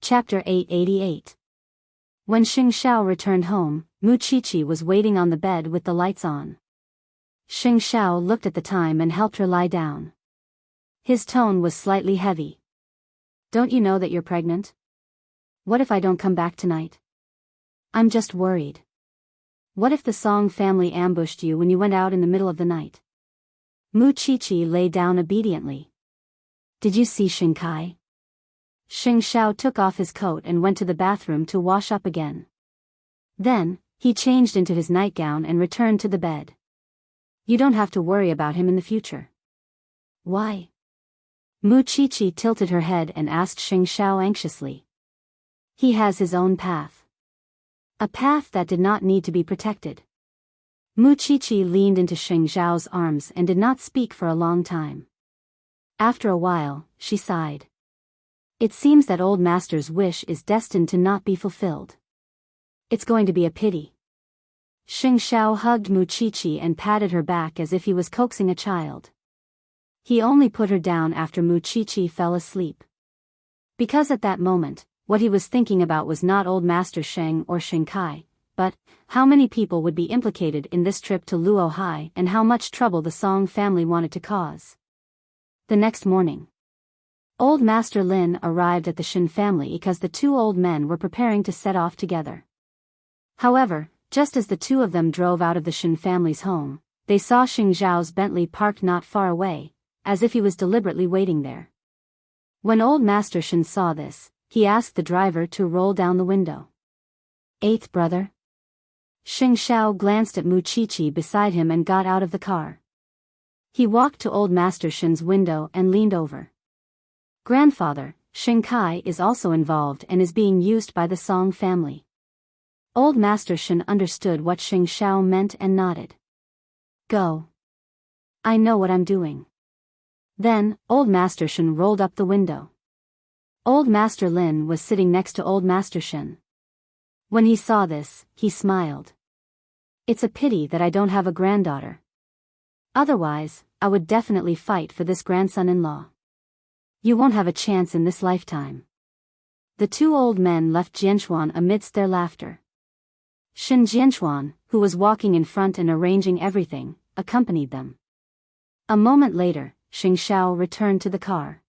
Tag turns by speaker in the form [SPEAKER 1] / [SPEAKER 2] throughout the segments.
[SPEAKER 1] Chapter 888. When Xing Xiao returned home, Mu Qiqi was waiting on the bed with the lights on. Xing Xiao looked at the time and helped her lie down. His tone was slightly heavy. "Don't you know that you're pregnant? What if I don't come back tonight? I'm just worried. What if the Song family ambushed you when you went out in the middle of the night?" Mu Qiqi lay down obediently. "Did you see Xing Kai?" Xing Xiao took off his coat and went to the bathroom to wash up again. Then, he changed into his nightgown and returned to the bed. "You don't have to worry about him in the future." "Why?" Mu Qiqi tilted her head and asked Xing Xiao anxiously. "He has his own path. A path that did not need to be protected." Mu Qiqi leaned into Xing Xiao's arms and did not speak for a long time. After a while, she sighed. "It seems that old master's wish is destined to not be fulfilled. It's going to be a pity." Xing Xiao hugged Mu Qiqi and patted her back as if he was coaxing a child. He only put her down after Mu Qiqi fell asleep. Because at that moment, what he was thinking about was not old master Sheng or Xing Kai, but how many people would be implicated in this trip to Luohai and how much trouble the Song family wanted to cause. The next morning, Old Master Lin arrived at the Shin family because the two old men were preparing to set off together. However, just as the two of them drove out of the Shin family's home, they saw Xing Zhao's Bentley parked not far away, as if he was deliberately waiting there. When Old Master Shin saw this, he asked the driver to roll down the window. "Eighth brother?" Xing Xiao glanced at Mu Qiqi beside him and got out of the car. He walked to Old Master Shin's window and leaned over. "Grandfather, Xing Kai is also involved and is being used by the Song family." Old Master Shin understood what Xing Xiao meant and nodded. "Go. I know what I'm doing." Then, Old Master Shin rolled up the window. Old Master Lin was sitting next to Old Master Shin. When he saw this, he smiled. "It's a pity that I don't have a granddaughter. Otherwise, I would definitely fight for this grandson-in-law. You won't have a chance in this lifetime." The two old men left Jianchuan amidst their laughter. Shin Jianchuan, who was walking in front and arranging everything, accompanied them. A moment later, Xing Xiao returned to the car.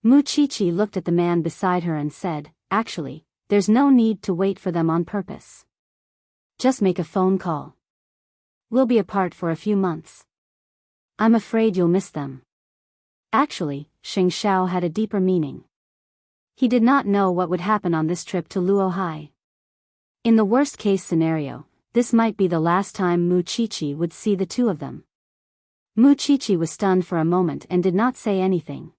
[SPEAKER 1] Mu Qiqi looked at the man beside her and said, "Actually, there's no need to wait for them on purpose. Just make a phone call. We'll be apart for a few months. I'm afraid you'll miss them." Actually, Xing Xiao had a deeper meaning. He did not know what would happen on this trip to Luohai. In the worst-case scenario, this might be the last time Mu Qiqi would see the two of them. Mu Qiqi was stunned for a moment and did not say anything.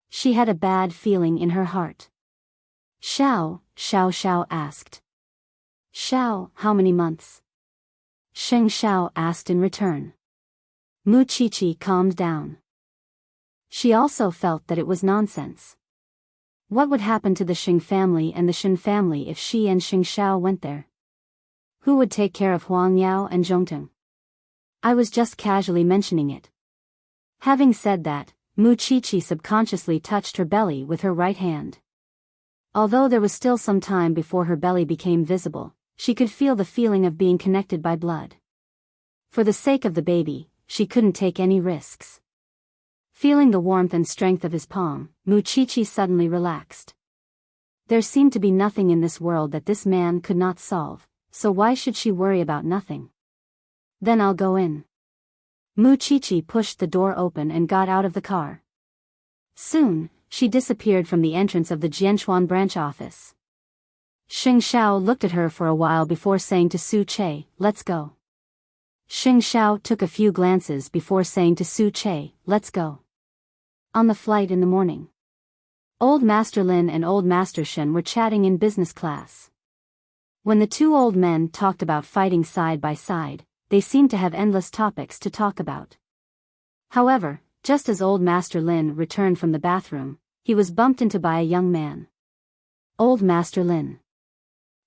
[SPEAKER 1] She had a bad feeling in her heart. Xiao asked. "Xiao, how many months?" Xing Xiao asked in return. Mu Qiqi calmed down. She also felt that it was nonsense. What would happen to the Xing family and the Shin family if she and Xing Xiao went there? Who would take care of Huang Yao and Zhongteng? I was just casually mentioning it. Having said that, Mu Qiqi subconsciously touched her belly with her right hand. Although there was still some time before her belly became visible, she could feel the feeling of being connected by blood. For the sake of the baby, she couldn't take any risks. Feeling the warmth and strength of his palm, Mu Qiqi suddenly relaxed. There seemed to be nothing in this world that this man could not solve, so why should she worry about nothing? "Then I'll go in." Mu Qiqi pushed the door open and got out of the car. Soon, she disappeared from the entrance of the Jianchuan branch office. Xing Xiao looked at her for a while before saying to Su Che, "Let's go." Xing Xiao took a few glances before saying to Su Che, "Let's go." On the flight in the morning, Old Master Lin and Old Master Shen were chatting in business class. When the two old men talked about fighting side by side, they seemed to have endless topics to talk about. However, just as Old Master Lin returned from the bathroom, he was bumped into by a young man. "Old Master Lin."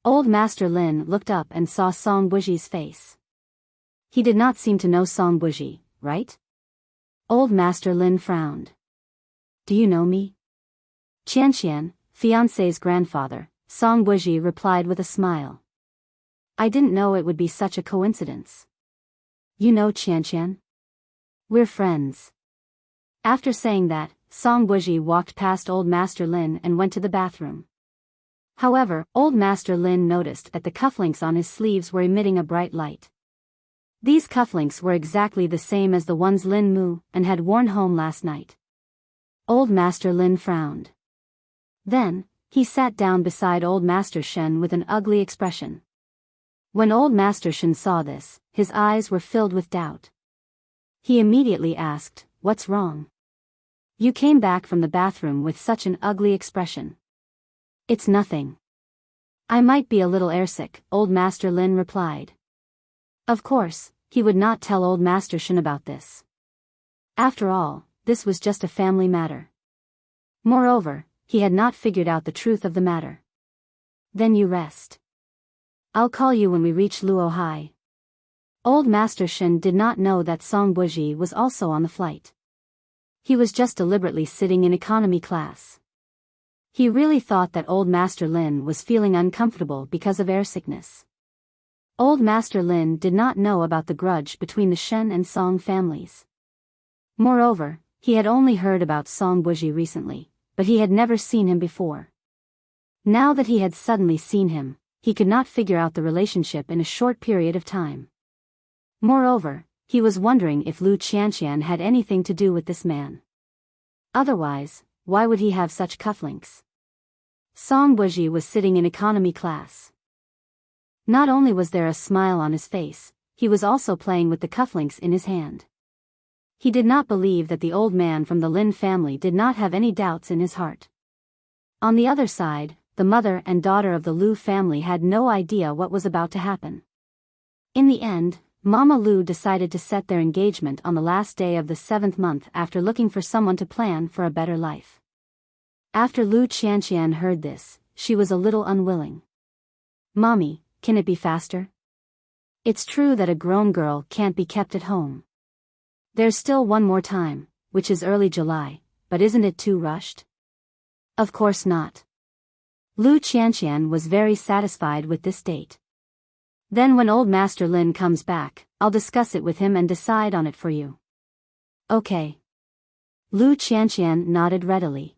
[SPEAKER 1] Old Master Lin looked up and saw Song Buji's face. He did not seem to know Song Buji, right? Old Master Lin frowned. "Do you know me?" "Qianqian, fiancé's grandfather, Song Buji replied with a smile. I didn't know it would be such a coincidence. You know Qianqian? We're friends. After saying that, Song Buji walked past Old Master Lin and went to the bathroom. However, Old Master Lin noticed that the cufflinks on his sleeves were emitting a bright light. These cufflinks were exactly the same as the ones Lin Mu and had worn home last night. Old Master Lin frowned. Then, he sat down beside Old Master Shen with an ugly expression. When Old Master Shen saw this, his eyes were filled with doubt. He immediately asked, "What's wrong? You came back from the bathroom with such an ugly expression." "It's nothing. I might be a little airsick," Old Master Lin replied. Of course, he would not tell Old Master Shen about this. After all, this was just a family matter. Moreover, he had not figured out the truth of the matter. Then you rest. I'll call you when we reach Luo Hai. Old Master Shen did not know that Song Buji was also on the flight. He was just deliberately sitting in economy class. He really thought that Old Master Lin was feeling uncomfortable because of airsickness. Old Master Lin did not know about the grudge between the Shen and Song families. Moreover, he had only heard about Song Buji recently, but he had never seen him before. Now that he had suddenly seen him, he could not figure out the relationship in a short period of time. Moreover, he was wondering if Lu Qianqian had anything to do with this man. Otherwise, why would he have such cufflinks? Song Buji was sitting in economy class. Not only was there a smile on his face, he was also playing with the cufflinks in his hand. He did not believe that the old man from the Lin family did not have any doubts in his heart. On the other side, the mother and daughter of the Lu family had no idea what was about to happen. In the end, Mama Lu decided to set their engagement on the last day of the 7th month after looking for someone to plan for a better life. After Lu Qianqian heard this, she was a little unwilling. "Mommy, can it be faster? It's true that a grown girl can't be kept at home. There's still one more time, which is early July, but isn't it too rushed?" "Of course not." Lu Qianqian was very satisfied with this date. "Then when Old Master Lin comes back, I'll discuss it with him and decide on it for you." "Okay." Lu Qianqian nodded readily.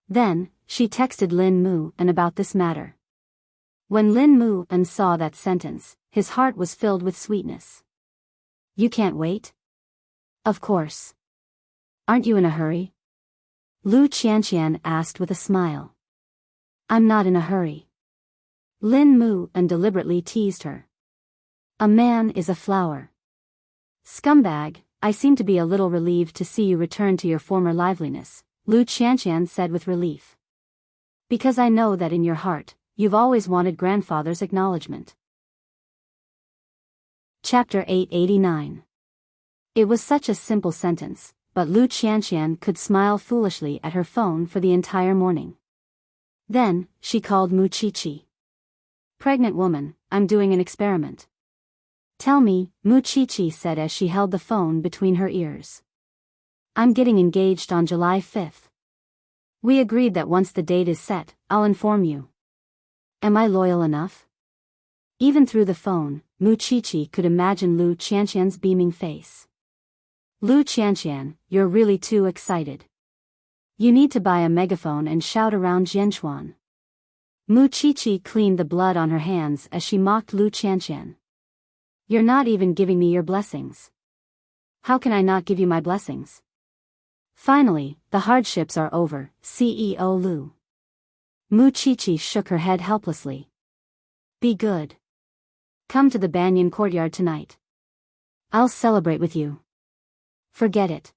[SPEAKER 1] Then, she texted Lin Mu and about this matter. When Lin Mu and saw that sentence, his heart was filled with sweetness. "You can't wait?" "Of course." "Aren't you in a hurry?" Lu Qianqian asked with a smile. "I'm not in a hurry." Lin Mu and deliberately teased her. "A man is a flower." "Scumbag, I seem to be a little relieved to see you return to your former liveliness," Lu Qianqian said with relief. "Because I know that in your heart, you've always wanted grandfather's acknowledgement." Chapter 889. It was such a simple sentence, but Lu Qianqian could smile foolishly at her phone for the entire morning. Then, she called Mu Qiqi. "Pregnant woman, I'm doing an experiment." "Tell me," Mu Qiqi said as she held the phone between her ears. "I'm getting engaged on July 5th. We agreed that once the date is set, I'll inform you. Am I loyal enough?" Even through the phone, Mu Qiqi could imagine Lu Qianqian's beaming face. "Lu Qianqian, you're really too excited. You need to buy a megaphone and shout around Jianchuan." Mu Qiqi cleaned the blood on her hands as she mocked Lu Qianqian. "You're not even giving me your blessings." "How can I not give you my blessings?" "Finally, the hardships are over, CEO Lu." Mu Qiqi shook her head helplessly. "Be good. Come to the Banyan courtyard tonight. I'll celebrate with you." "Forget it.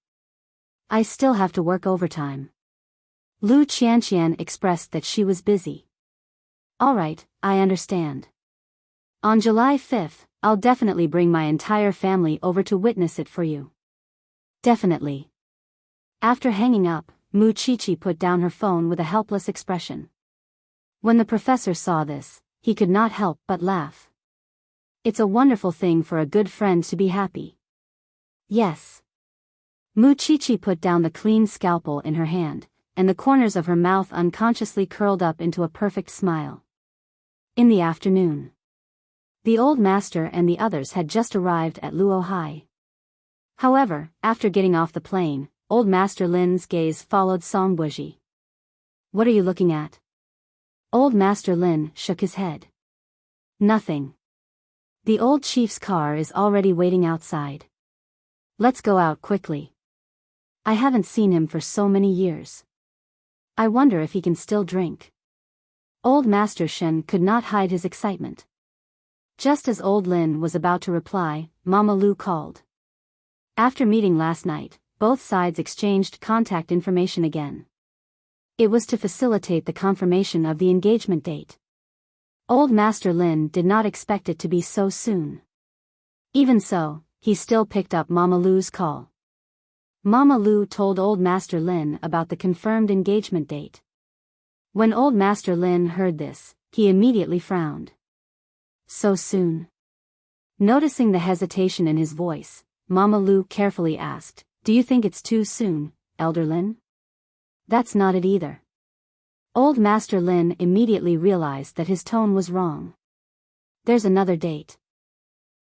[SPEAKER 1] I still have to work overtime." Lu Qianqian expressed that she was busy. "All right, I understand. On July 5th, I'll definitely bring my entire family over to witness it for you." "Definitely." After hanging up, Mu Qiqi put down her phone with a helpless expression. When the professor saw this, he could not help but laugh. It's a wonderful thing for a good friend to be happy. "Yes." Mu Qiqi put down the clean scalpel in her hand, and the corners of her mouth unconsciously curled up into a perfect smile. In the afternoon, the old master and the others had just arrived at Luo Hai. However, after getting off the plane, old Master Lin's gaze followed Song Buji. "What are you looking at?" Old Master Lin shook his head. "Nothing. The old chief's car is already waiting outside. Let's go out quickly. I haven't seen him for so many years. I wonder if he can still drink." Old Master Shen could not hide his excitement. Just as old Lin was about to reply, Mama Lu called. After meeting last night, both sides exchanged contact information again. It was to facilitate the confirmation of the engagement date. Old Master Lin did not expect it to be so soon. Even so, he still picked up Mama Lu's call. Mama Lu told Old Master Lin about the confirmed engagement date. When Old Master Lin heard this, he immediately frowned. "So soon?" Noticing the hesitation in his voice, Mama Lu carefully asked, "Do you think it's too soon, Elder Lin?" "That's not it either." Old Master Lin immediately realized that his tone was wrong. "There's another date.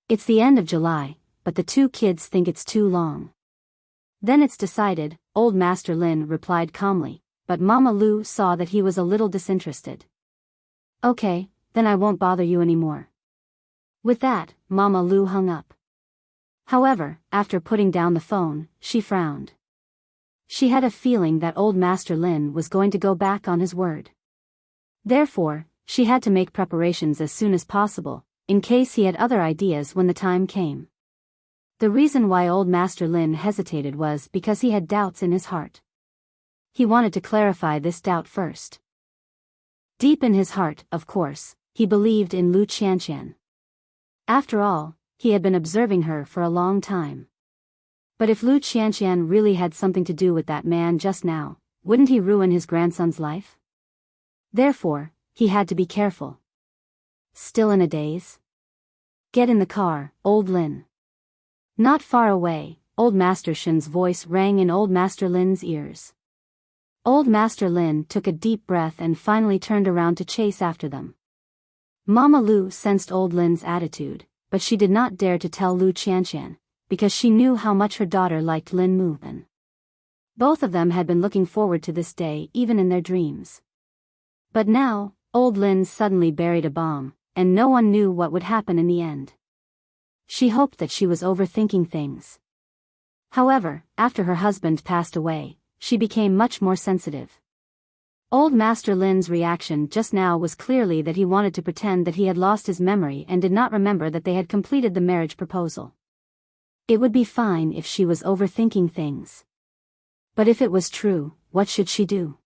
[SPEAKER 1] It's the end of July, but the two kids think it's too long." "Then it's decided," Old Master Lin replied calmly, but Mama Lu saw that he was a little disinterested. "Okay, then I won't bother you anymore." With that, Mama Lu hung up. However, after putting down the phone, she frowned. She had a feeling that Old Master Lin was going to go back on his word. Therefore, she had to make preparations as soon as possible, in case he had other ideas when the time came. The reason why Old Master Lin hesitated was because he had doubts in his heart. He wanted to clarify this doubt first. Deep in his heart, of course, he believed in Lu Qianqian. After all, he had been observing her for a long time. But if Lu Qianqian really had something to do with that man just now, wouldn't he ruin his grandson's life? Therefore, he had to be careful. Still in a daze? "Get in the car, Old Lin." Not far away, Old Master Shen's voice rang in Old Master Lin's ears. Old Master Lin took a deep breath and finally turned around to chase after them. Mama Lu sensed Old Lin's attitude, but she did not dare to tell Lu Qianqian, because she knew how much her daughter liked Lin Muhan. Both of them had been looking forward to this day even in their dreams. But now, Old Lin suddenly buried a bomb, and no one knew what would happen in the end. She hoped that she was overthinking things. However, after her husband passed away, she became much more sensitive. Old Master Lin's reaction just now was clearly that he wanted to pretend that he had lost his memory and did not remember that they had completed the marriage proposal. It would be fine if she was overthinking things. But if it was true, what should she do?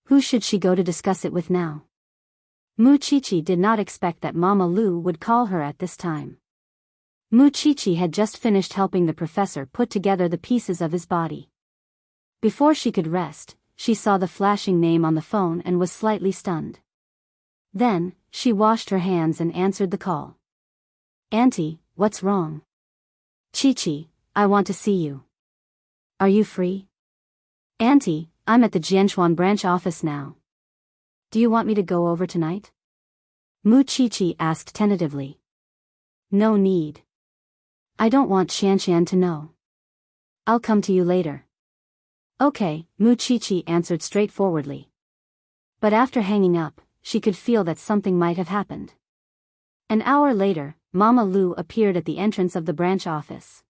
[SPEAKER 1] Who should she go to discuss it with now? Mu Chichi did not expect that Mama Lu would call her at this time. Mu Chichi had just finished helping the professor put together the pieces of his body. Before she could rest, she saw the flashing name on the phone and was slightly stunned. Then, she washed her hands and answered the call. "Auntie, what's wrong?" "Chichi, I want to see you." "Are you free?" "Auntie, I'm at the Jianchuan branch office now. Do you want me to go over tonight?" Mu Chichi asked tentatively. "No need. I don't want Qianqian to know. I'll come to you later." "Okay," Mu Chichi answered straightforwardly. But after hanging up, she could feel that something might have happened. An hour later, Mama Lu appeared at the entrance of the branch office.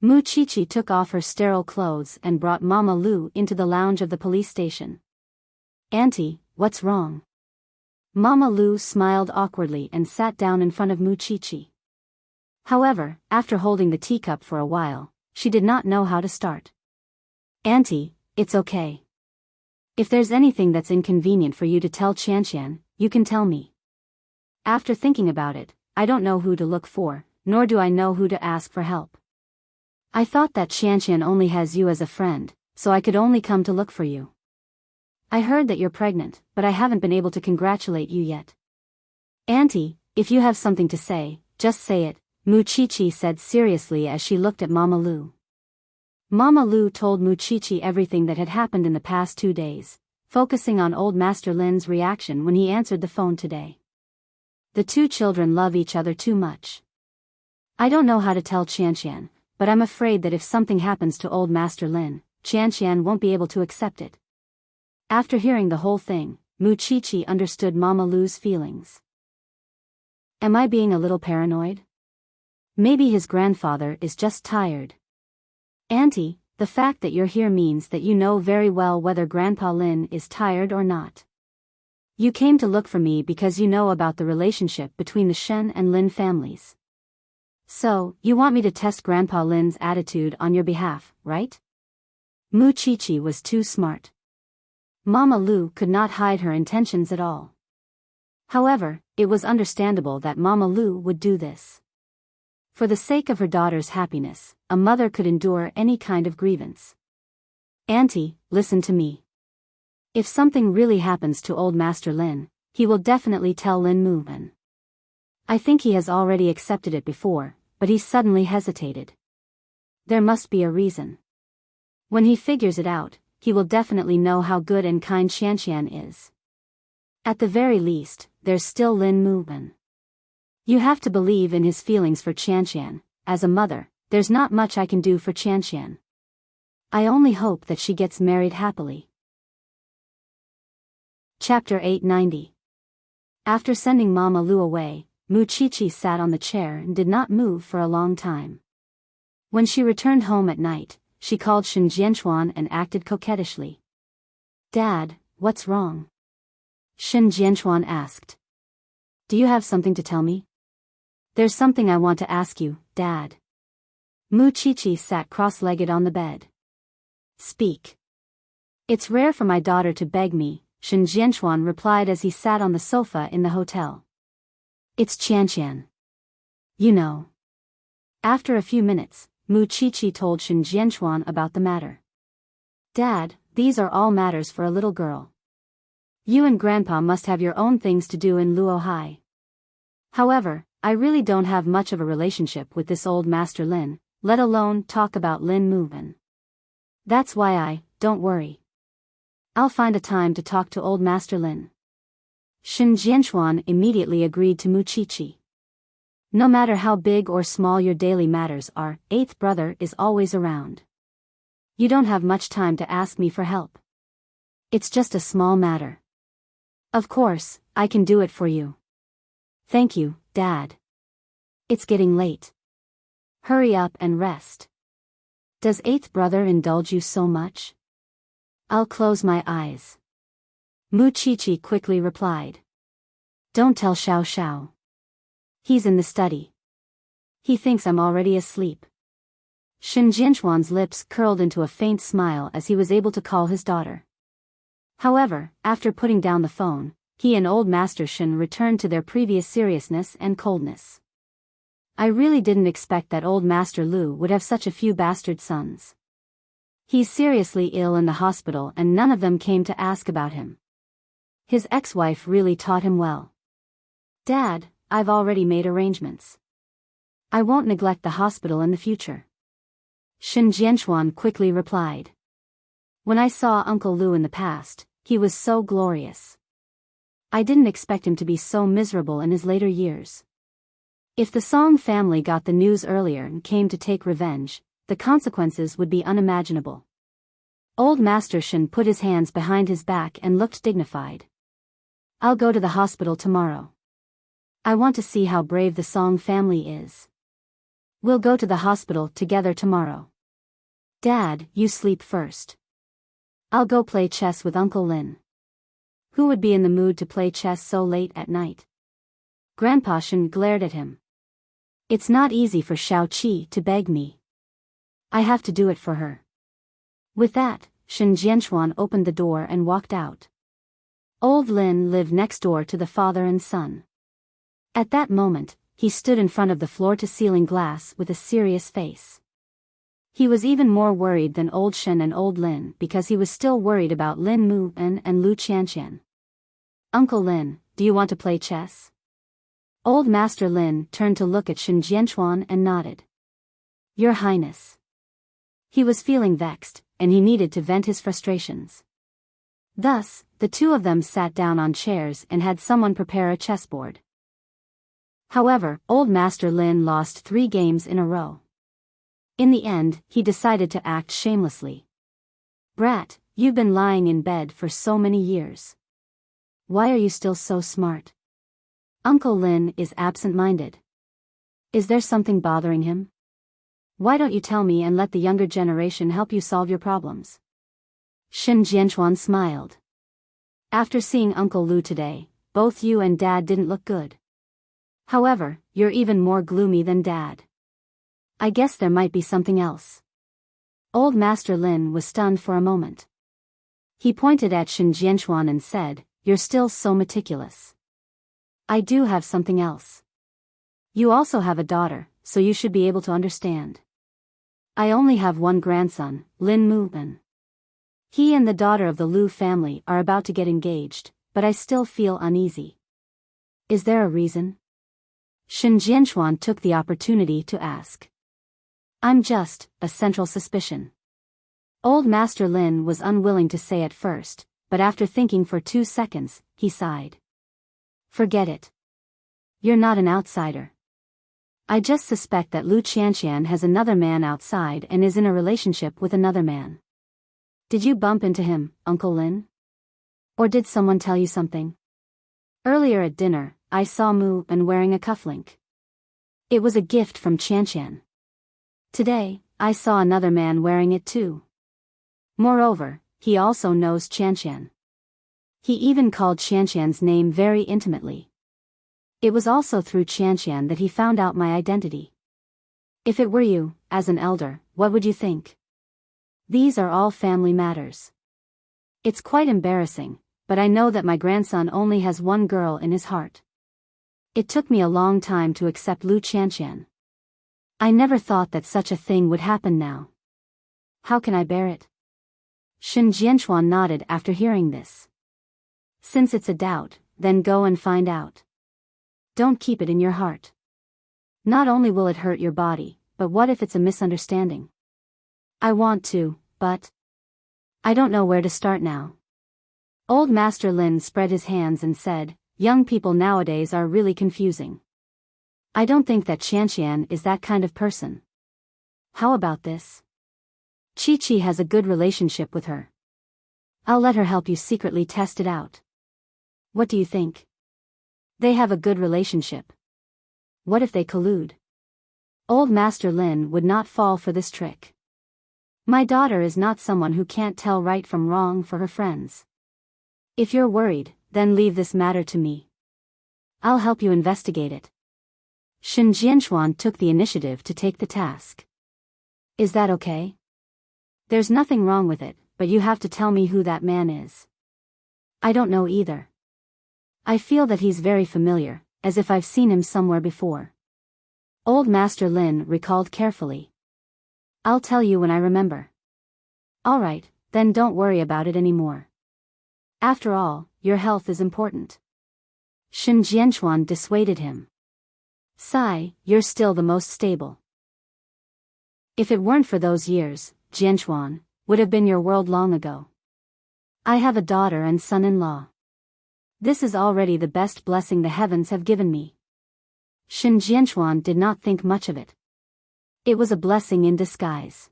[SPEAKER 1] Mu Chichi took off her sterile clothes and brought Mama Lu into the lounge of the police station. "Auntie, what's wrong?" Mama Lu smiled awkwardly and sat down in front of Mu Chichi. However, after holding the teacup for a while, she did not know how to start. "Auntie, it's okay. If there's anything that's inconvenient for you to tell Qianqian, you can tell me. After thinking about it, I don't know who to look for, nor do I know who to ask for help. I thought that Qianqian only has you as a friend, so I could only come to look for you. I heard that you're pregnant, but I haven't been able to congratulate you yet. Auntie, if you have something to say, just say it," Mu Chichi said seriously as she looked at Mama Lu. Mama Lu told Muchichi everything that had happened in the past 2 days, focusing on old Master Lin's reaction when he answered the phone today. The two children love each other too much. I don't know how to tell Qianqian, but I'm afraid that if something happens to old Master Lin, Qianqian won't be able to accept it. After hearing the whole thing, Muchichi understood Mama Lu's feelings. Am I being a little paranoid? Maybe his grandfather is just tired. Auntie, the fact that you're here means that you know very well whether Grandpa Lin is tired or not. You came to look for me because you know about the relationship between the Shen and Lin families. So, you want me to test Grandpa Lin's attitude on your behalf, right? Muchichi was too smart. Mama Lu could not hide her intentions at all. However, it was understandable that Mama Lu would do this. For the sake of her daughter's happiness, a mother could endure any kind of grievance. Auntie, listen to me. If something really happens to old Master Lin, he will definitely tell Lin Mumen. I think he has already accepted it before, but he suddenly hesitated. There must be a reason. When he figures it out, he will definitely know how good and kind Qianqian is. At the very least, there's still Lin Mumen. You have to believe in his feelings for Qianqian. As a mother, there's not much I can do for Qianqian. I only hope that she gets married happily. Chapter 890. After sending Mama Lu away, Muchichi sat on the chair and did not move for a long time. When she returned home at night, she called Shen Jianchuan and acted coquettishly. Dad, what's wrong? Shen Jianchuan asked. Do you have something to tell me? There's something I want to ask you, Dad. Muchichi sat cross-legged on the bed. Speak. It's rare for my daughter to beg me, Shen Jianchuan replied as he sat on the sofa in the hotel. It's Qianqian. You know. After a few minutes, Muchichi told Shen Jianchuan about the matter. Dad, these are all matters for a little girl. You and Grandpa must have your own things to do in Luohai. However, I really don't have much of a relationship with this old Master Lin, let alone talk about Lin Mumen. That's why don't worry. I'll find a time to talk to old Master Lin. Shen Jianchuan immediately agreed to Muchichi. No matter how big or small your daily matters are, eighth brother is always around. You don't have much time to ask me for help. It's just a small matter. Of course, I can do it for you. Thank you, Dad. It's getting late. Hurry up and rest. Does eighth brother indulge you so much? I'll close my eyes. Muchichi quickly replied. Don't tell Xiao Xiao. He's in the study. He thinks I'm already asleep. Shen Jianchuan's lips curled into a faint smile as he was able to call his daughter. However, after putting down the phone, he and old Master Shen returned to their previous seriousness and coldness. I really didn't expect that old Master Lu would have such a few bastard sons. He's seriously ill in the hospital and none of them came to ask about him. His ex-wife really taught him well. Dad, I've already made arrangements. I won't neglect the hospital in the future. Shen Jianchuan quickly replied. When I saw Uncle Lu in the past, he was so glorious. I didn't expect him to be so miserable in his later years. If the Song family got the news earlier and came to take revenge, the consequences would be unimaginable. Old Master Shen put his hands behind his back and looked dignified. I'll go to the hospital tomorrow. I want to see how brave the Song family is. We'll go to the hospital together tomorrow. Dad, you sleep first. I'll go play chess with Uncle Lin. Who would be in the mood to play chess so late at night? Grandpa Shen glared at him. It's not easy for Xiao Qi to beg me. I have to do it for her. With that, Shen Jianchuan opened the door and walked out. Old Lin lived next door to the father and son. At that moment, he stood in front of the floor-to-ceiling glass with a serious face. He was even more worried than old Shen and old Lin because he was still worried about Lin Mumen and Lu Qianqian. Uncle Lin, do you want to play chess? Old Master Lin turned to look at Shen Jianchuan and nodded. Your Highness. He was feeling vexed, and he needed to vent his frustrations. Thus, the two of them sat down on chairs and had someone prepare a chessboard. However, Old Master Lin lost 3 games in a row. In the end, he decided to act shamelessly. "Brat, you've been lying in bed for so many years. Why are you still so smart? Uncle Lin is absent-minded. Is there something bothering him? Why don't you tell me and let the younger generation help you solve your problems?" Shin Jianchuan smiled. "After seeing Uncle Lu today, both you and Dad didn't look good. However, you're even more gloomy than Dad. I guess there might be something else." Old Master Lin was stunned for a moment. He pointed at Shin Jianchuan and said, "You're still so meticulous. I do have something else. You also have a daughter, so you should be able to understand. I only have one grandson, Lin Muban. He and the daughter of the Lu family are about to get engaged, but I still feel uneasy. Is there a reason?" Shin Jianchuan took the opportunity to ask. "I'm just a central suspicion." Old Master Lin was unwilling to say at first, but after thinking for 2 seconds, he sighed. "Forget it. You're not an outsider. I just suspect that Lu Qianqian has another man outside and is in a relationship with another man. Did you bump into him, Uncle Lin? Or did someone tell you something? Earlier at dinner, I saw Mu Ban wearing a cufflink. It was a gift from Qianqian. Today, I saw another man wearing it too. Moreover, he also knows Qianqian. He even called Qianqian's name very intimately. It was also through Qianqian that he found out my identity. If it were you, as an elder, what would you think? These are all family matters. It's quite embarrassing, but I know that my grandson only has one girl in his heart. It took me a long time to accept Lu Qianqian. I never thought that such a thing would happen now. How can I bear it?" Shin Jianchuan nodded after hearing this. "Since it's a doubt, then go and find out. Don't keep it in your heart. Not only will it hurt your body, but what if it's a misunderstanding? I want to, but I don't know where to start now." Old Master Lin spread his hands and said, "Young people nowadays are really confusing. I don't think that Qianqian is that kind of person. How about this? Chi-Chi has a good relationship with her. I'll let her help you secretly test it out. What do you think? They have a good relationship. What if they collude?" Old Master Lin would not fall for this trick. "My daughter is not someone who can't tell right from wrong for her friends. If you're worried, then leave this matter to me. I'll help you investigate it." Shin Jianchuan took the initiative to take the task. "Is that okay? There's nothing wrong with it, but you have to tell me who that man is. I don't know either. I feel that he's very familiar, as if I've seen him somewhere before." Old Master Lin recalled carefully. "I'll tell you when I remember." "All right, then don't worry about it anymore. After all, your health is important." Shin Jianchuan dissuaded him. "Sai, you're still the most stable. If it weren't for those years, Jianchuan would have been your world long ago. I have a daughter and son-in-law. This is already the best blessing the heavens have given me." Shin Jianchuan did not think much of it. It was a blessing in disguise.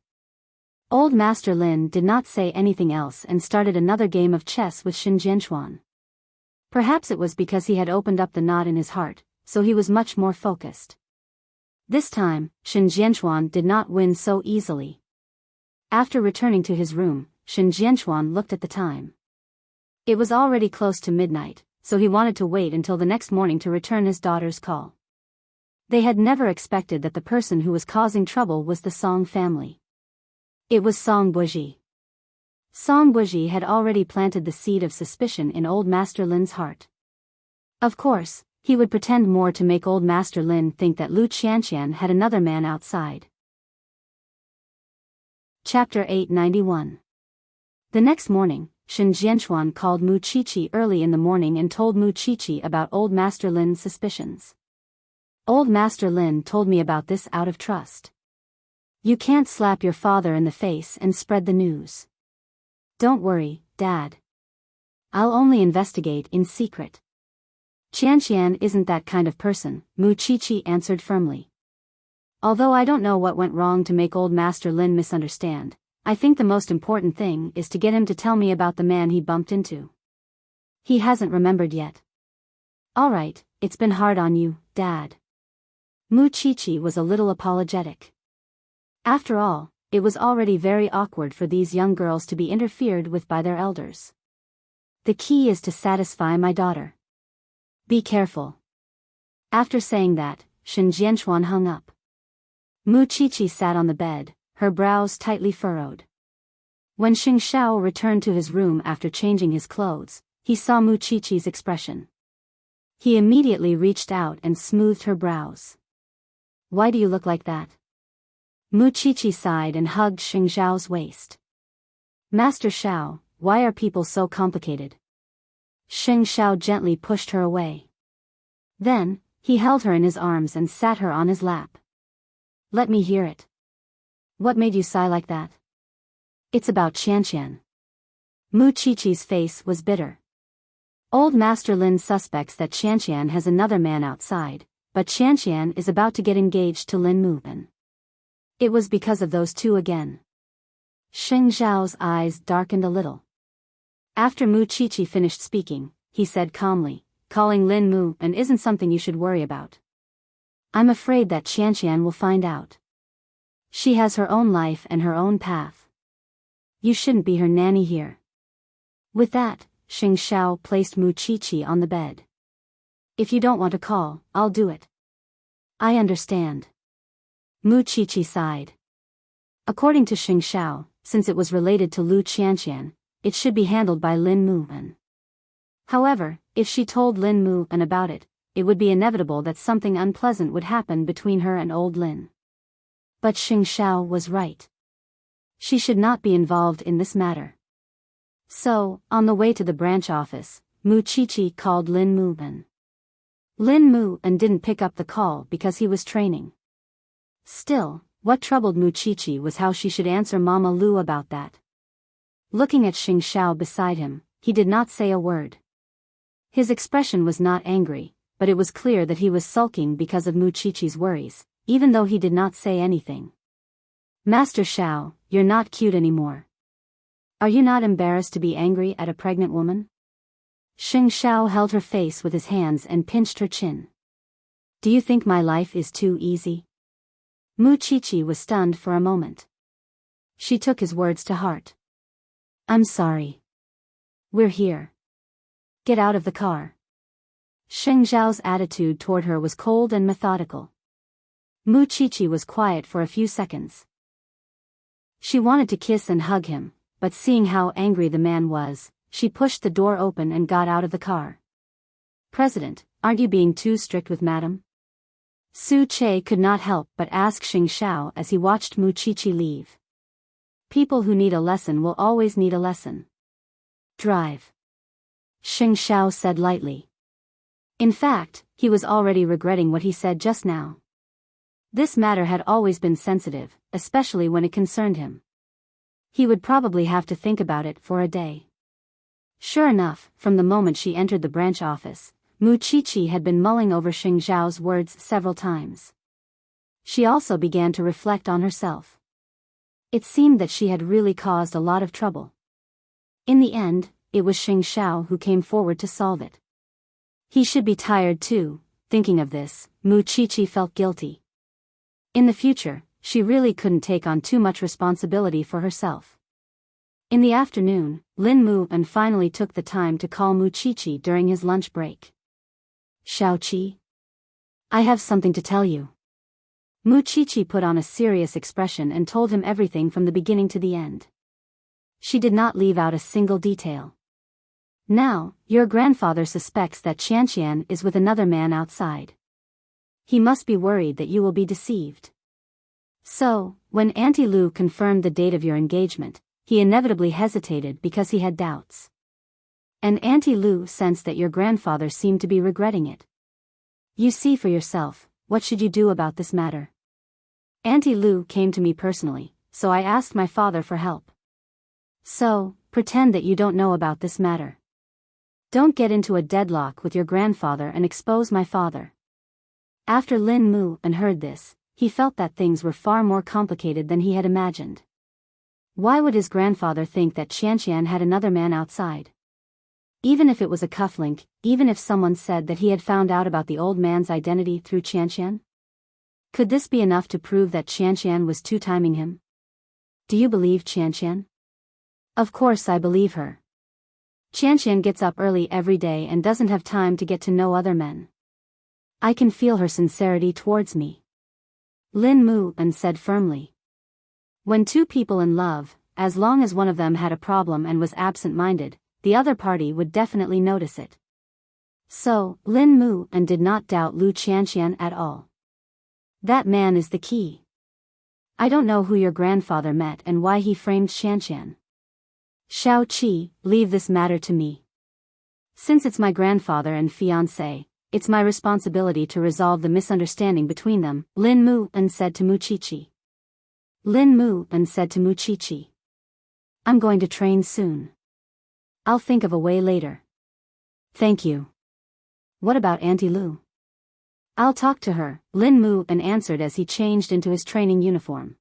[SPEAKER 1] Old Master Lin did not say anything else and started another game of chess with Shin Jianchuan. Perhaps it was because he had opened up the knot in his heart, so he was much more focused. This time, Shin Jianchuan did not win so easily. After returning to his room, Shin Jianchuan looked at the time. It was already close to midnight, so he wanted to wait until the next morning to return his daughter's call. They had never expected that the person who was causing trouble was the Song family. It was Song Buji. Song Buji had already planted the seed of suspicion in Old Master Lin's heart. Of course, he would pretend more to make Old Master Lin think that Lu Qianqian had another man outside. Chapter 891. The next morning, Shin Jianchuan called Mu Chi-Chi early in the morning and told Mu Chi-Chi about Old Master Lin's suspicions. Old Master Lin told me about this out of trust. You can't slap your father in the face and spread the news. Don't worry, Dad. I'll only investigate in secret. Qianqian isn't that kind of person, Mu Qiqi answered firmly. Although I don't know what went wrong to make old Master Lin misunderstand, I think the most important thing is to get him to tell me about the man he bumped into. He hasn't remembered yet. Alright, it's been hard on you, Dad. Mu Qiqi was a little apologetic. After all, it was already very awkward for these young girls to be interfered with by their elders. The key is to satisfy my daughter. Be careful. After saying that, Shen Jianchuan hung up. Mu Qiqi sat on the bed, her brows tightly furrowed. When Xing Shao returned to his room after changing his clothes, he saw Mu Qiqi's expression. He immediately reached out and smoothed her brows. Why do you look like that? Mu Qiqi sighed and hugged Xing Shao's waist. Master Shao, why are people so complicated? Xing Shao gently pushed her away. Then, he held her in his arms and sat her on his lap. Let me hear it. What made you sigh like that? It's about Qianqian. Mu Qiqi's face was bitter. Old Master Lin suspects that Qianqian has another man outside, but Qianqian is about to get engaged to Lin Muben. It was because of those two again. Xing Zhao's eyes darkened a little. After Mu Qiqi finished speaking, he said calmly, calling Lin Mu and isn't something you should worry about. I'm afraid that Qianqian will find out. She has her own life and her own path. You shouldn't be her nanny here. With that, Xing Shao placed Mu Qiqi on the bed. If you don't want to call, I'll do it. I understand. Mu Qiqi sighed. According to Xing Shao, since it was related to Lu Qianqian, it should be handled by Lin Muben. However, if she told Lin Muben about it, it would be inevitable that something unpleasant would happen between her and old Lin. But Xing Shao was right. She should not be involved in this matter. So, on the way to the branch office, Mu Qiqi called Lin Muben. Lin Muben didn't pick up the call because he was training. Still, what troubled Mu Qiqi was how she should answer Mama Lu about that. Looking at Xing Shao beside him, he did not say a word. His expression was not angry, but it was clear that he was sulking because of Mu Qiqi's worries, even though he did not say anything. Master Shao, you're not cute anymore. Are you not embarrassed to be angry at a pregnant woman? Xing Shao held her face with his hands and pinched her chin. Do you think my life is too easy? Mu Qiqi was stunned for a moment. She took his words to heart. I'm sorry. We're here. Get out of the car. Xing Zhao's attitude toward her was cold and methodical. Mu Qiqi was quiet for a few seconds. She wanted to kiss and hug him, but seeing how angry the man was, she pushed the door open and got out of the car. President, aren't you being too strict with Madam? Su Che could not help but ask Xing Shao as he watched Mu Qiqi leave. People who need a lesson will always need a lesson. Drive. Xing Shao said lightly. In fact, he was already regretting what he said just now. This matter had always been sensitive, especially when it concerned him. He would probably have to think about it for a day. Sure enough, from the moment she entered the branch office, Mu Qiqi had been mulling over Xing Zhao's words several times. She also began to reflect on herself. It seemed that she had really caused a lot of trouble. In the end, it was Xing Shao who came forward to solve it. He should be tired too. Thinking of this, Mu Qiqi felt guilty. In the future, she really couldn't take on too much responsibility for herself. In the afternoon, Lin Muben finally took the time to call Mu Qiqi during his lunch break. Xiaoqi, I have something to tell you. Mu Qiqi put on a serious expression and told him everything from the beginning to the end. She did not leave out a single detail. Now, your grandfather suspects that Qianqian is with another man outside. He must be worried that you will be deceived. So, when Auntie Lu confirmed the date of your engagement, he inevitably hesitated because he had doubts. And Auntie Lu sensed that your grandfather seemed to be regretting it. You see for yourself, what should you do about this matter? Auntie Lu came to me personally, so I asked my father for help. So, pretend that you don't know about this matter. Don't get into a deadlock with your grandfather and expose my father. After Lin Mu and heard this, he felt that things were far more complicated than he had imagined. Why would his grandfather think that Qianqian had another man outside? Even if it was a cufflink, even if someone said that he had found out about the old man's identity through Qianqian? Could this be enough to prove that Qianqian was two-timing him? Do you believe Qianqian? Of course I believe her. Qianqian gets up early every day and doesn't have time to get to know other men. I can feel her sincerity towards me. Lin Mu and said firmly. When two people in love, as long as one of them had a problem and was absent-minded, the other party would definitely notice it. So, Lin Mu and did not doubt Lu Qianqian at all. That man is the key. I don't know who your grandfather met and why he framed Qianqian. Shao Qi, leave this matter to me. Since it's my grandfather and fiancé, it's my responsibility to resolve the misunderstanding between them, Lin Mu and said to Muqiqi. Lin Mu and said to Muqiqi. I'm going to train soon. I'll think of a way later. Thank you. What about Auntie Lu? I'll talk to her, Lin Mu and answered as he changed into his training uniform.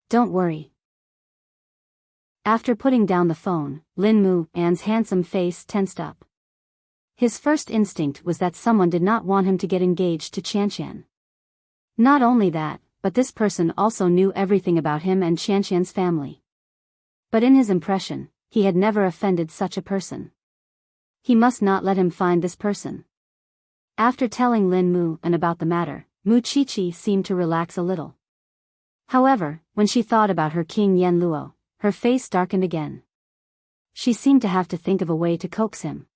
[SPEAKER 1] Don't worry. After putting down the phone, Lin Mu An's handsome face tensed up. His first instinct was that someone did not want him to get engaged to Qianqian. Not only that, but this person also knew everything about him and Qianqian's family. But in his impression, he had never offended such a person. He must not let him find this person. After telling Lin Mu and about the matter, Muqiqi seemed to relax a little. However, when she thought about her King Yen Luo, her face darkened again. She seemed to have to think of a way to coax him.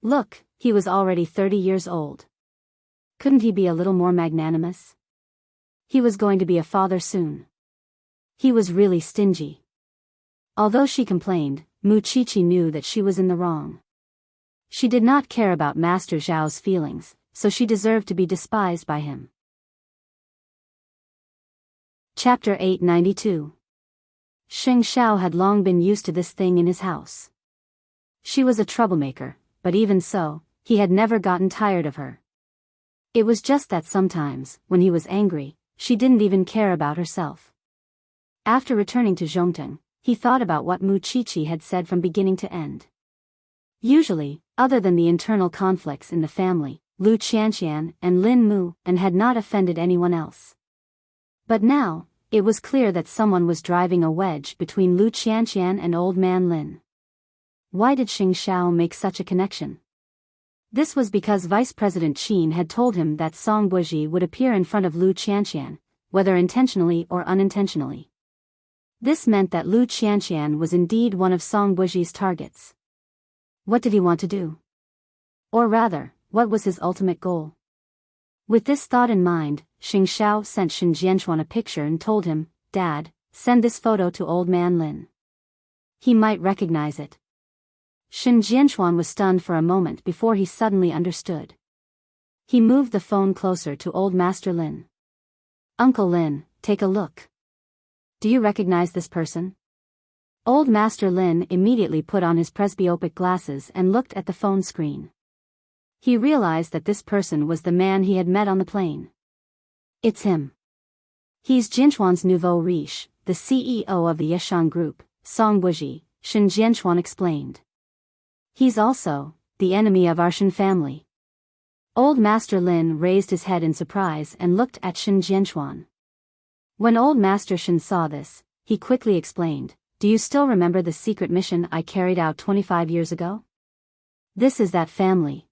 [SPEAKER 1] Look, he was already 30 years old. Couldn't he be a little more magnanimous? He was going to be a father soon. He was really stingy. Although she complained, Muqiqi knew that she was in the wrong. She did not care about Master Zhao's feelings, so she deserved to be despised by him. Chapter 892. Xing Xiao had long been used to this thing in his house. She was a troublemaker, but even so, he had never gotten tired of her. It was just that sometimes, when he was angry, she didn't even care about herself. After returning to Zhongteng, he thought about what Muqiqi had said from beginning to end. Usually, other than the internal conflicts in the family, Lu Qianqian and Lin Mu and had not offended anyone else. But now, it was clear that someone was driving a wedge between Lu Qianqian and Old Man Lin. Why did Xing Xiao make such a connection? This was because Vice President Qin had told him that Song Buji would appear in front of Lu Qianqian, whether intentionally or unintentionally. This meant that Lu Qianqian was indeed one of Song Buji's targets. What did he want to do? Or rather, what was his ultimate goal? With this thought in mind, Xing Xiao sent Shen Jianchuan a picture and told him, Dad, send this photo to Old Man Lin. He might recognize it. Shen Jianchuan was stunned for a moment before he suddenly understood. He moved the phone closer to Old Master Lin. Uncle Lin, take a look. Do you recognize this person? Old Master Lin immediately put on his presbyopic glasses and looked at the phone screen. He realized that this person was the man he had met on the plane. It's him. He's Jinchuan's nouveau riche, the CEO of the Yeshang Group, Song Buji, Shen Jianchuan explained. He's also the enemy of our Shen family. Old Master Lin raised his head in surprise and looked at Shen Jianchuan. When Old Master Shen saw this, he quickly explained, Do you still remember the secret mission I carried out 25 years ago? This is that family.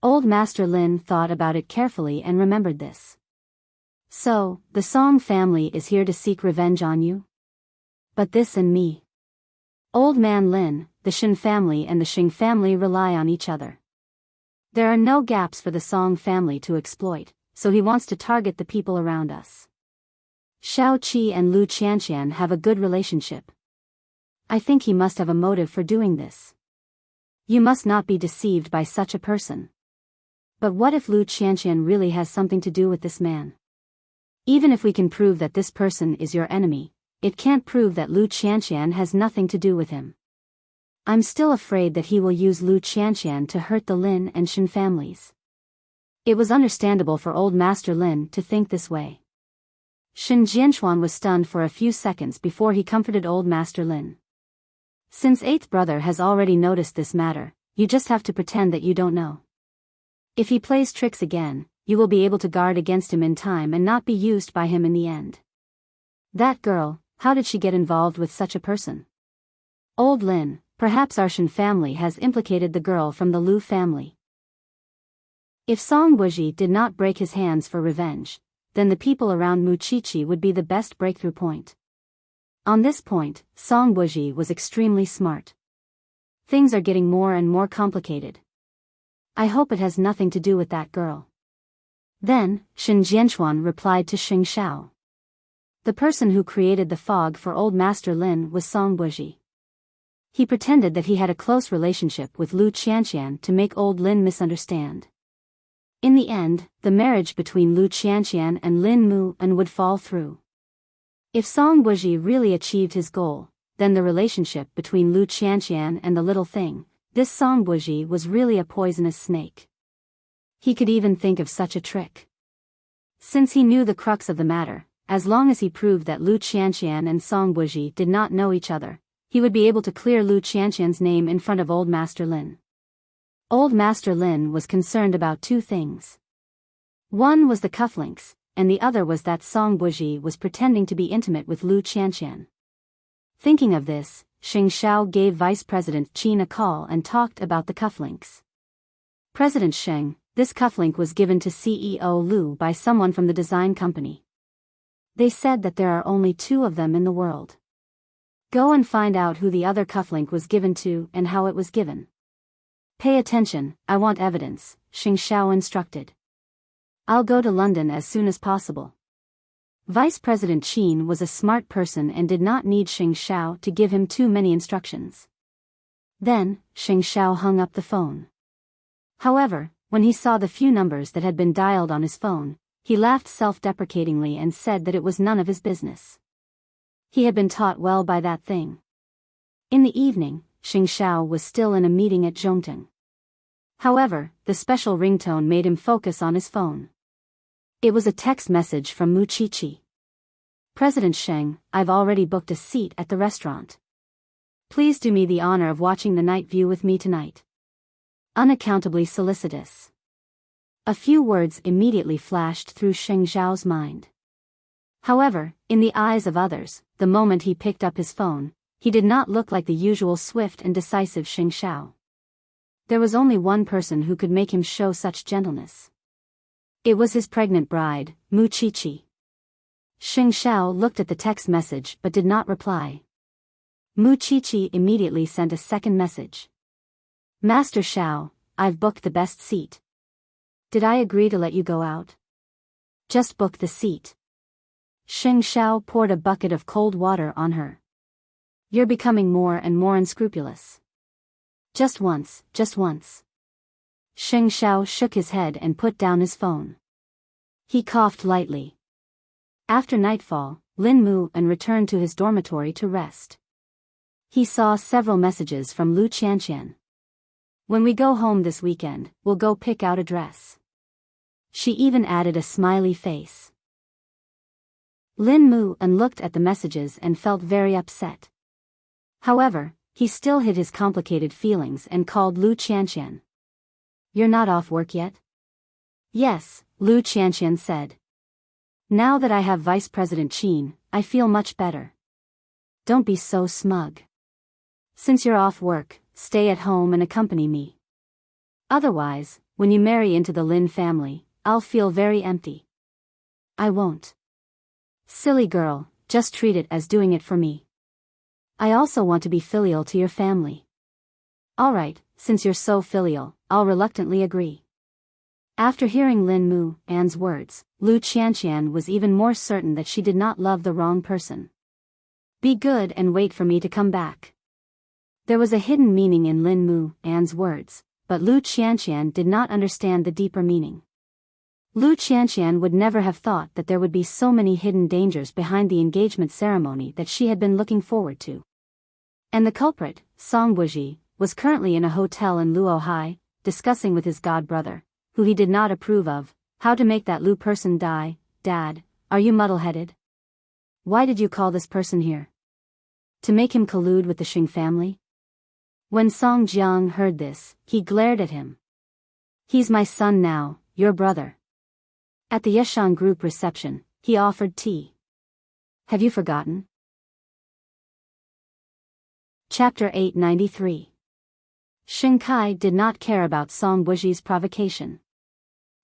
[SPEAKER 1] Old Master Lin thought about it carefully and remembered this. So, the Song family is here to seek revenge on you? But this and me. Old Man Lin, the Shen family and the Xing family rely on each other. There are no gaps for the Song family to exploit, so he wants to target the people around us. Shao Qi and Lu Qianqian have a good relationship. I think he must have a motive for doing this. You must not be deceived by such a person. But what if Lu Qianqian really has something to do with this man? Even if we can prove that this person is your enemy, it can't prove that Lu Qianqian has nothing to do with him. I'm still afraid that he will use Lu Qianqian to hurt the Lin and Shen families. It was understandable for old Master Lin to think this way. Shen Jianchuan was stunned for a few seconds before he comforted old Master Lin. Since eighth brother has already noticed this matter, you just have to pretend that you don't know. If he plays tricks again, you will be able to guard against him in time and not be used by him in the end. That girl, how did she get involved with such a person? Old Lin, perhaps our Shen family has implicated the girl from the Lu family. If Song Wuji did not break his hands for revenge, then the people around Muqiqi would be the best breakthrough point. On this point, Song Wuji was extremely smart. Things are getting more and more complicated. I hope it has nothing to do with that girl. Then, Shen Jianchuan replied to Xing Shao. The person who created the fog for old Master Lin was Song Wuji. He pretended that he had a close relationship with Lu Qianqian to make old Lin misunderstand. In the end, the marriage between Lu Qianqian and Lin Mu and would fall through. If Song Wuji really achieved his goal, then the relationship between Lu Qianqian and the little thing, this Song Wuji was really a poisonous snake. He could even think of such a trick. Since he knew the crux of the matter, as long as he proved that Lu Qianqian and Song Wuji did not know each other, he would be able to clear Lu Qianqian's name in front of old Master Lin. Old Master Lin was concerned about two things. One was the cufflinks, and the other was that Song Wuji was pretending to be intimate with Lu Qianqian. Thinking of this, Xing Shao gave Vice President Qin a call and talked about the cufflinks. President Sheng, this cufflink was given to CEO Lu by someone from the design company. They said that there are only 2 of them in the world. Go and find out who the other cufflink was given to and how it was given. Pay attention, I want evidence, Xing Shao instructed. I'll go to London as soon as possible. Vice President Qin was a smart person and did not need Xing Shao to give him too many instructions. Then, Xing Shao hung up the phone. However, when he saw the few numbers that had been dialed on his phone, he laughed self-deprecatingly and said that it was none of his business. He had been taught well by that thing. In the evening, Xing Shao was still in a meeting at Zhongteng. However, the special ringtone made him focus on his phone. It was a text message from Muqiqi. President Sheng, I've already booked a seat at the restaurant. Please do me the honor of watching the night view with me tonight. Unaccountably solicitous. A few words immediately flashed through Xing Zhao's mind. However, in the eyes of others, the moment he picked up his phone, he did not look like the usual swift and decisive Xing Shao. There was only one person who could make him show such gentleness. It was his pregnant bride, Muqiqi. Xing Shao looked at the text message but did not reply. Muqiqi immediately sent a second message. Master Shao, I've booked the best seat. Did I agree to let you go out? Just book the seat. Xing Shao poured a bucket of cold water on her. You're becoming more and more unscrupulous. Just once, just once. Xing Shao shook his head and put down his phone. He coughed lightly. After nightfall, Lin Mu and returned to his dormitory to rest. He saw several messages from Lu Qianqian. When we go home this weekend, we'll go pick out a dress. She even added a smiley face. Lin Mu and looked at the messages and felt very upset. However, he still hid his complicated feelings and called Lu Qianqian. You're not off work yet? Yes, Lu Qianqian said. Now that I have Vice President Qin, I feel much better. Don't be so smug. Since you're off work, stay at home and accompany me. Otherwise, when you marry into the Lin family, I'll feel very empty. I won't. Silly girl, just treat it as doing it for me. I also want to be filial to your family. Alright, since you're so filial, I'll reluctantly agree. After hearing Lin Mu An's words, Lu Qianqian was even more certain that she did not love the wrong person. Be good and wait for me to come back. There was a hidden meaning in Lin Mu An's words, but Lu Qianqian did not understand the deeper meaning. Lu Qianqian would never have thought that there would be so many hidden dangers behind the engagement ceremony that she had been looking forward to. And the culprit, Song Buji, was currently in a hotel in Luohai, discussing with his god-brother, who he did not approve of, how to make that Lu person die. Dad, are you muddle-headed? Why did you call this person here? To make him collude with the Xing family? When Song Jiang heard this, he glared at him. He's my son now, your brother. At the Yeshan group reception, he offered tea. Have you forgotten? Chapter 893. Xing Kai did not care about Song Buji's provocation.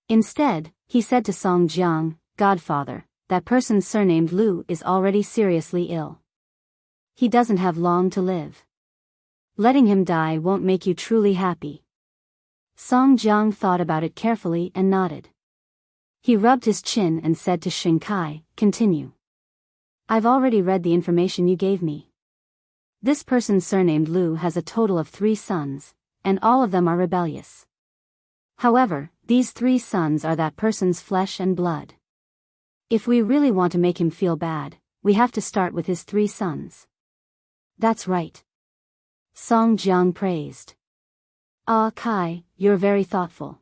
[SPEAKER 1] Instead, he said to Song Jiang, Godfather, that person surnamed Lu is already seriously ill. He doesn't have long to live. Letting him die won't make you truly happy. Song Jiang thought about it carefully and nodded. He rubbed his chin and said to Xing Kai, Continue. I've already read the information you gave me. This person surnamed Lu has a total of 3 sons, and all of them are rebellious. However, these 3 sons are that person's flesh and blood. If we really want to make him feel bad, we have to start with his 3 sons. That's right. Song Jiang praised. Ah, Kai, you're very thoughtful.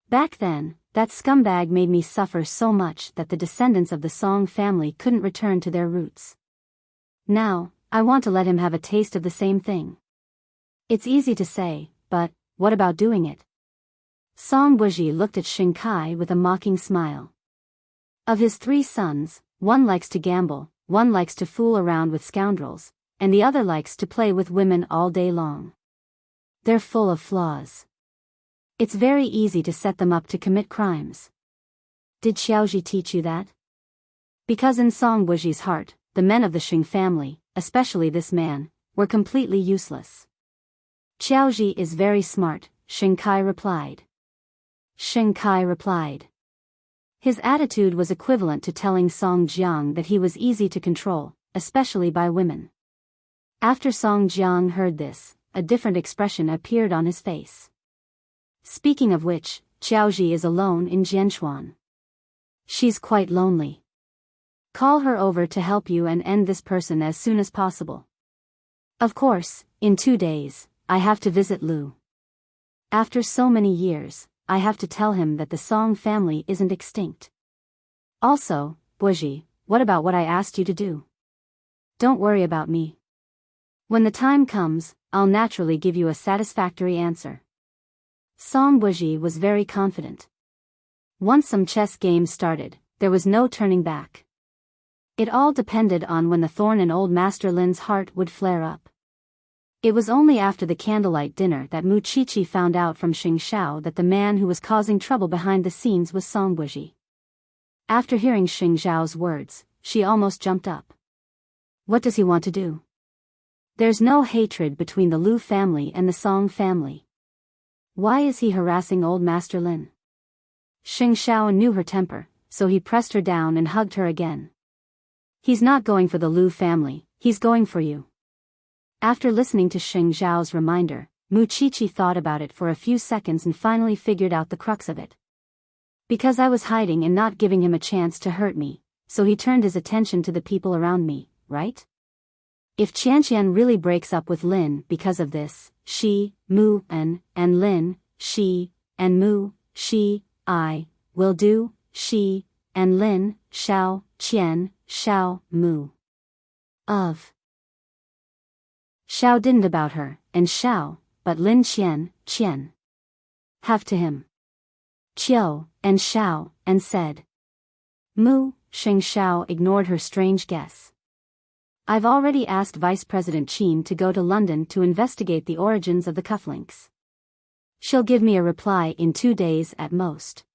[SPEAKER 1] Back then, that scumbag made me suffer so much that the descendants of the Song family couldn't return to their roots. Now, I want to let him have a taste of the same thing. It's easy to say, but what about doing it? Song Buji looked at Xing Kai with a mocking smile. Of his 3 sons, one likes to gamble, one likes to fool around with scoundrels, and the other likes to play with women all day long. They're full of flaws. It's very easy to set them up to commit crimes. Did Xiaoji teach you that? Because in Song Buji's heart, the men of the Xing family, especially this man, were completely useless. Xiaoji is very smart, Xing Kai replied. Xing Kai replied. His attitude was equivalent to telling Song Jiang that he was easy to control, especially by women. After Song Jiang heard this, a different expression appeared on his face. Speaking of which, Xiaoji is alone in Jianchuan. She's quite lonely. Call her over to help you and end this person as soon as possible. Of course, in 2 days, I have to visit Lu. After so many years, I have to tell him that the Song family isn't extinct. Also, Buji, what about what I asked you to do? Don't worry about me. When the time comes, I'll naturally give you a satisfactory answer. Song Buji was very confident. Once some chess games started, there was no turning back. It all depended on when the thorn in old Master Lin's heart would flare up. It was only after the candlelight dinner that Mu Qiqi found out from Xing Xiao that the man who was causing trouble behind the scenes was Song Buji. After hearing Xing Xiao's words, she almost jumped up. What does he want to do? There's no hatred between the Lu family and the Song family. Why is he harassing old Master Lin? Xing Xiao knew her temper, so he pressed her down and hugged her again. He's not going for the Lu family, he's going for you. After listening to Xing Xiao's reminder, Mu Qiqi thought about it for a few seconds and finally figured out the crux of it. Because I was hiding and not giving him a chance to hurt me, so he turned his attention to the people around me, right? If Qianqian really breaks up with Lin because of this, she, Mu, and Lin, she, and Mu, she, I, will do, she, and Lin, Xiao, Qian, Xiao, Mu. Of. Xiao didn't about her, and Xiao, but Lin Qian, Qian. Have to him. Qiu, and Xiao, and said. Mu, Xing Xiao ignored her strange guess. I've already asked Vice President Qin to go to London to investigate the origins of the cufflinks. She'll give me a reply in 2 days at most.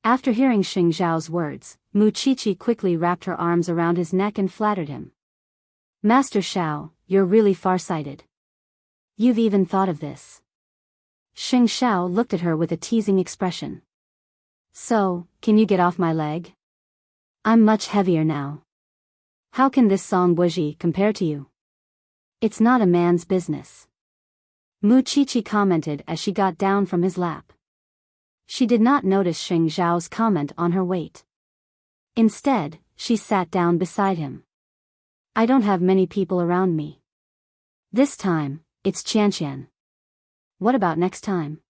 [SPEAKER 1] After hearing Xing Xiao's words, Mu Qiqi quickly wrapped her arms around his neck and flattered him. Master Xiao, you're really far-sighted. You've even thought of this. Xing Xiao looked at her with a teasing expression. So, can you get off my leg? I'm much heavier now. How can this Song Buji compare to you? It's not a man's business. Mu Qiqi commented as she got down from his lap. She did not notice Xing Zhao's comment on her weight. Instead, she sat down beside him. I don't have many people around me. This time, it's Qianqian. What about next time?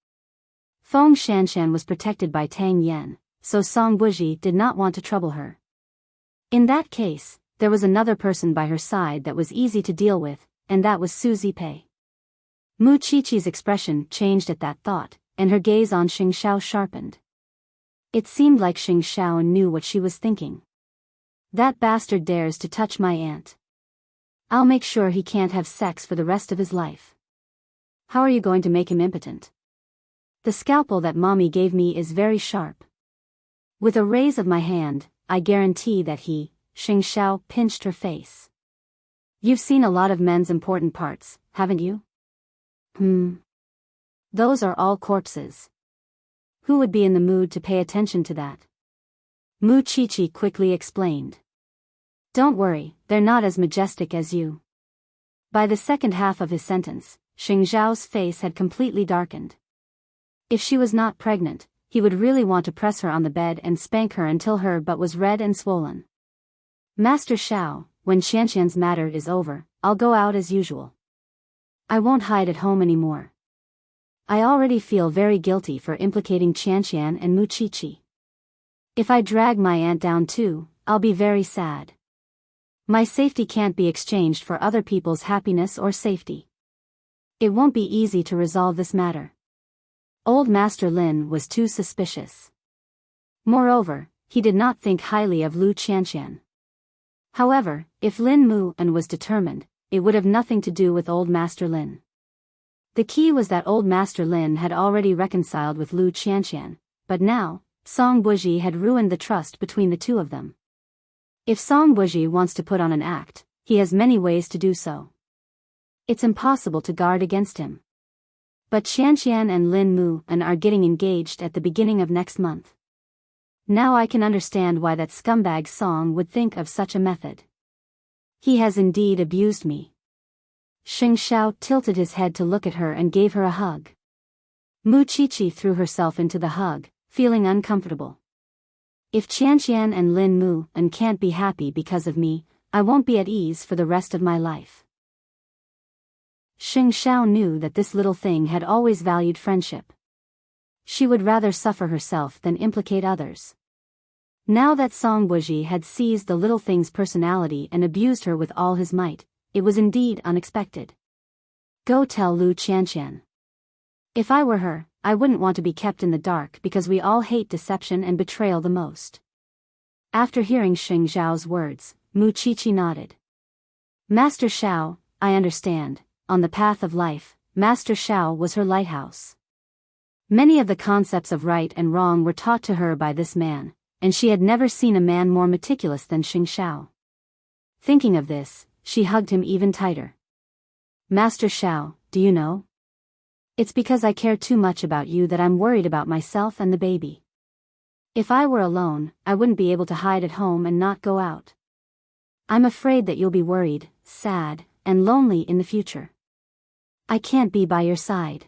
[SPEAKER 1] Feng Shanshan was protected by Tang Yan, so Song Buji did not want to trouble her. In that case, there was another person by her side that was easy to deal with, and that was Su Zipei. Mu Qiqi's expression changed at that thought, and her gaze on Xing Xiao sharpened. It seemed like Xing Xiao knew what she was thinking. That bastard dares to touch my aunt. I'll make sure he can't have sex for the rest of his life. How are you going to make him impotent? The scalpel that mommy gave me is very sharp. With a raise of my hand, I guarantee that he, Xing Xiao, pinched her face. You've seen a lot of men's important parts, haven't you? Those are all corpses. Who would be in the mood to pay attention to that? Mu Qiqi quickly explained. Don't worry, they're not as majestic as you. By the second half of his sentence, Xing Zhao's face had completely darkened. If she was not pregnant, he would really want to press her on the bed and spank her until her butt was red and swollen. Master Xiao, when Qianqian's matter is over, I'll go out as usual. I won't hide at home anymore. I already feel very guilty for implicating Qianqian and Mu Qiqi. If I drag my aunt down too, I'll be very sad. My safety can't be exchanged for other people's happiness or safety. It won't be easy to resolve this matter. Old Master Lin was too suspicious. Moreover, he did not think highly of Lu Qianqian. However, if Lin Mu and was determined, it would have nothing to do with Old Master Lin. The key was that Old Master Lin had already reconciled with Lu Qianqian, but now, Song Buji had ruined the trust between the two of them. If Song Buji wants to put on an act, he has many ways to do so. It's impossible to guard against him. But Qianqian and Lin Mu and are getting engaged at the beginning of next month. Now I can understand why that scumbag Song would think of such a method. He has indeed abused me. Xing Xiao tilted his head to look at her and gave her a hug. Mu Qiqi threw herself into the hug, feeling uncomfortable. If Qianqian and Lin Mu and can't be happy because of me, I won't be at ease for the rest of my life. Xing Xiao knew that this little thing had always valued friendship. She would rather suffer herself than implicate others. Now that Song Buji had seized the little thing's personality and abused her with all his might, it was indeed unexpected. Go tell Lu Qianqian. If I were her, I wouldn't want to be kept in the dark because we all hate deception and betrayal the most. After hearing Xing Zhao's words, Mu Qiqi nodded. Master Xiao, I understand. On the path of life, Master Xiao was her lighthouse. Many of the concepts of right and wrong were taught to her by this man, and she had never seen a man more meticulous than Xing Xiao. Thinking of this, she hugged him even tighter. Master Xiao, do you know? It's because I care too much about you that I'm worried about myself and the baby. If I were alone, I wouldn't be able to hide at home and not go out. I'm afraid that you'll be worried, sad, and lonely in the future. I can't be by your side.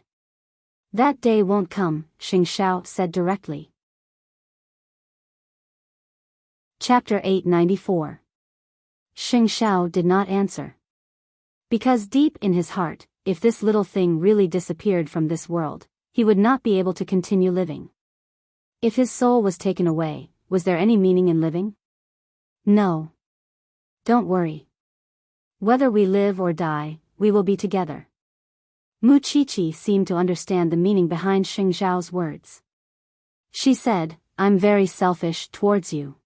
[SPEAKER 1] That day won't come, Xing Xiao said directly. Chapter 894. Xing Xiao did not answer. Because deep in his heart, if this little thing really disappeared from this world, he would not be able to continue living. If his soul was taken away, was there any meaning in living? No. Don't worry. Whether we live or die, we will be together. Mu Qiqi seemed to understand the meaning behind Xing Zhao's words. She said, I'm very selfish towards you.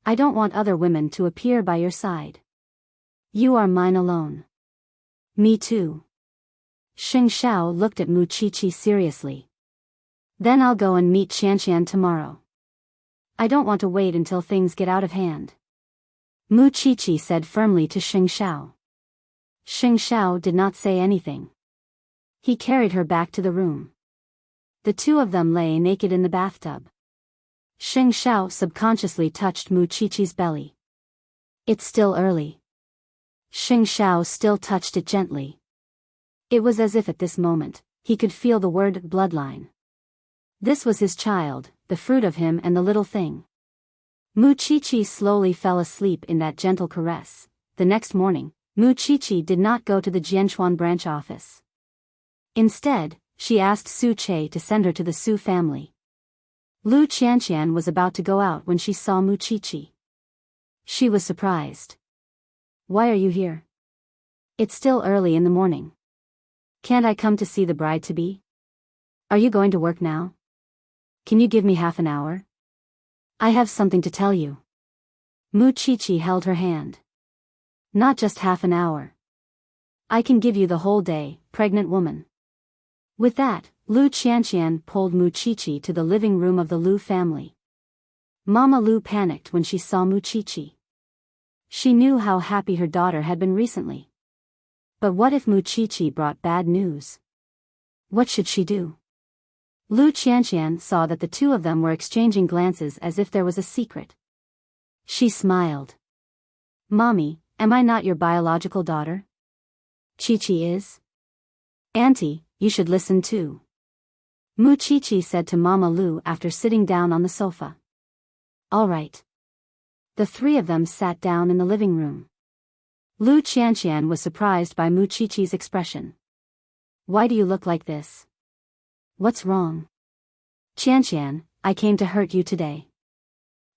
[SPEAKER 1] I don't want other women to appear by your side. You are mine alone. Me too. Xing Xiao looked at Mu Qiqi seriously. Then I'll go and meet Qianqian tomorrow. I don't want to wait until things get out of hand. Mu Qiqi said firmly to Xing Xiao. Xing Xiao did not say anything. He carried her back to the room. The two of them lay naked in the bathtub. Xing Xiao subconsciously touched Mu Qiqi's belly. It's still early. Xing Xiao still touched it gently. It was as if at this moment, he could feel the word bloodline. This was his child, the fruit of him and the little thing. Muchichi slowly fell asleep in that gentle caress. The next morning, Muchichi did not go to the Jianchuan branch office. Instead, she asked Su Che to send her to the Su family. Lu Qianqian was about to go out when she saw Muchichi. She was surprised. Why are you here? It's still early in the morning. Can't I come to see the bride-to-be? Are you going to work now? Can you give me half an hour? I have something to tell you. Muchichi held her hand. Not just half an hour. I can give you the whole day, pregnant woman. With that, Lu Qianqian pulled Muchichi to the living room of the Lu family. Mama Lu panicked when she saw Muchichi. She knew how happy her daughter had been recently. But what if Muchichi brought bad news? What should she do? Lu Qianqian saw that the two of them were exchanging glances as if there was a secret. She smiled. Mommy, am I not your biological daughter? Chi-Chi is? Auntie, you should listen too. Muchichi said to Mama Lu after sitting down on the sofa. All right. The three of them sat down in the living room. Lu Qianqian was surprised by Muchichi's expression. Why do you look like this? What's wrong? Qianqian, I came to hurt you today.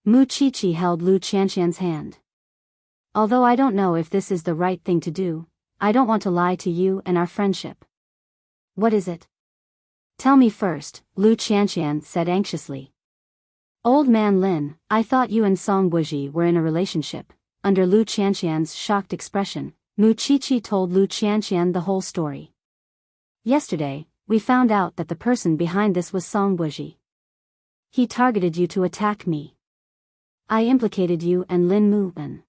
[SPEAKER 1] Muchichi held Lu Qianqian's hand. Although I don't know if this is the right thing to do, I don't want to lie to you and our friendship. What is it? Tell me first, Lu Qianqian said anxiously. Old man Lin, I thought you and Song Buji were in a relationship. Under Lu Qianqian's shocked expression, Muchichi told Lu Qianqian the whole story. Yesterday, we found out that the person behind this was Song Buji. He targeted you to attack me. I implicated you and Lin Mu'en.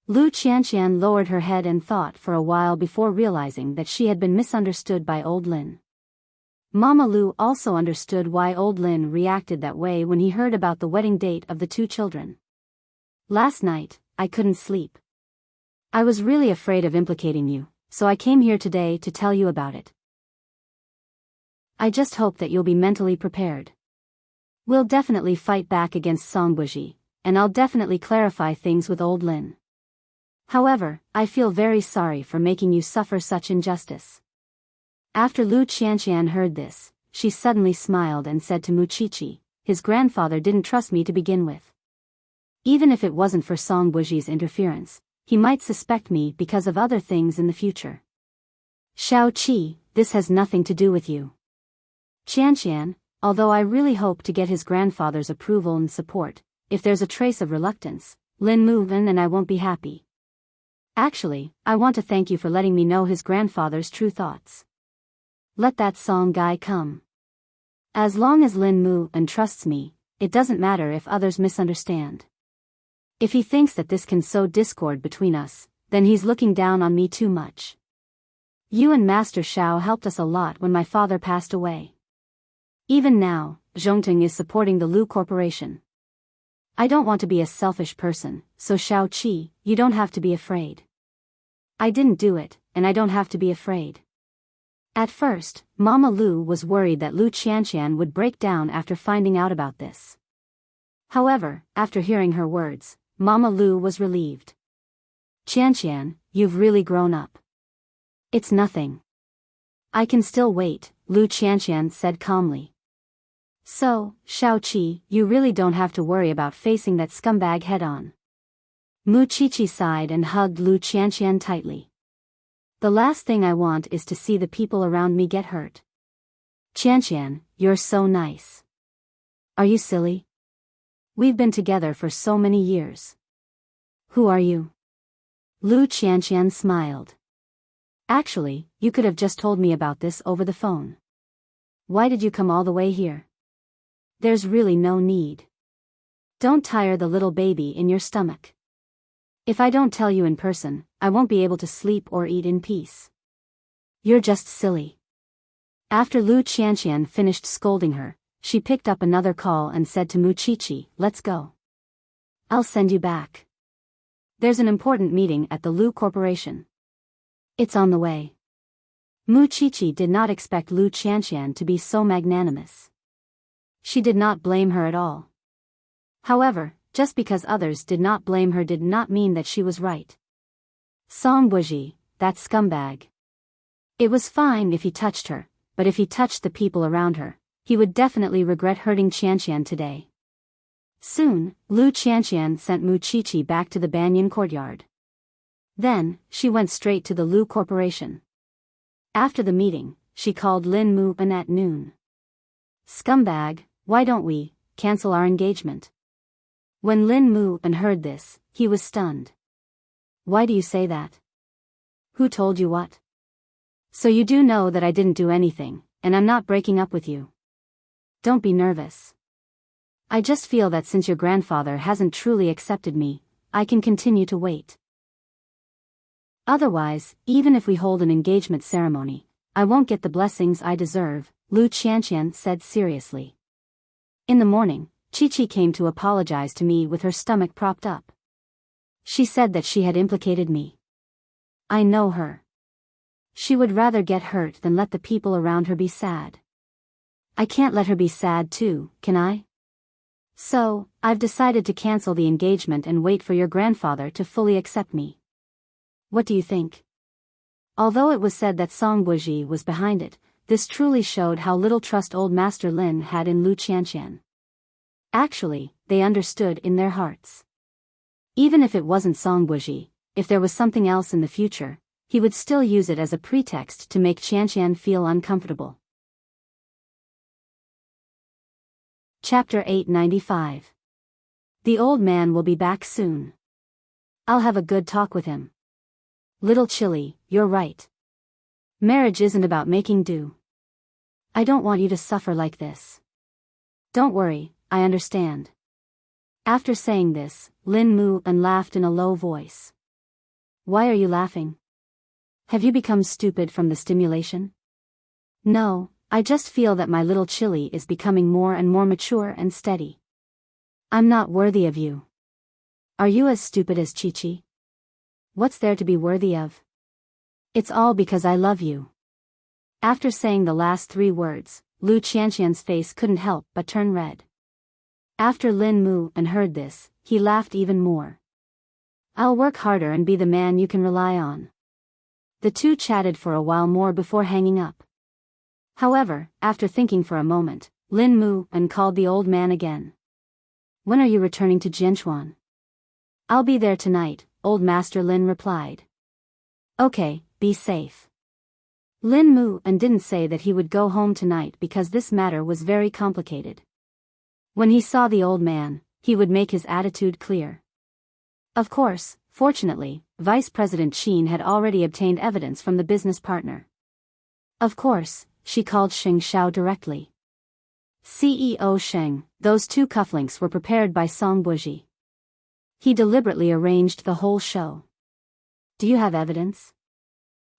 [SPEAKER 1] Lu Qianqian lowered her head and thought for a while before realizing that she had been misunderstood by old Lin. Mama Lu also understood why old Lin reacted that way when he heard about the wedding date of the two children. Last night, I couldn't sleep. I was really afraid of implicating you, so I came here today to tell you about it. I just hope that you'll be mentally prepared. We'll definitely fight back against Song Buji, and I'll definitely clarify things with old Lin. However, I feel very sorry for making you suffer such injustice. After Lu Qianqian heard this, she suddenly smiled and said to Muchichi, his grandfather didn't trust me to begin with. Even if it wasn't for Song Buji's interference, he might suspect me because of other things in the future. Xiao Qi, this has nothing to do with you. Qianqian, although I really hope to get his grandfather's approval and support, if there's a trace of reluctance, Lin Mu'en and I won't be happy. Actually, I want to thank you for letting me know his grandfather's true thoughts. Let that Song guy come. As long as Lin Mu'en trusts me, it doesn't matter if others misunderstand. If he thinks that this can sow discord between us, then he's looking down on me too much. You and Master Xiao helped us a lot when my father passed away. Even now, Zhongting is supporting the Lu Corporation. I don't want to be a selfish person, so Xiao Qi, you don't have to be afraid. I didn't do it, and I don't have to be afraid. At first, Mama Lu was worried that Lu Qianqian would break down after finding out about this. However, after hearing her words, Mama Lu was relieved. Qianqian, you've really grown up. It's nothing. I can still wait, Lu Qianqian said calmly. So, Xiao Qi, you really don't have to worry about facing that scumbag head-on. Muchichi sighed and hugged Lu Qianqian tightly. The last thing I want is to see the people around me get hurt. Qianqian, you're so nice. Are you silly? We've been together for so many years. Who are you? Lu Qianqian smiled. Actually, you could have just told me about this over the phone. Why did you come all the way here? There's really no need. Don't tire the little baby in your stomach. If I don't tell you in person, I won't be able to sleep or eat in peace. You're just silly. After Lu Qianqian finished scolding her, she picked up another call and said to Muchichi, let's go. I'll send you back. There's an important meeting at the Lu Corporation. It's on the way. Muchichi did not expect Lu Qianqian to be so magnanimous. She did not blame her at all. However, just because others did not blame her did not mean that she was right. Song Buji, that scumbag. It was fine if he touched her, but if he touched the people around her, he would definitely regret hurting Qianqian today. Soon, Lu Qianqian sent Mu Qiqi back to the Banyan courtyard. Then, she went straight to the Lu Corporation. After the meeting, she called Lin Mu An at noon. Scumbag, why don't we cancel our engagement? When Lin Mu An heard this, he was stunned. Why do you say that? Who told you what? So you do know that I didn't do anything, and I'm not breaking up with you. Don't be nervous. I just feel that since your grandfather hasn't truly accepted me, I can continue to wait. Otherwise, even if we hold an engagement ceremony, I won't get the blessings I deserve, Lu Qianqian said seriously. In the morning, Qiqi came to apologize to me with her stomach propped up. She said that she had implicated me. I know her. She would rather get hurt than let the people around her be sad. I can't let her be sad too, can I? So, I've decided to cancel the engagement and wait for your grandfather to fully accept me. What do you think? Although it was said that Song Buji was behind it, this truly showed how little trust old Master Lin had in Lu Qianqian. Actually, they understood in their hearts. Even if it wasn't Song Buji, if there was something else in the future, he would still use it as a pretext to make Qianqian feel uncomfortable. Chapter 895. The old man will be back soon. I'll have a good talk with him. Little Chili, you're right. Marriage isn't about making do. I don't want you to suffer like this. Don't worry, I understand. After saying this, Lin Mu An laughed in a low voice. Why are you laughing? Have you become stupid from the stimulation? No, I just feel that my little Chili is becoming more and more mature and steady. I'm not worthy of you. Are you as stupid as Qiqi? What's there to be worthy of? It's all because I love you. After saying the last 3 words, Lu Qianqian's face couldn't help but turn red. After Lin Mu An heard this, he laughed even more. I'll work harder and be the man you can rely on. The two chatted for a while more before hanging up. However, after thinking for a moment, Lin Mu An called the old man again. When are you returning to Jianchuan? I'll be there tonight, old Master Lin replied. Okay, be safe. Lin Mu An didn't say that he would go home tonight because this matter was very complicated. When he saw the old man, he would make his attitude clear. Of course, fortunately, Vice President Qin had already obtained evidence from the business partner. Of course, she called Xing Xiao directly. CEO Sheng, those 2 cufflinks were prepared by Song Buji. He deliberately arranged the whole show. Do you have evidence?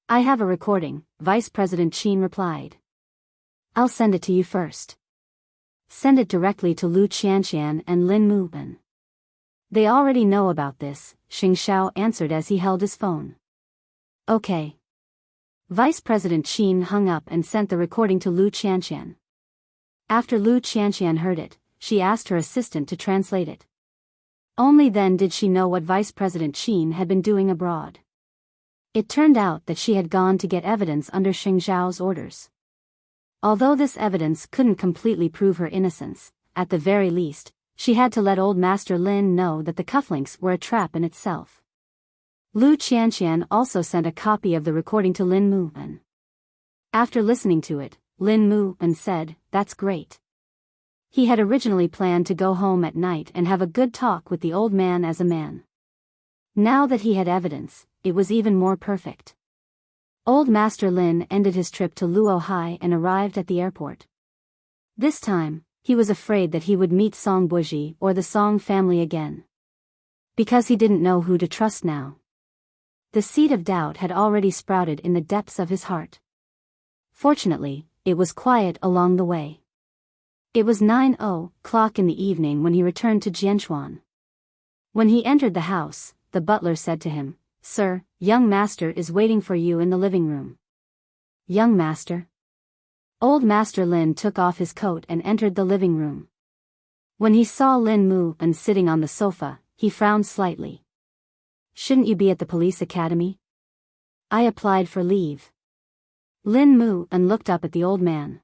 [SPEAKER 1] I have a recording, Vice President Qin replied. I'll send it to you first. Send it directly to Lu Qianqian and Lin Mu An. They already know about this, Xing Xiao answered as he held his phone. Okay. Vice President Qin hung up and sent the recording to Lu Qianqian. After Lu Qianqian heard it, she asked her assistant to translate it. Only then did she know what Vice President Qin had been doing abroad. It turned out that she had gone to get evidence under Xing Xiao's orders. Although this evidence couldn't completely prove her innocence, at the very least, she had to let old Master Lin know that the cufflinks were a trap in itself. Lu Qianqian also sent a copy of the recording to Lin Mu An. After listening to it, Lin Mu An said, "That's great." He had originally planned to go home at night and have a good talk with the old man as a man. Now that he had evidence, it was even more perfect. Old Master Lin ended his trip to Luohai and arrived at the airport. This time, he was afraid that he would meet Song Buji or the Song family again. Because he didn't know who to trust now. The seed of doubt had already sprouted in the depths of his heart. Fortunately, it was quiet along the way. It was 9:00 in the evening when he returned to Jianchuan. When he entered the house, the butler said to him, "Sir, young master is waiting for you in the living room." Young master? Old Master Lin took off his coat and entered the living room. When he saw Lin Mu and sitting on the sofa, he frowned slightly. Shouldn't you be at the police academy? I applied for leave. Lin Mu and looked up at the old man.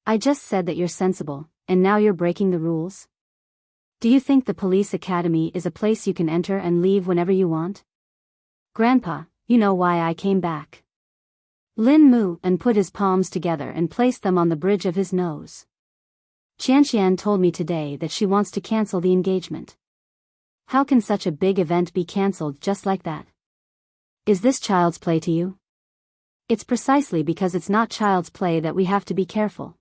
[SPEAKER 1] I just said that you're sensible, and now you're breaking the rules? Do you think the police academy is a place you can enter and leave whenever you want? Grandpa, you know why I came back. Lin Mu and put his palms together and placed them on the bridge of his nose. Qianqian told me today that she wants to cancel the engagement. How can such a big event be cancelled just like that? Is this child's play to you? It's precisely because it's not child's play that we have to be careful.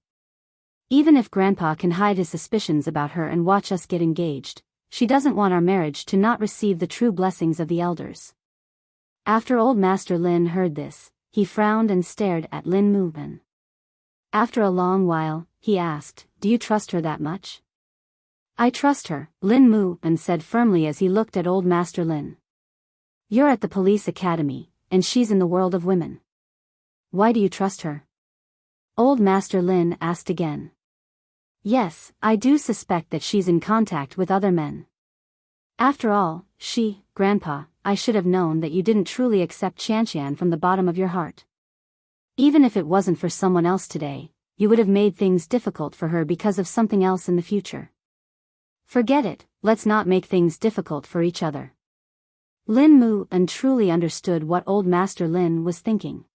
[SPEAKER 1] Even if Grandpa can hide his suspicions about her and watch us get engaged, she doesn't want our marriage to not receive the true blessings of the elders. After Old Master Lin heard this, he frowned and stared at Lin Mu. After a long while, he asked, "Do you trust her that much?" "I trust her," Lin Mu said firmly as he looked at Old Master Lin. "You're at the police academy, and she's in the world of women. Why do you trust her?" Old Master Lin asked again. "Yes, I do suspect that she's in contact with other men. After all, Grandpa, I should have known that you didn't truly accept Qianqian from the bottom of your heart. Even if it wasn't for someone else today, you would have made things difficult for her because of something else in the future. Forget it, let's not make things difficult for each other." Lin Mu truly understood what Old Master Lin was thinking.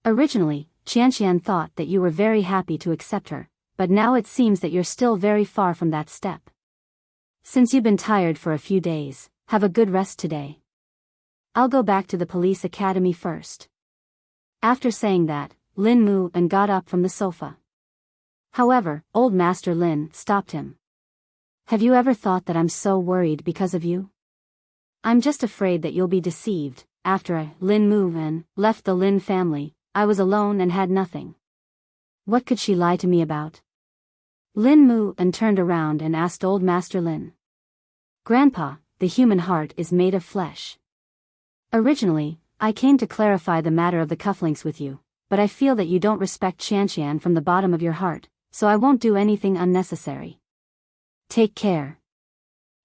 [SPEAKER 1] Originally, Qianqian thought that you were very happy to accept her, but now it seems that you're still very far from that step. Since you've been tired for a few days, have a good rest today. I'll go back to the police academy first. After saying that, Lin Mu got up from the sofa. However, Old Master Lin stopped him. "Have you ever thought that I'm so worried because of you? I'm just afraid that you'll be deceived. After Lin Mu left the Lin family, I was alone and had nothing. What could she lie to me about?" Lin Mu turned around and asked Old Master Lin. "Grandpa, the human heart is made of flesh. Originally, I came to clarify the matter of the cufflinks with you, but I feel that you don't respect Qianqian from the bottom of your heart, so I won't do anything unnecessary. Take care."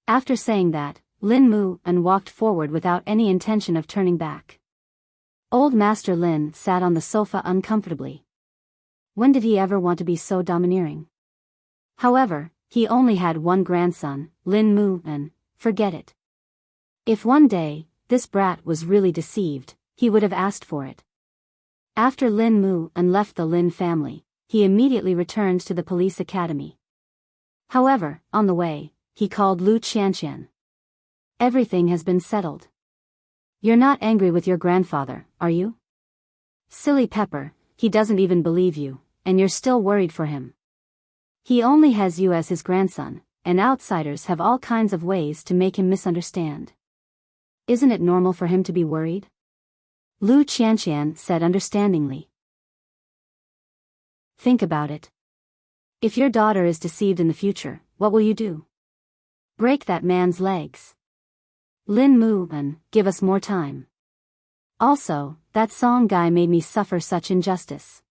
[SPEAKER 1] After saying that, Lin Mu walked forward without any intention of turning back. Old Master Lin sat on the sofa uncomfortably. When did he ever want to be so domineering? However, he only had one grandson, Lin Mu, and forget it. If one day, this brat was really deceived, he would have asked for it. After Lin Mu left the Lin family, he immediately returned to the police academy. However, on the way, he called Lu Qianqian. "Everything has been settled. You're not angry with your grandfather, are you? Silly Pepper, he doesn't even believe you, and you're still worried for him. He only has you as his grandson, and outsiders have all kinds of ways to make him misunderstand. Isn't it normal for him to be worried?" Lu Qianqian said understandingly. "Think about it. If your daughter is deceived in the future, what will you do? Break that man's legs. Lin Mu, give us more time. Also, that song guy made me suffer such injustice.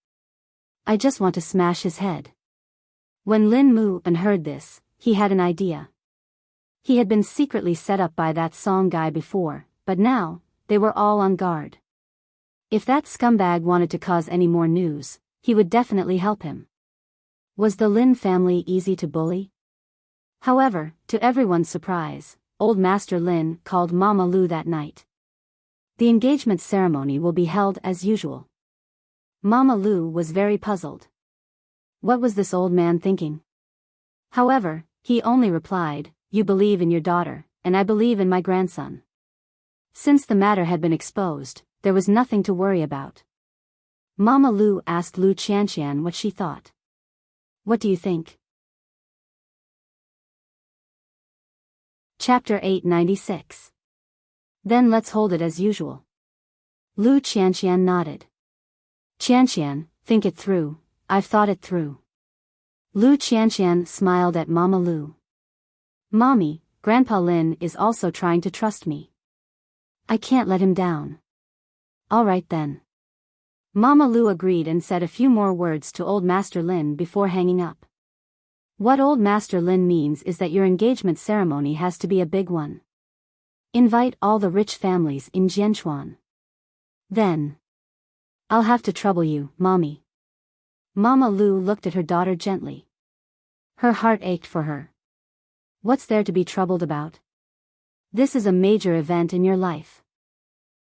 [SPEAKER 1] I just want to smash his head." When Lin Mu heard this, he had an idea. He had been secretly set up by that song guy before, but now, they were all on guard. If that scumbag wanted to cause any more news, he would definitely help him. Was the Lin family easy to bully? However, to everyone's surprise, Old Master Lin called Mama Lu that night. "The engagement ceremony will be held as usual." Mama Lu was very puzzled. What was this old man thinking? However, he only replied, "You believe in your daughter, and I believe in my grandson." Since the matter had been exposed, there was nothing to worry about. Mama Lu asked Lu Qianqian what she thought. "What do you think?" Chapter 896. "Then let's hold it as usual." Lu Qianqian nodded. "Qianqian, think it through, I've thought it through." Lu Qianqian smiled at Mama Lu. "Mommy, Grandpa Lin is also trying to trust me. I can't let him down." "All right then." Mama Lu agreed and said a few more words to Old Master Lin before hanging up. What Old Master Lin means is that your engagement ceremony has to be a big one. Invite all the rich families in Jianchuan. Then. I'll have to trouble you, Mommy. Mama Lu looked at her daughter gently. Her heart ached for her. What's there to be troubled about? This is a major event in your life.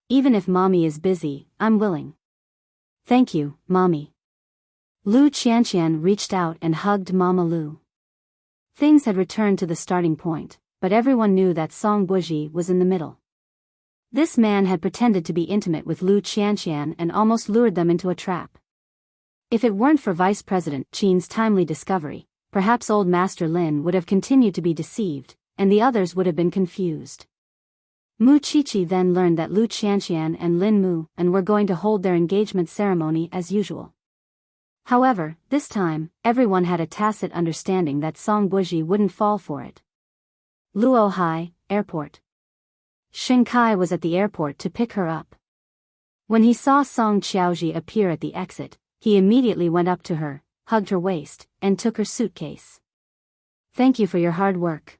[SPEAKER 1] Even if Mommy is busy, I'm willing. Thank you, Mommy. Lu Qianqian reached out and hugged Mama Lu. Things had returned to the starting point, but everyone knew that Song Buji was in the middle. This man had pretended to be intimate with Lu Qianqian and almost lured them into a trap. If it weren't for Vice President Qin's timely discovery, perhaps Old Master Lin would have continued to be deceived, and the others would have been confused. Mu Qiqi then learned that Lu Qianqian and Lin Mu and were going to hold their engagement ceremony as usual. However, this time, everyone had a tacit understanding that Song Buji wouldn't fall for it. Luohai, Airport. Xing Kai was at the airport to pick her up. When he saw Song Qiaoji appear at the exit, he immediately went up to her, hugged her waist, and took her suitcase. Thank you for your hard work.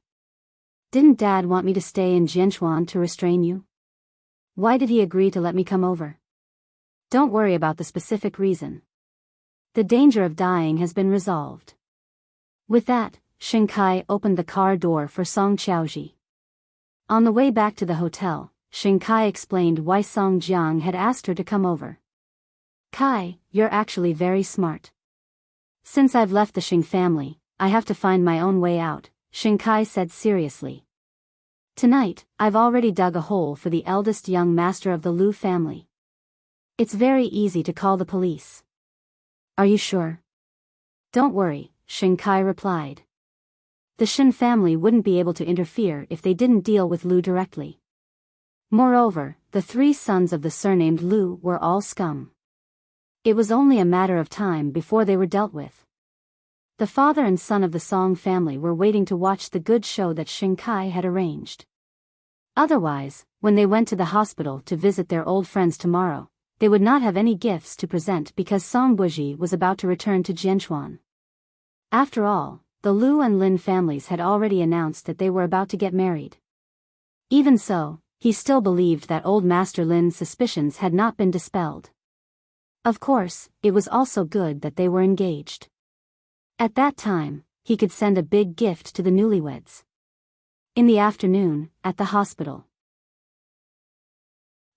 [SPEAKER 1] Didn't Dad want me to stay in Jianchuan to restrain you? Why did he agree to let me come over? Don't worry about the specific reason. The danger of dying has been resolved. With that, Xing Kai opened the car door for Song Qiaoji. On the way back to the hotel, Xing Kai explained why Song Jiang had asked her to come over. Kai, you're actually very smart. Since I've left the Xing family, I have to find my own way out, Xing Kai said seriously. Tonight, I've already dug a hole for the eldest young master of the Lu family. It's very easy to call the police. Are you sure? Don't worry, Xing Kai replied. The Shen family wouldn't be able to interfere if they didn't deal with Lu directly. Moreover, the 3 sons of the surnamed Lu were all scum. It was only a matter of time before they were dealt with. The father and son of the Song family were waiting to watch the good show that Xing Kai had arranged. Otherwise, when they went to the hospital to visit their old friends tomorrow, they would not have any gifts to present because Song Buji was about to return to Jianchuan. After all, the Lu and Lin families had already announced that they were about to get married. Even so, he still believed that Old Master Lin's suspicions had not been dispelled. Of course, it was also good that they were engaged. At that time, he could send a big gift to the newlyweds. In the afternoon, at the hospital,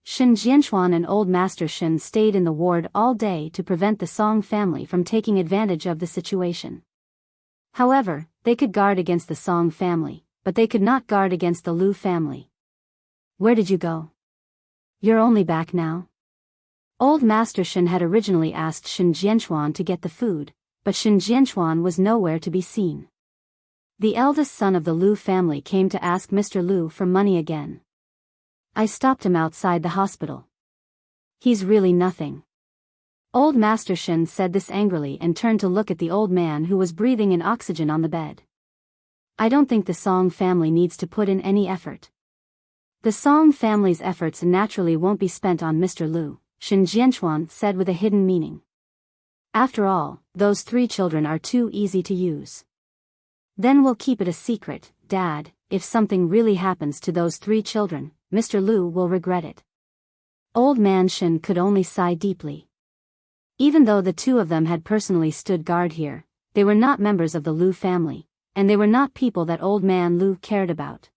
[SPEAKER 1] Shen Jianchuan and Old Master Shen stayed in the ward all day to prevent the Song family from taking advantage of the situation. However, they could guard against the Song family, but they could not guard against the Lu family. Where did you go? You're only back now? Old Master Shen had originally asked Shen Jianchuan to get the food, but Shen Jianchuan was nowhere to be seen. The eldest son of the Lu family came to ask Mr. Lu for money again. I stopped him outside the hospital. He's really nothing. Old Master Shen said this angrily and turned to look at the old man who was breathing in oxygen on the bed. I don't think the Song family needs to put in any effort. The Song family's efforts naturally won't be spent on Mr. Lu, Shen Jianchuan said with a hidden meaning. After all, those 3 children are too easy to use. Then we'll keep it a secret, Dad. If something really happens to those 3 children, Mr. Lu will regret it. Old man Shen could only sigh deeply. Even though the 2 of them had personally stood guard here, they were not members of the Lu family, and they were not people that old man Lu cared about.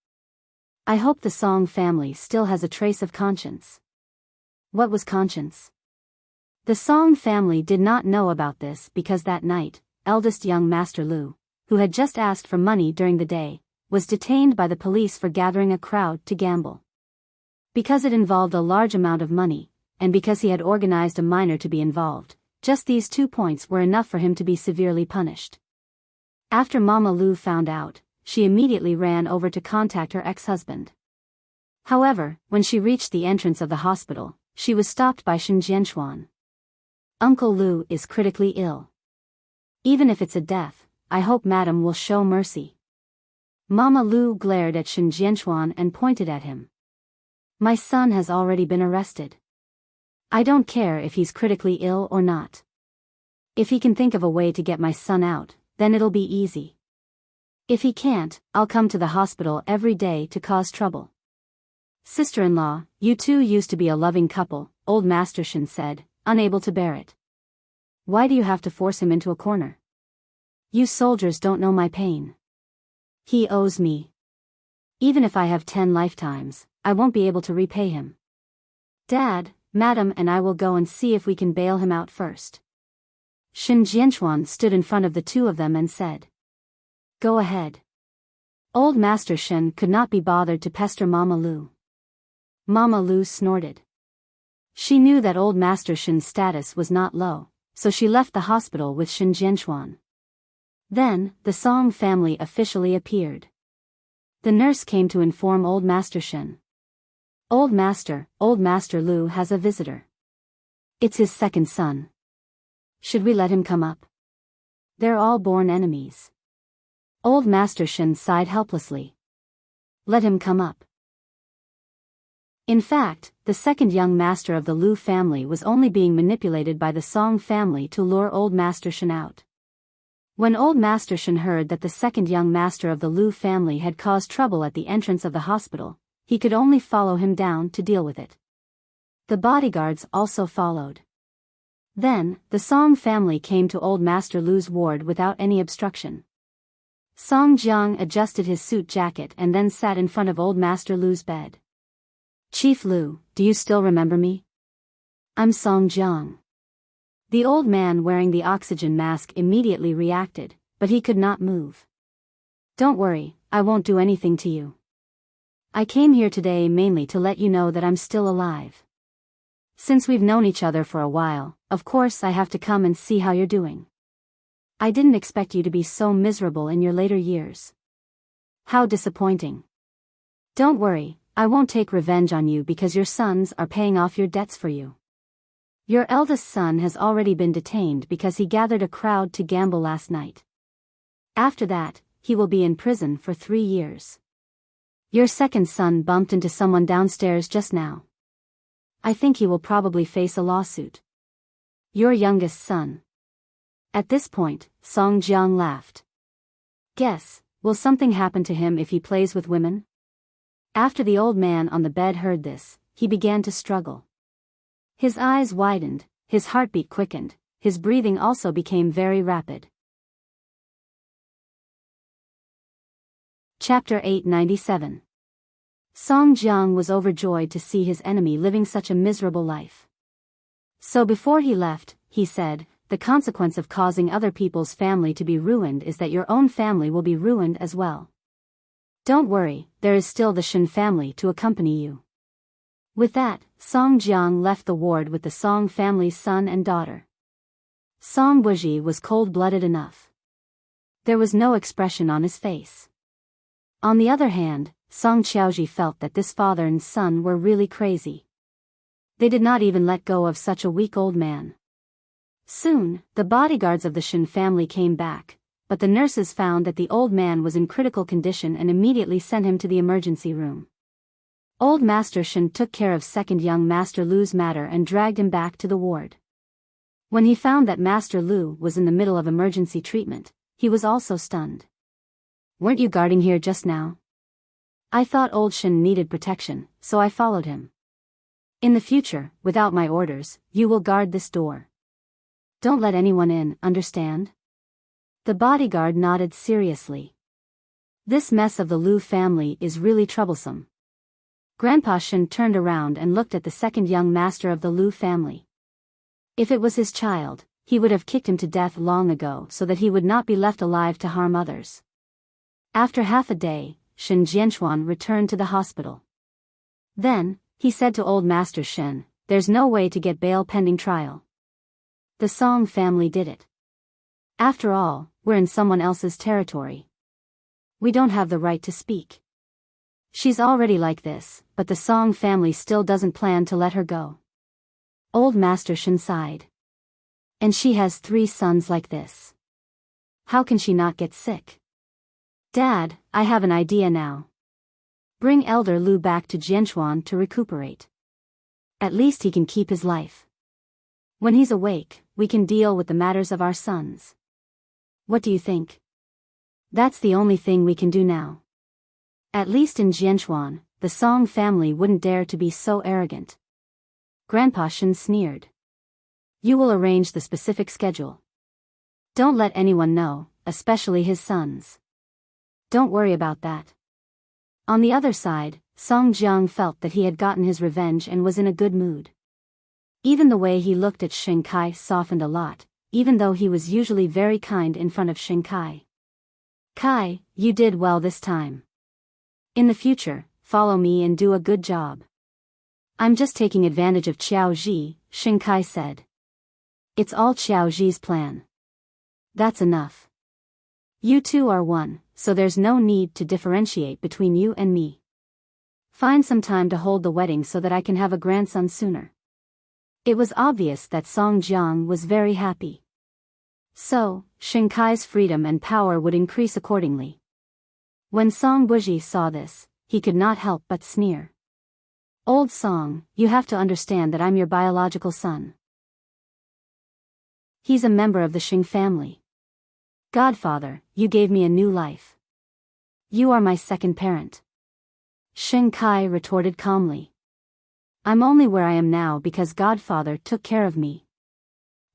[SPEAKER 1] I hope the Song family still has a trace of conscience. What was conscience? The Song family did not know about this because that night, eldest young Master Lu, who had just asked for money during the day, was detained by the police for gathering a crowd to gamble. Because it involved a large amount of money, and because he had organized a minor to be involved, just these 2 points were enough for him to be severely punished. After Mama Lu found out, she immediately ran over to contact her ex-husband. However, when she reached the entrance of the hospital, she was stopped by Shen Jianchuan. Uncle Lu is critically ill. Even if it's a death, I hope Madam will show mercy. Mama Lu glared at Shen Jianchuan and pointed at him. My son has already been arrested. I don't care if he's critically ill or not. If he can think of a way to get my son out, then it'll be easy. If he can't, I'll come to the hospital every day to cause trouble. Sister-in-law, you two used to be a loving couple, old Master Shin said, unable to bear it. Why do you have to force him into a corner? You soldiers don't know my pain. He owes me. Even if I have 10 lifetimes, I won't be able to repay him. Dad, Madam and I will go and see if we can bail him out first. Shin Jianchuan stood in front of the two of them and said. Go ahead. Old Master Shin could not be bothered to pester Mama Lu. Mama Lu snorted. She knew that old Master Shin's status was not low, so she left the hospital with Shin Jianchuan. Then, the Song family officially appeared. The nurse came to inform old Master Shin. Old Master Lu has a visitor. It's his second son. Should we let him come up? They're all born enemies. Old Master Shin sighed helplessly. Let him come up. In fact, the second young master of the Lu family was only being manipulated by the Song family to lure old Master Shin out. When old Master Shin heard that the second young master of the Lu family had caused trouble at the entrance of the hospital, he could only follow him down to deal with it. The bodyguards also followed. Then, the Song family came to old Master Lu's ward without any obstruction. Song Jiang adjusted his suit jacket and then sat in front of old Master Lu's bed. Chief Lu, do you still remember me? I'm Song Jiang. The old man wearing the oxygen mask immediately reacted, but he could not move. Don't worry, I won't do anything to you. I came here today mainly to let you know that I'm still alive. Since we've known each other for a while, of course I have to come and see how you're doing. I didn't expect you to be so miserable in your later years. How disappointing. Don't worry, I won't take revenge on you because your sons are paying off your debts for you. Your eldest son has already been detained because he gathered a crowd to gamble last night. After that, he will be in prison for 3 years. Your second son bumped into someone downstairs just now. I think he will probably face a lawsuit. Your youngest son. At this point, Song Jiang laughed. Guess, will something happen to him if he plays with women? After the old man on the bed heard this, he began to struggle. His eyes widened, his heartbeat quickened, his breathing also became very rapid. Chapter 897. Song Jiang was overjoyed to see his enemy living such a miserable life. So before he left, he said, the consequence of causing other people's family to be ruined is that your own family will be ruined as well. Don't worry, there is still the Shin family to accompany you. With that, Song Jiang left the ward with the Song family's son and daughter. Song Wuji was cold-blooded enough. There was no expression on his face. On the other hand, Song Qiaoji felt that this father and son were really crazy. They did not even let go of such a weak old man. Soon, the bodyguards of the Shin family came back, but the nurses found that the old man was in critical condition and immediately sent him to the emergency room. Old Master Shin took care of second young Master Lu's matter and dragged him back to the ward. When he found that Master Lu was in the middle of emergency treatment, he was also stunned. Weren't you guarding here just now? I thought old Shin needed protection, so I followed him. In the future, without my orders, you will guard this door. Don't let anyone in, understand? The bodyguard nodded seriously. This mess of the Lu family is really troublesome. Grandpa Shin turned around and looked at the second young master of the Lu family. If it was his child, he would have kicked him to death long ago so that he would not be left alive to harm others. After half a day, Shin Jianchuan returned to the hospital. Then, he said to old Master Shin, there's no way to get bail pending trial. The Song family did it. After all, we're in someone else's territory. We don't have the right to speak. She's already like this, but the Song family still doesn't plan to let her go. Old Master Shin sighed. And she has 3 sons like this. How can she not get sick? Dad, I have an idea now. Bring Elder Lu back to Jianchuan to recuperate. At least he can keep his life. When he's awake, we can deal with the matters of our sons. What do you think? That's the only thing we can do now. At least in Jianchuan, the Song family wouldn't dare to be so arrogant. Grandpa Shen sneered. You will arrange the specific schedule. Don't let anyone know, especially his sons. Don't worry about that. On the other side, Song Jiang felt that he had gotten his revenge and was in a good mood. Even the way he looked at Xing Kai softened a lot, even though he was usually very kind in front of Xing Kai. Kai, you did well this time. In the future, follow me and do a good job. I'm just taking advantage of Qiao Ji, Xing Kai said. It's all Qiao Ji's plan. That's enough. You two are one, so there's no need to differentiate between you and me. Find some time to hold the wedding so that I can have a grandson sooner. It was obvious that Song Jiang was very happy. So, Xing Kai's freedom and power would increase accordingly. When Song Buji saw this, he could not help but sneer. Old Song, you have to understand that I'm your biological son. He's a member of the Xing family. Godfather, you gave me a new life. You are my second parent. Xing Kai retorted calmly. I'm only where I am now because Godfather took care of me.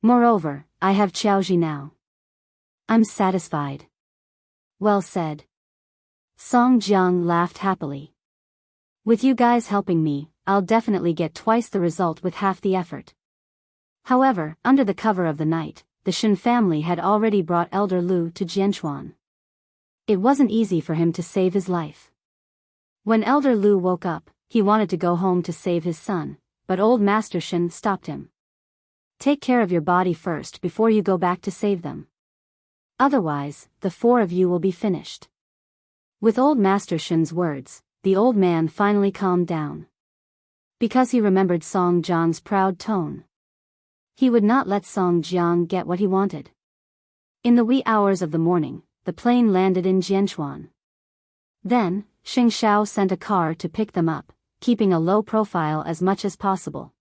[SPEAKER 1] Moreover, I have Qiaoji now. I'm satisfied. Well said. Song Jiang laughed happily. With you guys helping me, I'll definitely get twice the result with half the effort. However, under the cover of the night, the Shen family had already brought Elder Lu to Jianchuan. It wasn't easy for him to save his life. When Elder Lu woke up, he wanted to go home to save his son, but old Master Shen stopped him. Take care of your body first before you go back to save them. Otherwise, the four of you will be finished. With old Master Shen's words, the old man finally calmed down. Because he remembered Song Jiang's proud tone. He would not let Song Jiang get what he wanted. In the wee hours of the morning, the plane landed in Jianchuan. Then, Xing Xiao sent a car to pick them up, keeping a low profile as much as possible.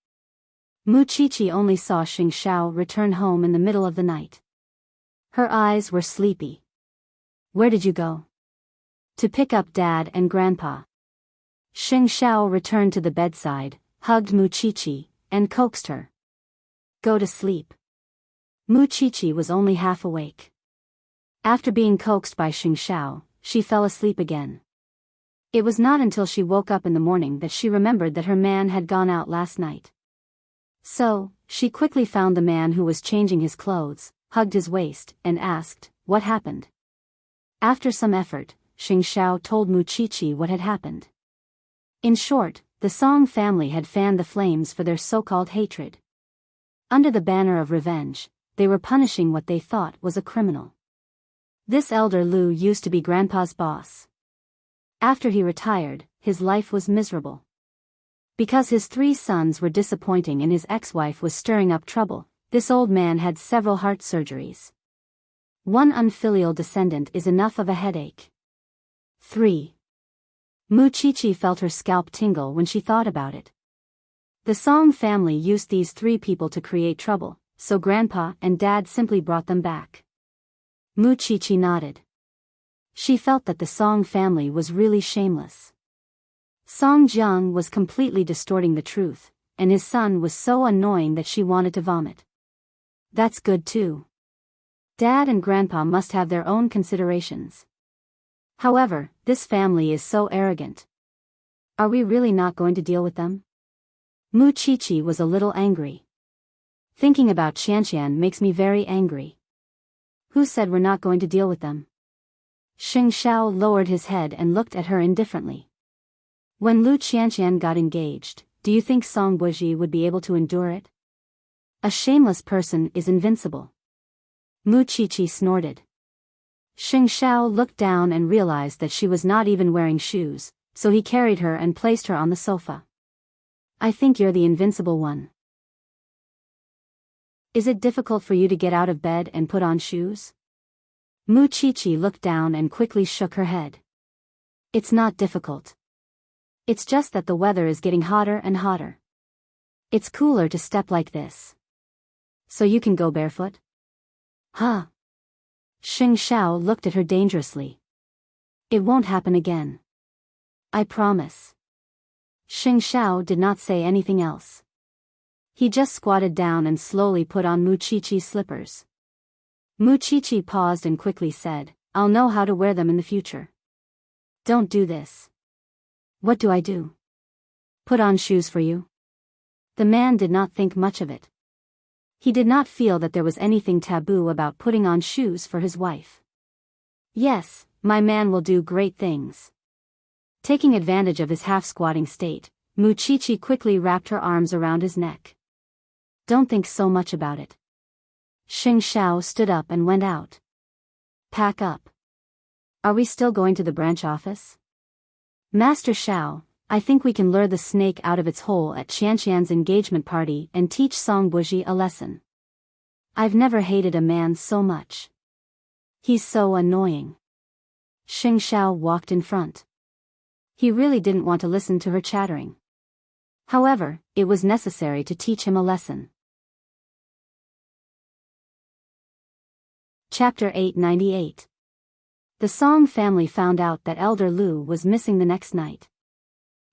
[SPEAKER 1] Mu Qiqi only saw Xing Xiao return home in the middle of the night. Her eyes were sleepy. Where did you go? To pick up Dad and Grandpa. Xing Xiao returned to the bedside, hugged Mu Qiqi, and coaxed her. Go to sleep. Mu Qiqi was only half awake. After being coaxed by Xing Xiao, she fell asleep again. It was not until she woke up in the morning that she remembered that her man had gone out last night. So, she quickly found the man who was changing his clothes, hugged his waist, and asked, what happened? After some effort, Xing Xiao told Mu Qiqi what had happened. In short, the Song family had fanned the flames for their so-called hatred. Under the banner of revenge, they were punishing what they thought was a criminal. This elder Lu used to be Grandpa's boss. After he retired, his life was miserable. Because his 3 sons were disappointing and his ex-wife was stirring up trouble, this old man had several heart surgeries. One unfilial descendant is enough of a headache. 3. Mu Qiqi felt her scalp tingle when she thought about it. The Song family used these 3 people to create trouble, so Grandpa and Dad simply brought them back. Mu Qiqi nodded. She felt that the Song family was really shameless. Song Jiang was completely distorting the truth, and his son was so annoying that she wanted to vomit. That's good too. Dad and Grandpa must have their own considerations. However, this family is so arrogant. Are we really not going to deal with them? Mu Qiqi was a little angry. Thinking about Qianqian makes me very angry. Who said we're not going to deal with them? Xing Xiao lowered his head and looked at her indifferently. When Lu Qianqian got engaged, do you think Song Buji would be able to endure it? A shameless person is invincible. Mu Qiqi snorted. Xing Xiao looked down and realized that she was not even wearing shoes, so he carried her and placed her on the sofa. I think you're the invincible one. Is it difficult for you to get out of bed and put on shoes? Mu Qiqi looked down and quickly shook her head. It's not difficult. It's just that the weather is getting hotter and hotter. It's cooler to step like this. So you can go barefoot? Huh? Xing Xiao looked at her dangerously. It won't happen again. I promise. Xing Xiao did not say anything else. He just squatted down and slowly put on Muqiqi's slippers. Muqiqi paused and quickly said, I'll know how to wear them in the future. Don't do this. What do I do? Put on shoes for you? The man did not think much of it. He did not feel that there was anything taboo about putting on shoes for his wife. Yes, my man will do great things. Taking advantage of his half-squatting state, Muqiqi quickly wrapped her arms around his neck. Don't think so much about it. Xing Xiao stood up and went out. Pack up. Are we still going to the branch office? Master Xiao, I think we can lure the snake out of its hole at Qianqian's engagement party and teach Song Buji a lesson. I've never hated a man so much. He's so annoying. Xing Xiao walked in front. He really didn't want to listen to her chattering. However, it was necessary to teach him a lesson. Chapter 898. The Song family found out that Elder Lu was missing the next night.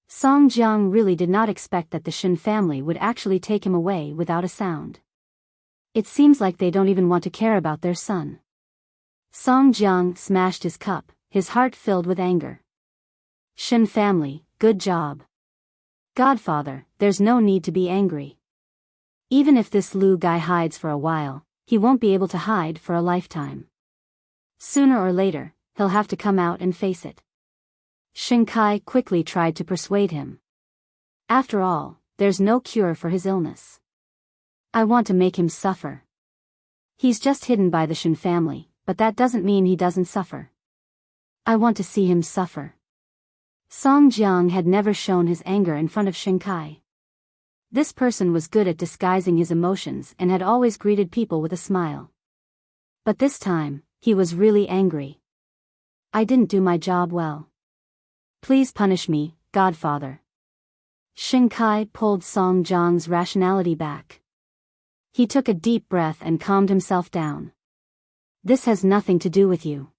[SPEAKER 1] Song Jiang really did not expect that the Shin family would actually take him away without a sound. It seems like they don't even want to care about their son. Song Jiang smashed his cup, his heart filled with anger. Shin family, good job. Godfather, there's no need to be angry. Even if this Lu guy hides for a while, he won't be able to hide for a lifetime. Sooner or later, he'll have to come out and face it. Xing Kai quickly tried to persuade him. After all, there's no cure for his illness. I want to make him suffer. He's just hidden by the Shin family, but that doesn't mean he doesn't suffer. I want to see him suffer. Song Jiang had never shown his anger in front of Xing Kai. This person was good at disguising his emotions and had always greeted people with a smile. But this time, he was really angry. I didn't do my job well. Please punish me, Godfather. Xing Kai pulled Song Jiang's rationality back. He took a deep breath and calmed himself down. This has nothing to do with you.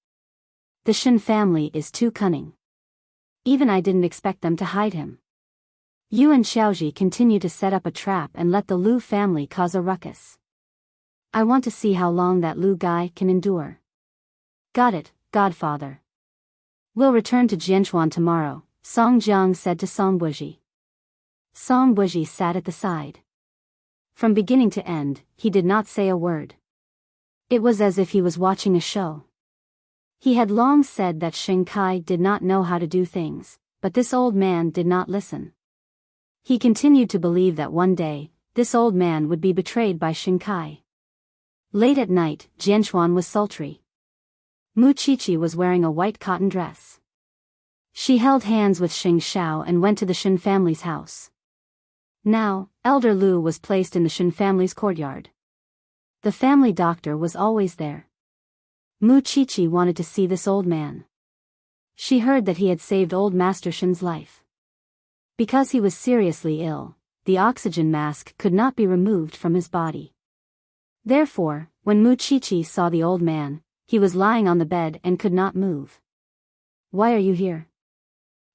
[SPEAKER 1] The Shin family is too cunning. Even I didn't expect them to hide him. You and Xiaoji continue to set up a trap and let the Lu family cause a ruckus. I want to see how long that Lu guy can endure. Got it, Godfather. We'll return to Jianchuan tomorrow, Song Jiang said to Song Buji. Song Buji sat at the side. From beginning to end, he did not say a word. It was as if he was watching a show. He had long said that Xing Kai did not know how to do things, but this old man did not listen. He continued to believe that one day, this old man would be betrayed by Xing Kai. Late at night, Jianchuan was sultry. Muqiqi was wearing a white cotton dress. She held hands with Xing Xiao and went to the Shin family's house. Now, Elder Lu was placed in the Shin family's courtyard. The family doctor was always there. Muqiqi wanted to see this old man. She heard that he had saved old Master Shin's life. Because he was seriously ill, the oxygen mask could not be removed from his body. Therefore, when Muqiqi saw the old man, he was lying on the bed and could not move. Why are you here?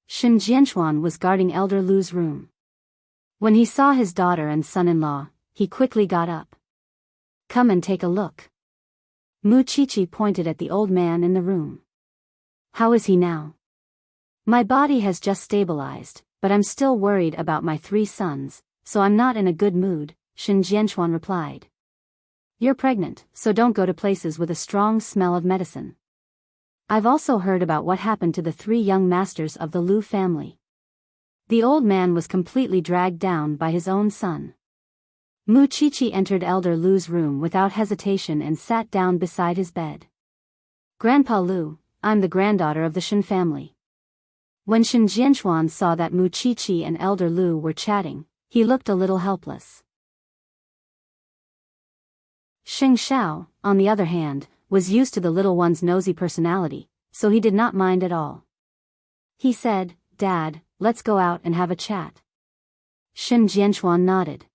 [SPEAKER 1] Shin Jianchuan was guarding Elder Lu's room. When he saw his daughter and son-in-law, he quickly got up. Come and take a look. Muqiqi pointed at the old man in the room. How is he now? My body has just stabilized, but I'm still worried about my 3 sons, so I'm not in a good mood, Shin Jianchuan replied. You're pregnant, so don't go to places with a strong smell of medicine. I've also heard about what happened to the 3 young masters of the Lu family. The old man was completely dragged down by his own son. Muqiqi entered Elder Lu's room without hesitation and sat down beside his bed. Grandpa Lu, I'm the granddaughter of the Shin family. When Shin Jianchuan saw that Muqiqi and Elder Lu were chatting, he looked a little helpless. Xing Xiao, on the other hand, was used to the little one's nosy personality, so he did not mind at all. He said, Dad, let's go out and have a chat. Shin Jianchuan nodded.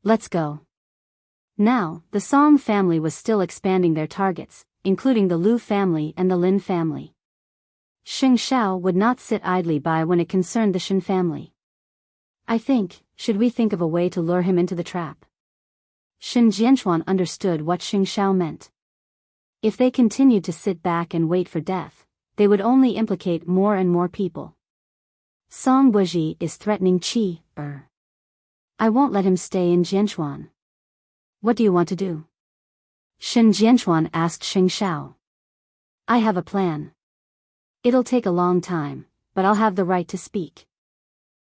[SPEAKER 1] Let's go. Now, the Song family was still expanding their targets, including the Lu family and the Lin family. Xing Xiao would not sit idly by when it concerned the Shen family. Should we think of a way to lure him into the trap? Shen Jianchuan understood what Xing Xiao meant. If they continued to sit back and wait for death, they would only implicate more and more people. Song Buji is threatening Qi. I won't let him stay in Jianchuan. What do you want to do? Shen Jianchuan asked Xing Xiao. I have a plan. It'll take a long time, but I'll have the right to speak.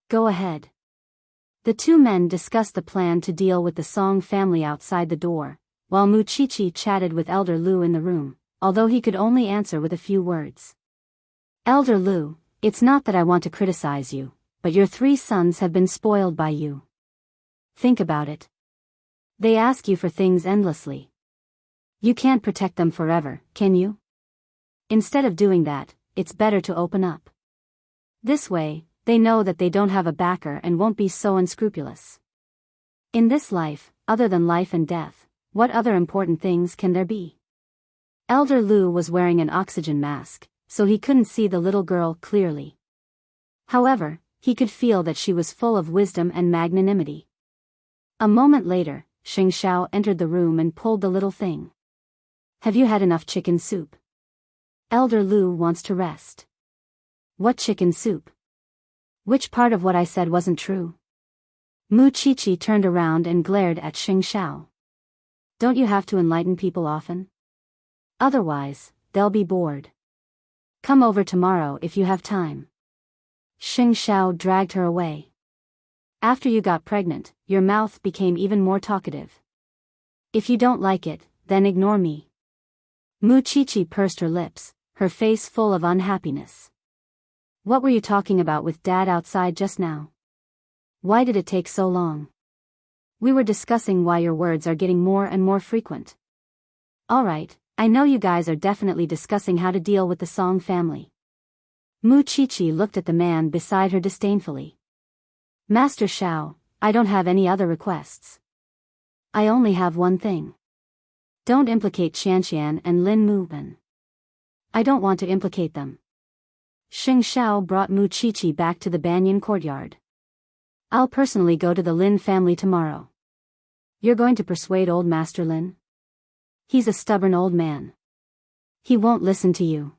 [SPEAKER 1] Go ahead. The two men discussed the plan to deal with the Song family outside the door, while Mu Qiqi chatted with Elder Lu in the room, although he could only answer with a few words. Elder Lu, it's not that I want to criticize you, but your 3 sons have been spoiled by you. Think about it. They ask you for things endlessly. You can't protect them forever, can you? Instead of doing that, it's better to open up. This way, they know that they don't have a backer and won't be so unscrupulous. In this life, other than life and death, what other important things can there be? Elder Lu was wearing an oxygen mask, so he couldn't see the little girl clearly. However, he could feel that she was full of wisdom and magnanimity. A moment later, Xing Xiao entered the room and pulled the little thing. Have you had enough chicken soup? Elder Lu wants to rest. What chicken soup? Which part of what I said wasn't true? Mu Qiqi turned around and glared at Xing Xiao. Don't you have to enlighten people often? Otherwise, they'll be bored. Come over tomorrow if you have time. Xing Xiao dragged her away. After you got pregnant, your mouth became even more talkative. If you don't like it, then ignore me. Mu Qiqi pursed her lips, her face full of unhappiness. What were you talking about with Dad outside just now? Why did it take so long? We were discussing why your words are getting more and more frequent. Alright, I know you guys are definitely discussing how to deal with the Song family. Mu Qiqi looked at the man beside her disdainfully. Master Xiao, I don't have any other requests. I only have one thing. Don't implicate Qianqian and Lin Muben. I don't want to implicate them. Xing Xiao brought Mu Qiqi back to the banyan courtyard. I'll personally go to the Lin family tomorrow. You're going to persuade old Master Lin? He's a stubborn old man. He won't listen to you.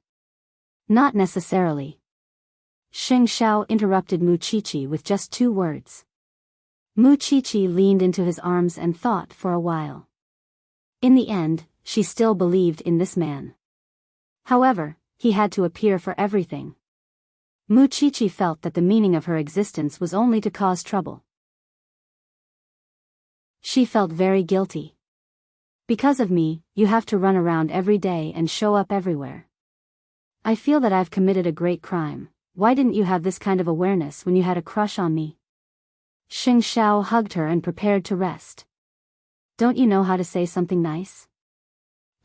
[SPEAKER 1] Not necessarily. Xing Xiao interrupted Mu Qiqi with just 2 words. Mu Qiqi leaned into his arms and thought for a while. In the end, she still believed in this man. However, he had to appear for everything. Mu Qiqi felt that the meaning of her existence was only to cause trouble. She felt very guilty. Because of me, you have to run around every day and show up everywhere. I feel that I've committed a great crime. Why didn't you have this kind of awareness when you had a crush on me? Xing Xiao hugged her and prepared to rest. Don't you know how to say something nice?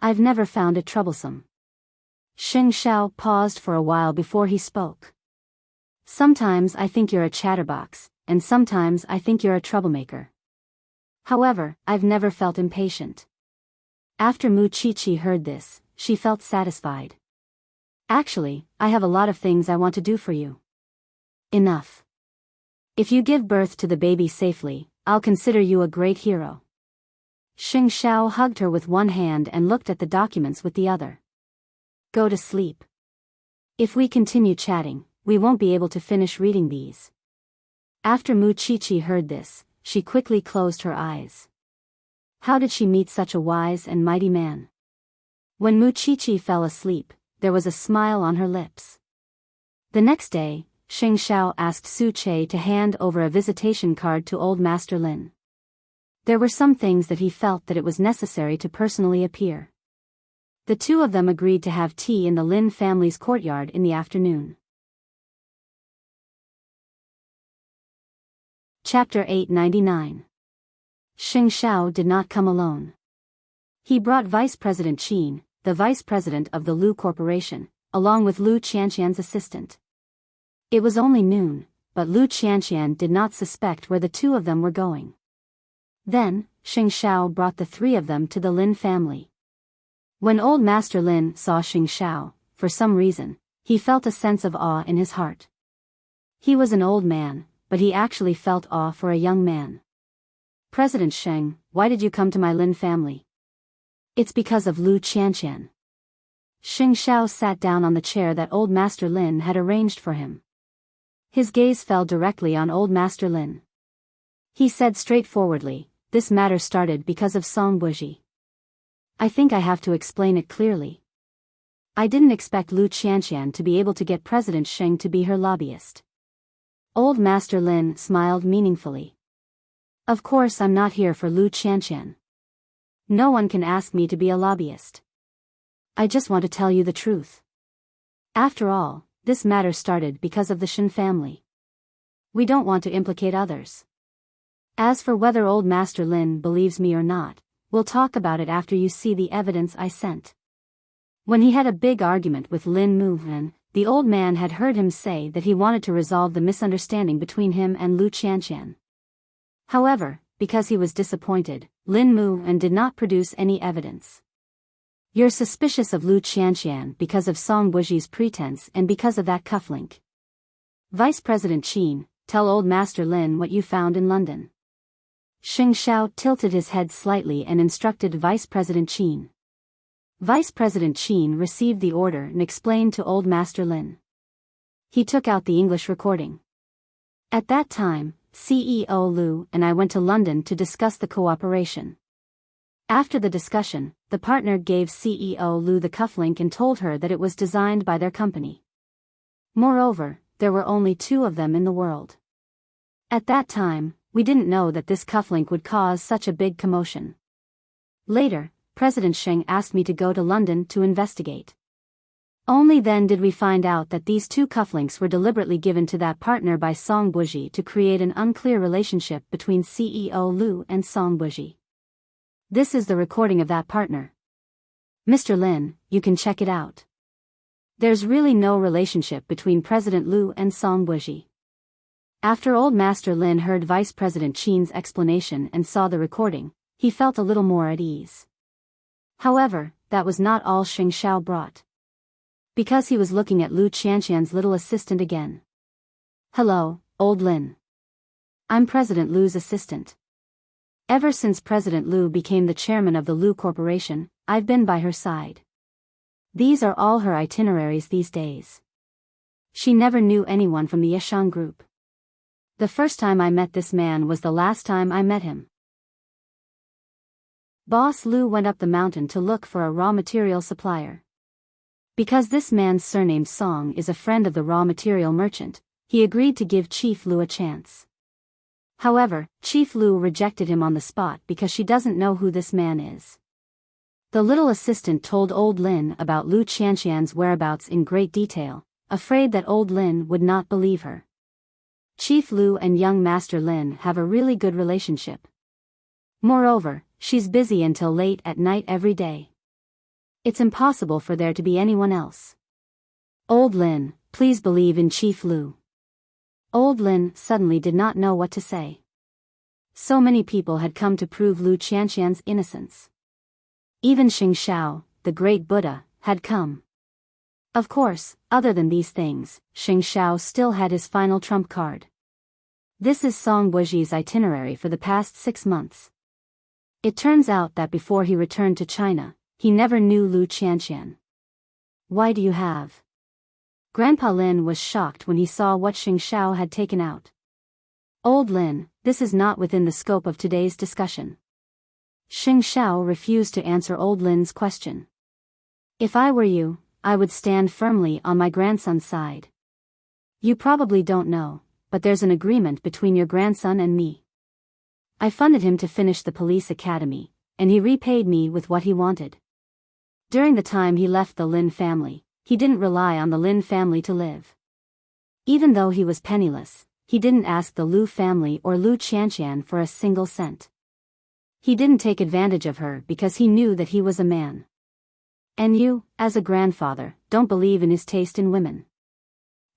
[SPEAKER 1] I've never found it troublesome. Xing Xiao paused for a while before he spoke. Sometimes I think you're a chatterbox, and sometimes I think you're a troublemaker. However, I've never felt impatient. After Mu Qiqi heard this, she felt satisfied. Actually, I have a lot of things I want to do for you. Enough. If you give birth to the baby safely, I'll consider you a great hero. Xing Xiao hugged her with one hand and looked at the documents with the other. Go to sleep. If we continue chatting, we won't be able to finish reading these. After Mu Qiqi heard this, she quickly closed her eyes. How did she meet such a wise and mighty man? When Mu Qiqi fell asleep, there was a smile on her lips. The next day, Xing Xiao asked Su Che to hand over a visitation card to old Master Lin. There were some things that he felt that it was necessary to personally appear. The two of them agreed to have tea in the Lin family's courtyard in the afternoon. Chapter 899. Xing Xiao did not come alone. He brought Vice President Qin, the Vice President of the Lu Corporation, along with Lu Qianqian's assistant. It was only noon, but Lu Qianqian did not suspect where the two of them were going. Then, Xing Shao brought the three of them to the Lin family. When old Master Lin saw Xing Shao, for some reason, he felt a sense of awe in his heart. He was an old man, but he actually felt awe for a young man. President Sheng, why did you come to my Lin family? It's because of Lu Qianqian. Xing Shao sat down on the chair that old Master Lin had arranged for him. His gaze fell directly on old Master Lin. He said straightforwardly, this matter started because of Song Buji. I think I have to explain it clearly. I didn't expect Lu Qianqian to be able to get President Sheng to be her lobbyist. Old Master Lin smiled meaningfully. Of course I'm not here for Lu Qianqian. No one can ask me to be a lobbyist. I just want to tell you the truth. After all, this matter started because of the Shen family. We don't want to implicate others. As for whether old Master Lin believes me or not, we'll talk about it after you see the evidence I sent. When he had a big argument with Lin Muhan, the old man had heard him say that he wanted to resolve the misunderstanding between him and Lu Qianqian. However, because he was disappointed, Lin Muhan did not produce any evidence. You're suspicious of Lu Qianqian because of Song Buji's pretense and because of that cufflink. Vice President Qin, tell old Master Lin what you found in London. Xing Shao tilted his head slightly and instructed Vice President Qin. Vice President Qin received the order and explained to old Master Lin. He took out the English recording. At that time, CEO Lu and I went to London to discuss the cooperation. After the discussion, the partner gave CEO Lu the cufflink and told her that it was designed by their company. Moreover, there were only 2 of them in the world. At that time, we didn't know that this cufflink would cause such a big commotion. Later, President Sheng asked me to go to London to investigate. Only then did we find out that these 2 cufflinks were deliberately given to that partner by Song Buji to create an unclear relationship between CEO Lu and Song Buji. This is the recording of that partner. Mr. Lin, you can check it out. There's really no relationship between President Lu and Song Buji. After old Master Lin heard Vice President Qin's explanation and saw the recording, he felt a little more at ease. However, that was not all Xing Shao brought. Because he was looking at Lu Qianqian's little assistant again. Hello, old Lin. I'm President Lu's assistant. Ever since President Lu became the chairman of the Lu Corporation, I've been by her side. These are all her itineraries these days. She never knew anyone from the Yeshang group. The first time I met this man was the last time I met him. Boss Lu went up the mountain to look for a raw material supplier. Because this man's surname Song is a friend of the raw material merchant, he agreed to give Chief Lu a chance. However, Chief Lu rejected him on the spot because she doesn't know who this man is. The little assistant told old Lin about Lu Qianqian's whereabouts in great detail, afraid that old Lin would not believe her. Chief Lu and young Master Lin have a really good relationship. Moreover, she's busy until late at night every day. It's impossible for there to be anyone else. Old Lin, please believe in Chief Lu. Old Lin suddenly did not know what to say. So many people had come to prove Lu Qianqian's innocence. Even Xing Shao, the great Buddha, had come. Of course, other than these things, Xing Shao still had his final trump card. This is Song Buji's itinerary for the past 6 months. It turns out that before he returned to China, he never knew Lu Qianqian. Why do you have? Grandpa Lin was shocked when he saw what Xing Shao had taken out. Old Lin, this is not within the scope of today's discussion. Xing Shao refused to answer old Lin's question. If I were you, I would stand firmly on my grandson's side. You probably don't know, but there's an agreement between your grandson and me. I funded him to finish the police academy, and he repaid me with what he wanted. During the time he left the Lin family, he didn't rely on the Lin family to live. Even though he was penniless, he didn't ask the Lu family or Lu Qianqian for a single cent. He didn't take advantage of her because he knew that he was a man. And you, as a grandfather, don't believe in his taste in women.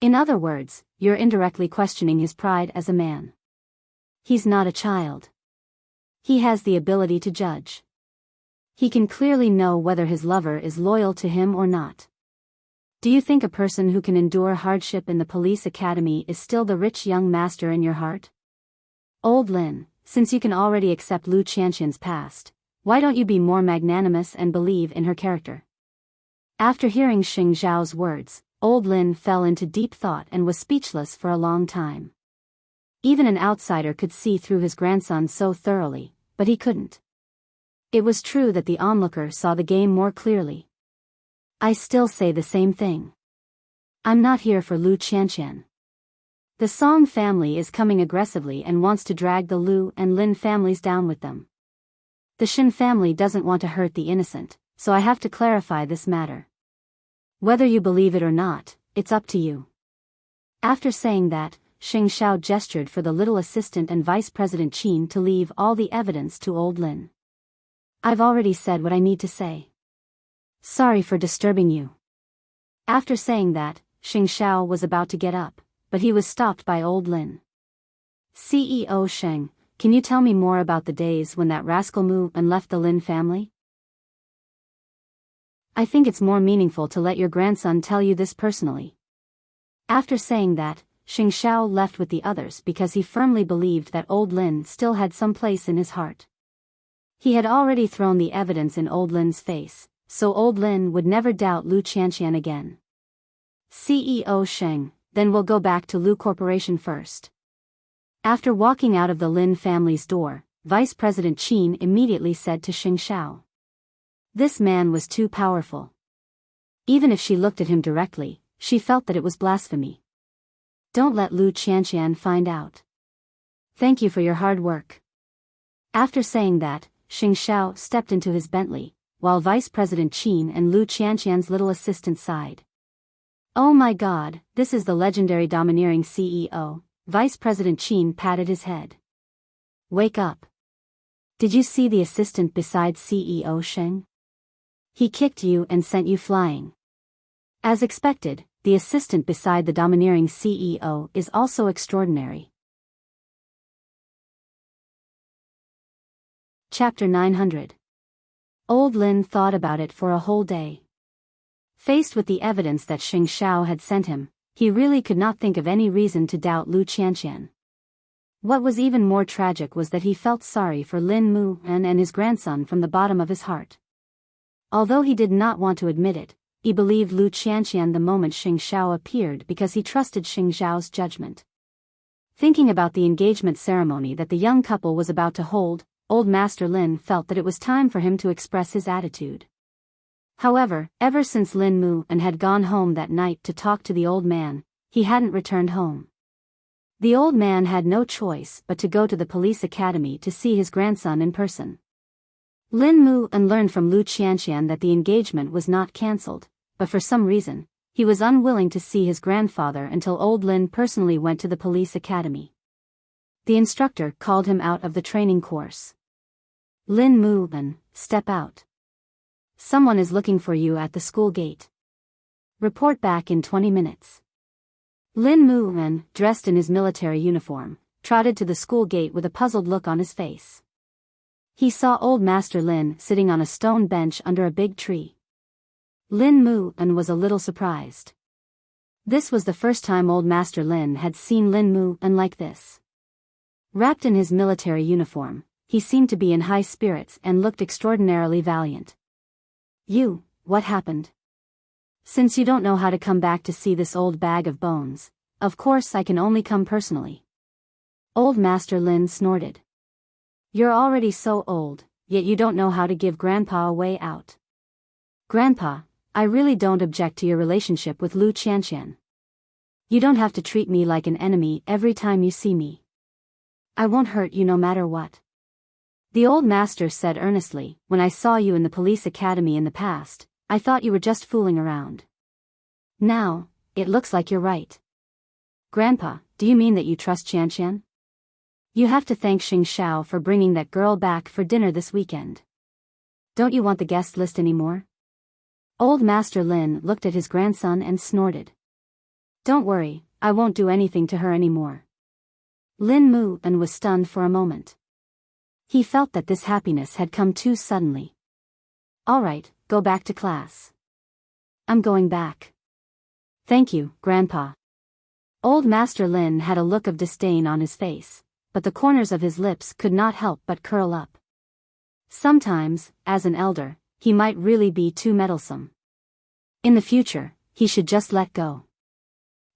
[SPEAKER 1] In other words, you're indirectly questioning his pride as a man. He's not a child. He has the ability to judge. He can clearly know whether his lover is loyal to him or not. Do you think a person who can endure hardship in the police academy is still the rich young master in your heart? Old Lin, since you can already accept Lu Qianqian's past, why don't you be more magnanimous and believe in her character? After hearing Xing Zhao's words, Old Lin fell into deep thought and was speechless for a long time. Even an outsider could see through his grandson so thoroughly, but he couldn't. It was true that the onlooker saw the game more clearly. I still say the same thing. I'm not here for Lu Qianqian. The Song family is coming aggressively and wants to drag the Lu and Lin families down with them. The Shin family doesn't want to hurt the innocent, so I have to clarify this matter. Whether you believe it or not, it's up to you. After saying that, Xing Xiao gestured for the little assistant and Vice President Qin to leave all the evidence to Old Lin. I've already said what I need to say. Sorry for disturbing you. After saying that, Xing Xiao was about to get up, but he was stopped by Old Lin. CEO Sheng, can you tell me more about the days when that rascal moved and left the Lin family? I think it's more meaningful to let your grandson tell you this personally. After saying that, Xing Xiao left with the others because he firmly believed that Old Lin still had some place in his heart. He had already thrown the evidence in Old Lin's face, so Old Lin would never doubt Lu Qianqian again. CEO Sheng, then we'll go back to Lu Corporation first. After walking out of the Lin family's door, Vice President Qin immediately said to Xing Xiao. This man was too powerful. Even if she looked at him directly, she felt that it was blasphemy. Don't let Lu Qianqian find out. Thank you for your hard work. After saying that, Xing Xiao stepped into his Bentley, while Vice President Qin and Lu Qianqian's little assistant sighed. Oh my God, this is the legendary domineering CEO, Vice President Qin patted his head. Wake up. Did you see the assistant beside CEO Sheng? He kicked you and sent you flying. As expected, the assistant beside the domineering CEO is also extraordinary. Chapter 900. Old Lin thought about it for a whole day. Faced with the evidence that Xing Xiao had sent him, he really could not think of any reason to doubt Lu Qianqian. What was even more tragic was that he felt sorry for Lin Mu and his grandson from the bottom of his heart. Although he did not want to admit it, he believed Lu Qianqian the moment Xing Xiao appeared because he trusted Xing Xiao's judgment. Thinking about the engagement ceremony that the young couple was about to hold, Old Master Lin felt that it was time for him to express his attitude. However, ever since Lin Mu had gone home that night to talk to the old man, he hadn't returned home. The old man had no choice but to go to the police academy to see his grandson in person. Lin Mu learned from Lu Qianqian that the engagement was not cancelled, but for some reason, he was unwilling to see his grandfather until Old Lin personally went to the police academy. The instructor called him out of the training course. Lin Mu, step out. Someone is looking for you at the school gate. Report back in 20 minutes. Lin Mu, dressed in his military uniform, trotted to the school gate with a puzzled look on his face. He saw Old Master Lin sitting on a stone bench under a big tree. Lin Mu was a little surprised. This was the first time Old Master Lin had seen Lin Mu like this. Wrapped in his military uniform, he seemed to be in high spirits and looked extraordinarily valiant. You, what happened? Since you don't know how to come back to see this old bag of bones, of course I can only come personally. Old Master Lin snorted. You're already so old, yet you don't know how to give Grandpa a way out. Grandpa, I really don't object to your relationship with Lu Qianqian. You don't have to treat me like an enemy every time you see me. I won't hurt you no matter what. The old master said earnestly, when I saw you in the police academy in the past, I thought you were just fooling around. Now, it looks like you're right. Grandpa, do you mean that you trust Qianqian? You have to thank Xing Xiao for bringing that girl back for dinner this weekend. Don't you want the guest list anymore? Old Master Lin looked at his grandson and snorted. Don't worry, I won't do anything to her anymore. Lin Mu was stunned for a moment. He felt that this happiness had come too suddenly. All right, go back to class. I'm going back. Thank you, Grandpa. Old Master Lin had a look of disdain on his face, but the corners of his lips could not help but curl up. Sometimes, as an elder, he might really be too meddlesome. In the future, he should just let go.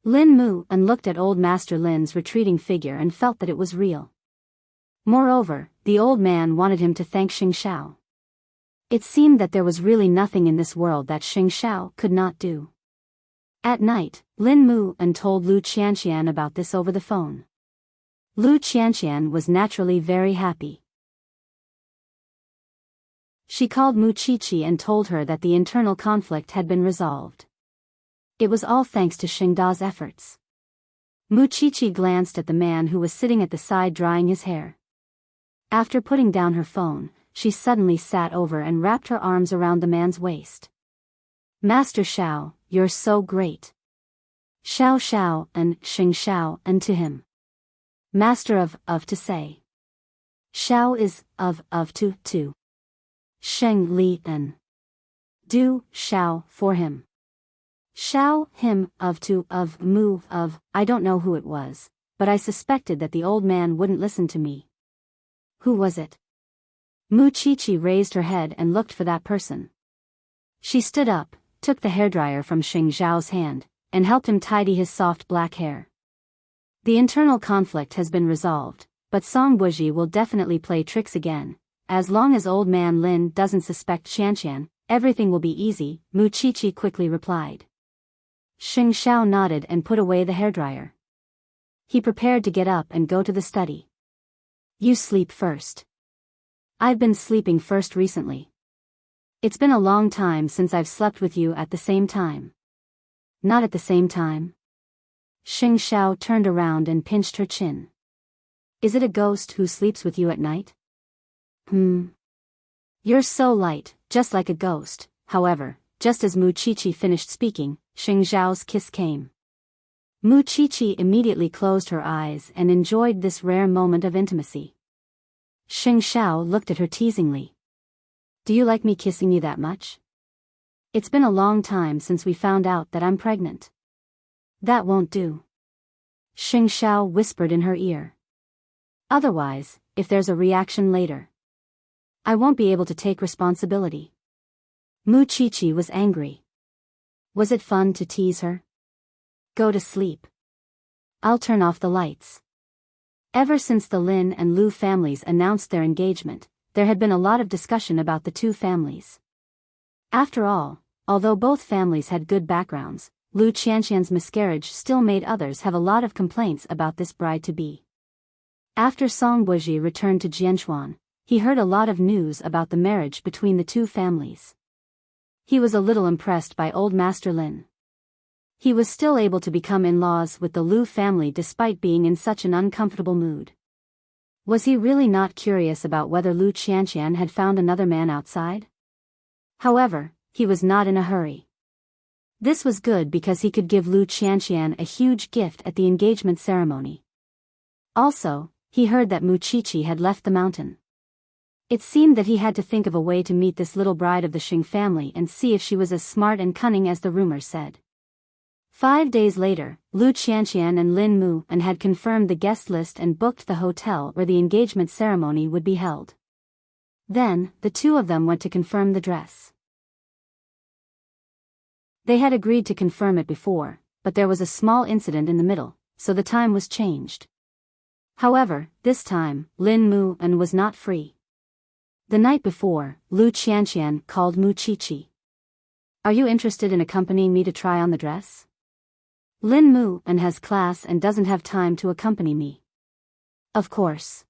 [SPEAKER 1] Lin Mu and looked at old Master Lin's retreating figure and felt that it was real. Moreover, the old man wanted him to thank Xing Xiao. It seemed that there was really nothing in this world that Xing Xiao could not do. At night, Lin Mu and told Lu Qianqian about this over the phone. Lu Qianqian was naturally very happy. She called Mu Qiqi and told her that the internal conflict had been resolved. It was all thanks to Xing Da's efforts. Mu Qiqi glanced at the man who was sitting at the side drying his hair. After putting down her phone, she suddenly sat over and wrapped her arms around the man's waist. Master Xiao, you're so great. Xiao Xiao and Xing Xiao and to him. Master of to say. Xiao is of to. Sheng Li and do Xiao for him. Xiao him of mu of, I don't know who it was, but I suspected that the old man wouldn't listen to me. Who was it? Mu Qiqi raised her head and looked for that person. She stood up, took the hairdryer from Xing Zhao's hand, and helped him tidy his soft black hair. The internal conflict has been resolved, but Song Buji will definitely play tricks again. As long as old man Lin doesn't suspect Qianqian, everything will be easy, Mu Qiqi quickly replied. Xing Xiao nodded and put away the hairdryer. He prepared to get up and go to the study. You sleep first. I've been sleeping first recently. It's been a long time since I've slept with you at the same time. Not at the same time. Xing Xiao turned around and pinched her chin. Is it a ghost who sleeps with you at night? You're so light, just like a ghost. However, just as Mu Qiqi finished speaking, Xing Zhao's kiss came. Mu Qiqi immediately closed her eyes and enjoyed this rare moment of intimacy. Xing Xiao looked at her teasingly. Do you like me kissing you that much? It's been a long time since we found out that I'm pregnant. That won't do. Xing Xiao whispered in her ear. Otherwise, if there's a reaction later, I won't be able to take responsibility. Mu Qiqi was angry. Was it fun to tease her? Go to sleep. I'll turn off the lights. Ever since the Lin and Lu families announced their engagement, there had been a lot of discussion about the two families. After all, although both families had good backgrounds, Lu Qianqian's miscarriage still made others have a lot of complaints about this bride-to-be. After Song Buji returned to Jianchuan, he heard a lot of news about the marriage between the two families. He was a little impressed by old Master Lin. He was still able to become in-laws with the Lu family despite being in such an uncomfortable mood. Was he really not curious about whether Lu Qianqian had found another man outside? However, he was not in a hurry. This was good because he could give Lu Qianqian a huge gift at the engagement ceremony. Also, he heard that Mu Qiqi had left the mountain. It seemed that he had to think of a way to meet this little bride of the Xing family and see if she was as smart and cunning as the rumors said. 5 days later, Lu Qianqian and Lin Mu and had confirmed the guest list and booked the hotel where the engagement ceremony would be held. Then, the two of them went to confirm the dress. They had agreed to confirm it before, but there was a small incident in the middle, so the time was changed. However, this time, Lin Mu and was not free. The night before, Lu Qianqian called Mu Qiqi. Are you interested in accompanying me to try on the dress? Lin Mu and has class and doesn't have time to accompany me. Of course.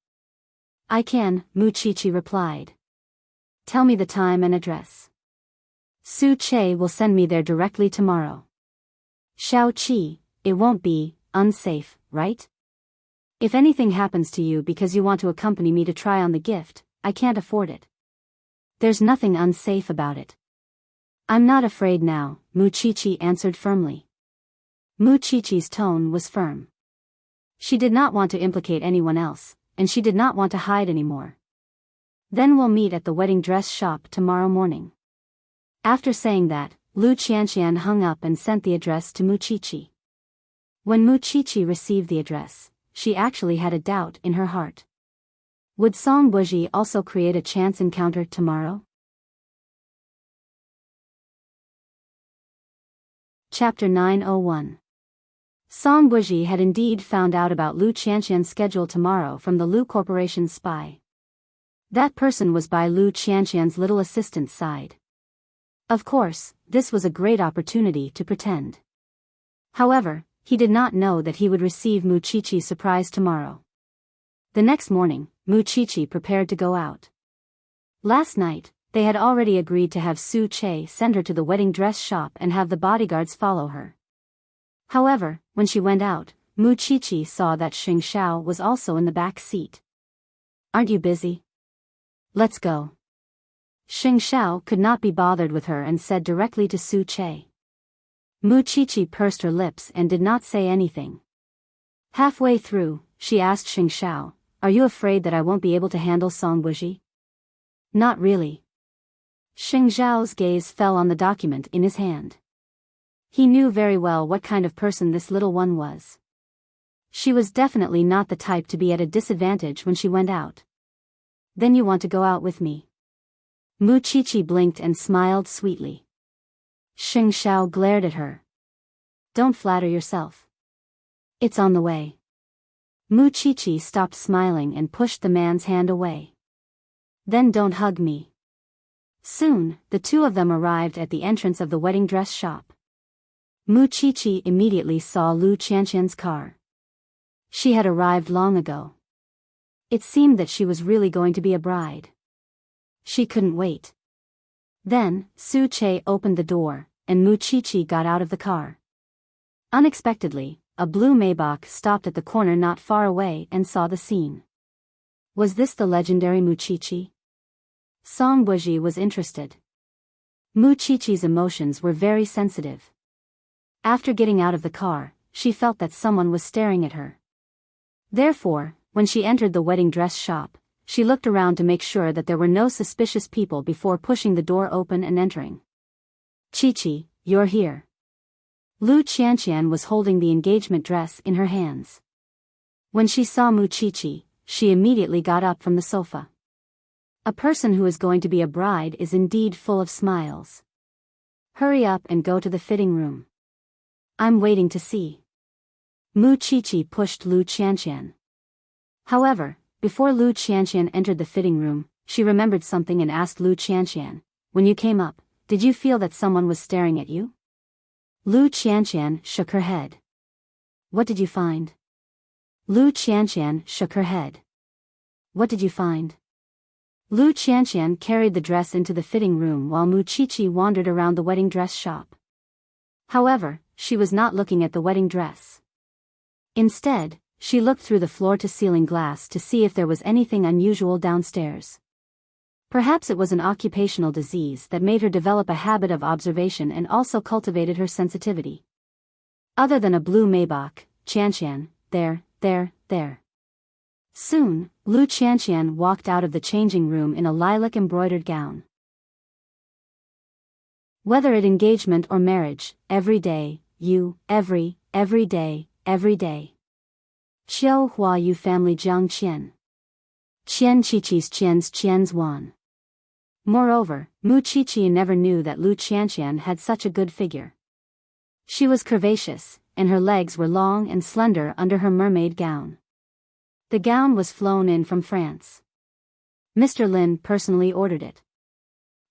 [SPEAKER 1] I can, Mu Qiqi replied. Tell me the time and address. Su Che will send me there directly tomorrow. Xiao Qi, it won't be unsafe, right? If anything happens to you because you want to accompany me to try on the gift, I can't afford it. There's nothing unsafe about it. I'm not afraid now, Mu Qiqi answered firmly. Mu Qiqi's tone was firm. She did not want to implicate anyone else, and she did not want to hide anymore. Then we'll meet at the wedding dress shop tomorrow morning. After saying that, Lu Qianqian hung up and sent the address to Muqiqi. When Muqiqi received the address, she actually had a doubt in her heart. Would Song Buji also create a chance encounter tomorrow? Chapter 901. Song Buji had indeed found out about Lu Qianqian's schedule tomorrow from the Lu Corporation's spy. That person was by Lu Qianqian's little assistant's side. Of course, this was a great opportunity to pretend. However, he did not know that he would receive Muqiqi's surprise tomorrow. The next morning, Muqiqi prepared to go out. Last night, they had already agreed to have Su Che send her to the wedding dress shop and have the bodyguards follow her. However, when she went out, Muqiqi saw that Xing Xiao was also in the back seat. "Aren't you busy? Let's go." Xing Xiao could not be bothered with her and said directly to Su Che. Muqiqi pursed her lips and did not say anything. Halfway through, she asked Xing Xiao, "Are you afraid that I won't be able to handle Song Buji?" "Not really." Xing Xiao's gaze fell on the document in his hand. He knew very well what kind of person this little one was. She was definitely not the type to be at a disadvantage when she went out. "Then you want to go out with me?" Muqiqi blinked and smiled sweetly. Xing Xiao glared at her. "Don't flatter yourself. It's on the way." Muqiqi stopped smiling and pushed the man's hand away. "Then don't hug me." Soon, the two of them arrived at the entrance of the wedding dress shop. Muqiqi immediately saw Lu Qianqian's car. She had arrived long ago. It seemed that she was really going to be a bride. She couldn't wait. Then, Su Che opened the door, and Muqiqi got out of the car. Unexpectedly, a blue Maybach stopped at the corner not far away and saw the scene. Was this the legendary Muqiqi? Song Buji was interested. Muqiqi's emotions were very sensitive. After getting out of the car, she felt that someone was staring at her. Therefore, when she entered the wedding dress shop, she looked around to make sure that there were no suspicious people before pushing the door open and entering. "Qiqi, you're here." Lu Qianqian was holding the engagement dress in her hands. When she saw Muqiqi, she immediately got up from the sofa. A person who is going to be a bride is indeed full of smiles. "Hurry up and go to the fitting room. I'm waiting to see." Muqiqi pushed Lu Qianqian. However, before Lu Qianqian entered the fitting room, she remembered something and asked Lu Qianqian, "When you came up, did you feel that someone was staring at you?" Lu Qianqian shook her head. "What did you find?" Lu Qianqian shook her head. "What did you find?" Lu Qianqian carried the dress into the fitting room while Muqiqi wandered around the wedding dress shop. However, she was not looking at the wedding dress. Instead, she looked through the floor-to-ceiling glass to see if there was anything unusual downstairs. Perhaps it was an occupational disease that made her develop a habit of observation and also cultivated her sensitivity. Other than a blue Maybach, Qianqian, there. Soon, Lu Qianqian walked out of the changing room in a lilac-embroidered gown. Whether at engagement or marriage, every day, every day. Qiao Hua Yu family Jiang Qian. Qian Qiqi's Qian's Wan. Moreover, Muqiqi never knew that Lu Qianqian had such a good figure. She was curvaceous, and her legs were long and slender under her mermaid gown. The gown was flown in from France. Mr. Lin personally ordered it.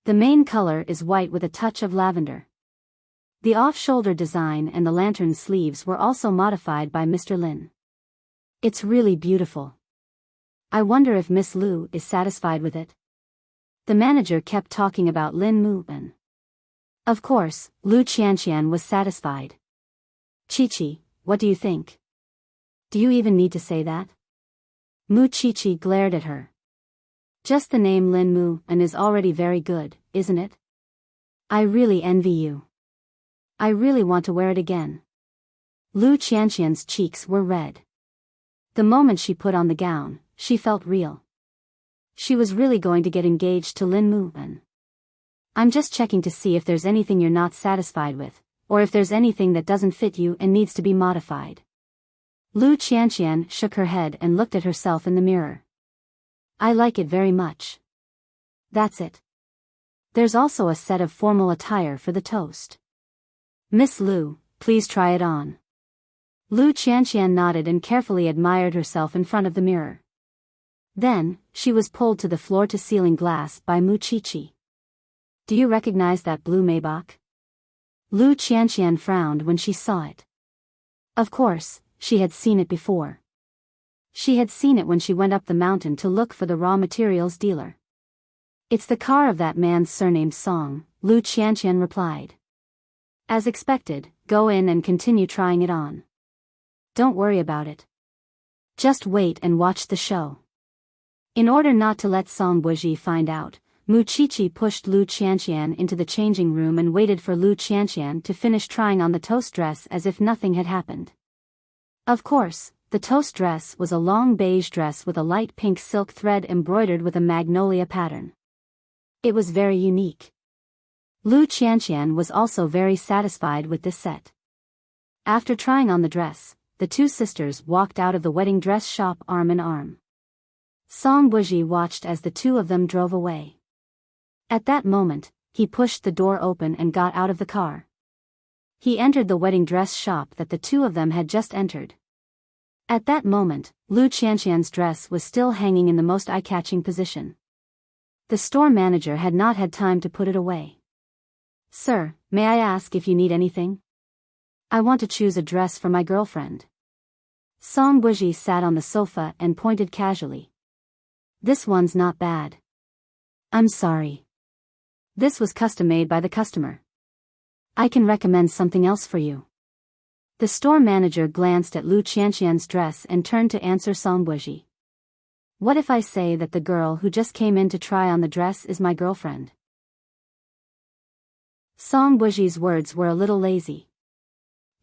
[SPEAKER 1] The main color is white with a touch of lavender. The off-shoulder design and the lantern sleeves were also modified by Mr. Lin. It's really beautiful. I wonder if Miss Lu is satisfied with it. The manager kept talking about Lin Mu'en. Of course, Lu Qianqian was satisfied. "Qiqi, what do you think? Do you even need to say that?" Muqiqi glared at her. "Just the name Lin Mu'en is already very good, isn't it? I really envy you. I really want to wear it again." Lu Qianqian's cheeks were red. The moment she put on the gown, she felt real. She was really going to get engaged to Lin Muan. I'm just checking to see if there's anything you're not satisfied with, or if there's anything that doesn't fit you and needs to be modified. Lu Qianqian shook her head and looked at herself in the mirror. I like it very much. That's it. There's also a set of formal attire for the toast. Miss Lu, please try it on. Lu Qianqian nodded and carefully admired herself in front of the mirror. Then, she was pulled to the floor-to-ceiling glass by Mu Qiqi. Do you recognize that blue Maybach? Lu Qianqian frowned when she saw it. Of course, she had seen it before. She had seen it when she went up the mountain to look for the raw materials dealer. It's the car of that man's surnamed Song, Lu Qianqian replied. As expected, go in and continue trying it on. Don't worry about it. Just wait and watch the show. In order not to let Song Buji find out, Mu Qiqi pushed Lu Qianqian into the changing room and waited for Lu Qianqian to finish trying on the toast dress as if nothing had happened. Of course, the toast dress was a long beige dress with a light pink silk thread embroidered with a magnolia pattern. It was very unique. Lu Qianqian was also very satisfied with this set. After trying on the dress, the two sisters walked out of the wedding dress shop arm in arm. Song Buji watched as the two of them drove away. At that moment, he pushed the door open and got out of the car. He entered the wedding dress shop that the two of them had just entered. At that moment, Lu Qianqian's dress was still hanging in the most eye-catching position. The store manager had not had time to put it away. Sir, may I ask if you need anything? I want to choose a dress for my girlfriend. Song Buji sat on the sofa and pointed casually. This one's not bad. I'm sorry. This was custom-made by the customer. I can recommend something else for you. The store manager glanced at Lu Qianqian's dress and turned to answer Song Buji. What if I say that the girl who just came in to try on the dress is my girlfriend? Song Buji's words were a little lazy.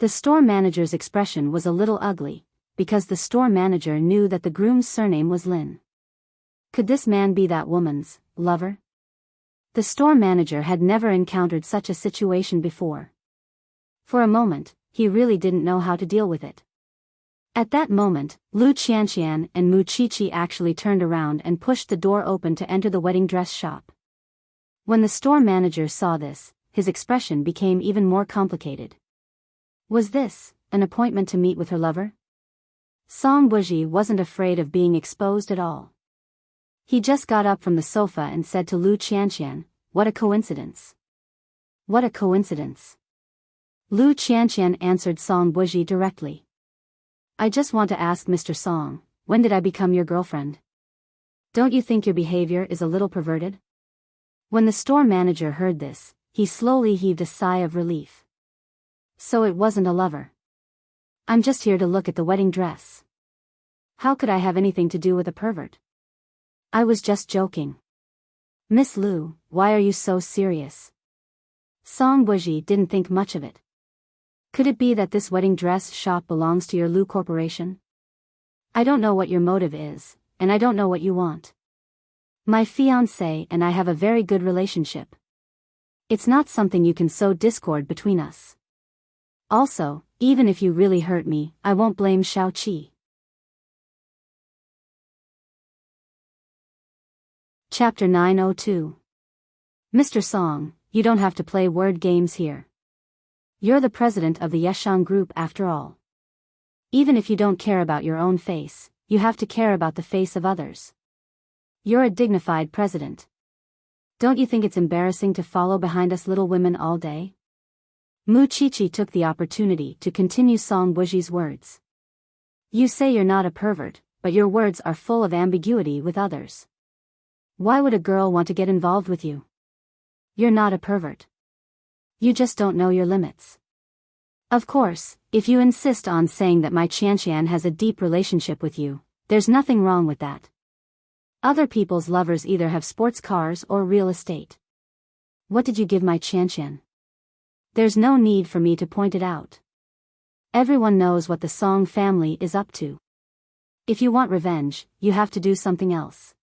[SPEAKER 1] The store manager's expression was a little ugly, because the store manager knew that the groom's surname was Lin. Could this man be that woman's lover? The store manager had never encountered such a situation before. For a moment, he really didn't know how to deal with it. At that moment, Lu Qianqian and Mu Qiqi actually turned around and pushed the door open to enter the wedding dress shop. When the store manager saw this, his expression became even more complicated. Was this an appointment to meet with her lover? Song Buji wasn't afraid of being exposed at all. He just got up from the sofa and said to Lu Qianqian, "What a coincidence." What a coincidence. Lu Qianqian answered Song Buji directly. I just want to ask Mr. Song, when did I become your girlfriend? Don't you think your behavior is a little perverted? When the store manager heard this, he slowly heaved a sigh of relief. So it wasn't a lover. I'm just here to look at the wedding dress. How could I have anything to do with a pervert? I was just joking. Miss Lu, why are you so serious? Song Buji didn't think much of it. Could it be that this wedding dress shop belongs to your Lu Corporation? I don't know what your motive is, and I don't know what you want. My fiancé and I have a very good relationship. It's not something you can sow discord between us. Also, even if you really hurt me, I won't blame Shao Qi. Chapter 902. Mr. Song, you don't have to play word games here. You're the president of the Yeshang Group after all. Even if you don't care about your own face, you have to care about the face of others. You're a dignified president. Don't you think it's embarrassing to follow behind us little women all day? Mu Qiqi took the opportunity to continue Song Buji's words. You say you're not a pervert, but your words are full of ambiguity with others. Why would a girl want to get involved with you? You're not a pervert. You just don't know your limits. Of course, if you insist on saying that my Qianqian has a deep relationship with you, there's nothing wrong with that. Other people's lovers either have sports cars or real estate. What did you give my Qianqian? There's no need for me to point it out. Everyone knows what the Song family is up to. If you want revenge, you have to do something else.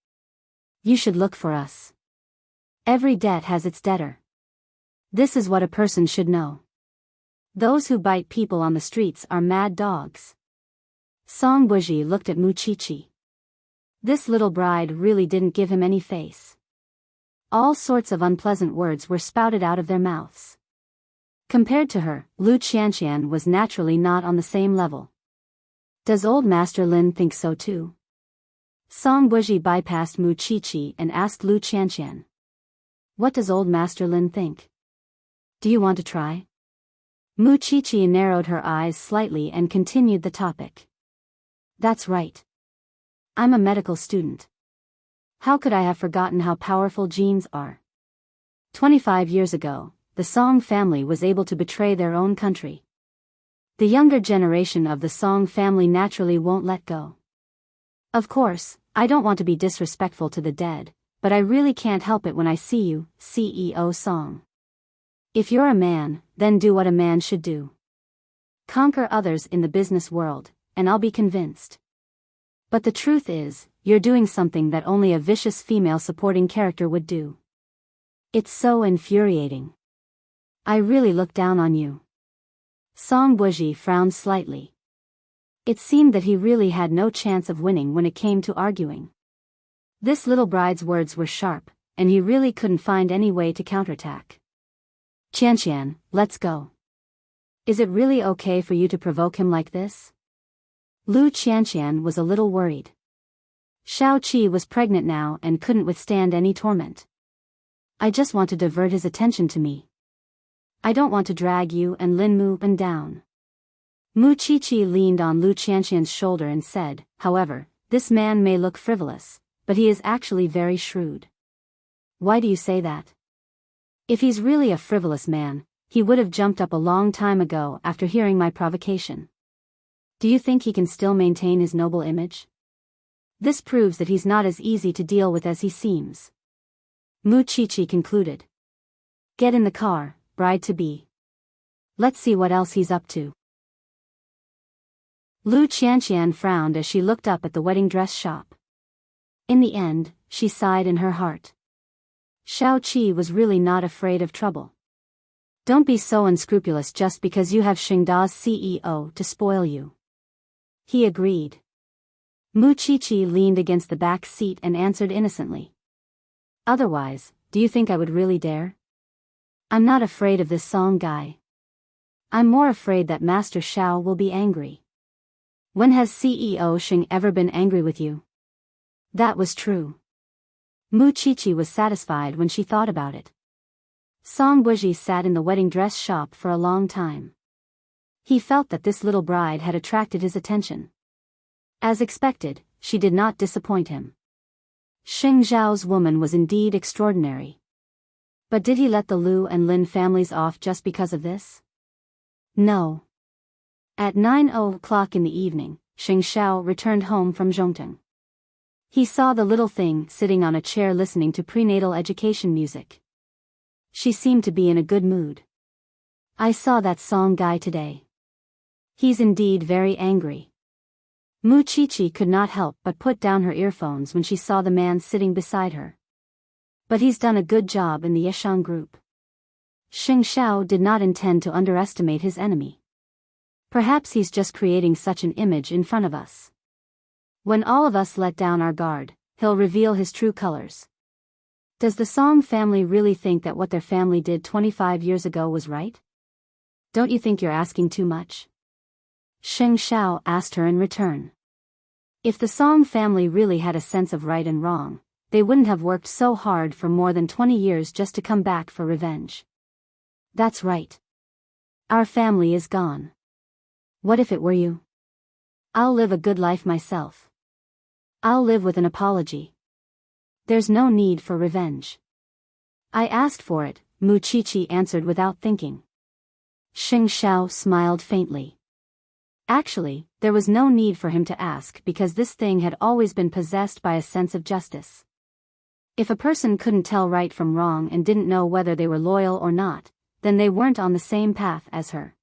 [SPEAKER 1] You should look for us. Every debt has its debtor. This is what a person should know. Those who bite people on the streets are mad dogs. Song Buji looked at Muchichi. This little bride really didn't give him any face. All sorts of unpleasant words were spouted out of their mouths. Compared to her, Lu Qianqian was naturally not on the same level. Does old Master Lin think so too? Song Buji bypassed Muchichi and asked Lu Qianqian. What does old Master Lin think? Do you want to try? Muchichi narrowed her eyes slightly and continued the topic. That's right. I'm a medical student. How could I have forgotten how powerful genes are? 25 years ago, the Song family was able to betray their own country. The younger generation of the Song family naturally won't let go. Of course, I don't want to be disrespectful to the dead, but I really can't help it when I see you, CEO Song. If you're a man, then do what a man should do. Conquer others in the business world, and I'll be convinced. But the truth is, you're doing something that only a vicious female supporting character would do. It's so infuriating. I really look down on you. Song Buji frowned slightly. It seemed that he really had no chance of winning when it came to arguing. This little bride's words were sharp, and he really couldn't find any way to counterattack. Qianqian, let's go. Is it really okay for you to provoke him like this? Lu Qianqian was a little worried. Xiao Qi was pregnant now and couldn't withstand any torment. I just want to divert his attention to me. I don't want to drag you and Lin Mu down. Muchichi leaned on Lu Qianqian's shoulder and said, however, this man may look frivolous, but he is actually very shrewd. Why do you say that? If he's really a frivolous man, he would have jumped up a long time ago after hearing my provocation. Do you think he can still maintain his noble image? This proves that he's not as easy to deal with as he seems. Muchichi concluded. Get in the car, bride-to-be. Let's see what else he's up to. Lu Qianqian frowned as she looked up at the wedding dress shop. In the end, she sighed in her heart. Xiao Qi was really not afraid of trouble. Don't be so unscrupulous just because you have Xingda's CEO to spoil you. He agreed. Muchichi leaned against the back seat and answered innocently. Otherwise, do you think I would really dare? I'm not afraid of this Song guy. I'm more afraid that Master Xiao will be angry. When has CEO Xing ever been angry with you? That was true. Muchichi was satisfied when she thought about it. Song Buji sat in the wedding dress shop for a long time. He felt that this little bride had attracted his attention. As expected, she did not disappoint him. Xing Zhao's woman was indeed extraordinary. But did he let the Lu and Lin families off just because of this? No. At 9:00 in the evening, Xing Zhao returned home from Zhongteng. He saw the little thing sitting on a chair listening to prenatal education music. She seemed to be in a good mood. I saw that Song guy today. He's indeed very angry. Muchichi could not help but put down her earphones when she saw the man sitting beside her. But he's done a good job in the Yeshang group. Xing Zhao did not intend to underestimate his enemy. Perhaps he's just creating such an image in front of us. When all of us let down our guard, he'll reveal his true colors. Does the Song family really think that what their family did 25 years ago was right? Don't you think you're asking too much? Xing Zhao asked her in return. If the Song family really had a sense of right and wrong, they wouldn't have worked so hard for more than 20 years just to come back for revenge. That's right. Our family is gone. What if it were you? I'll live a good life myself. I'll live with an apology. There's no need for revenge. I asked for it, Muchichi answered without thinking. Xing Zhao smiled faintly. Actually, there was no need for him to ask because this thing had always been possessed by a sense of justice. If a person couldn't tell right from wrong and didn't know whether they were loyal or not, then they weren't on the same path as her.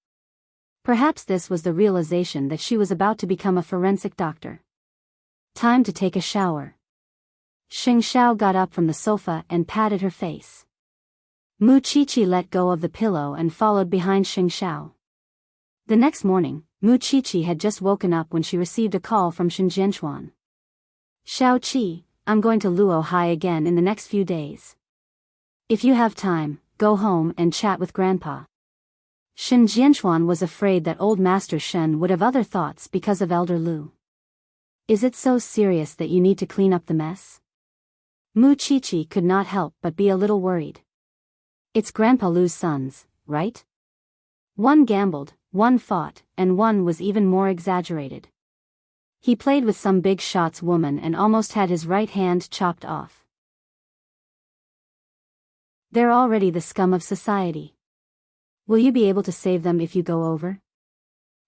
[SPEAKER 1] Perhaps this was the realization that she was about to become a forensic doctor. Time to take a shower. Xing Xiao got up from the sofa and patted her face. Mu Qiqi let go of the pillow and followed behind Xing Xiao. The next morning, Mu Qiqi had just woken up when she received a call from Shen Jianchuan. Xiao Qi, I'm going to Luo Hai again in the next few days. If you have time, go home and chat with Grandpa. Shen Jianchuan was afraid that old Master Shen would have other thoughts because of Elder Lu. Is it so serious that you need to clean up the mess? Mu Qiqi could not help but be a little worried. It's Grandpa Lu's sons, right? One gambled, one fought, and one was even more exaggerated. He played with some big shots woman and almost had his right hand chopped off. They're already the scum of society. Will you be able to save them if you go over?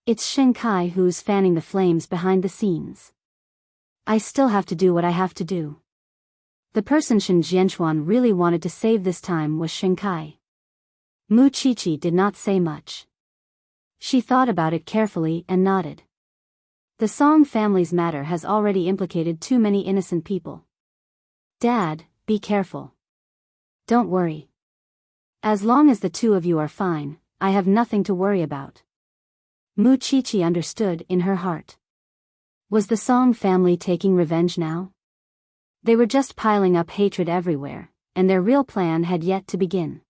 [SPEAKER 1] It's Shen Kai who's fanning the flames behind the scenes. I still have to do what I have to do. The person Shen Jianchuan really wanted to save this time was Shen Kai. Mu Qiqi did not say much. She thought about it carefully and nodded. The Song family's matter has already implicated too many innocent people. Dad, be careful. Don't worry. As long as the two of you are fine, I have nothing to worry about. Mu Qiqi understood in her heart. Was the Song family taking revenge now? They were just piling up hatred everywhere, and their real plan had yet to begin.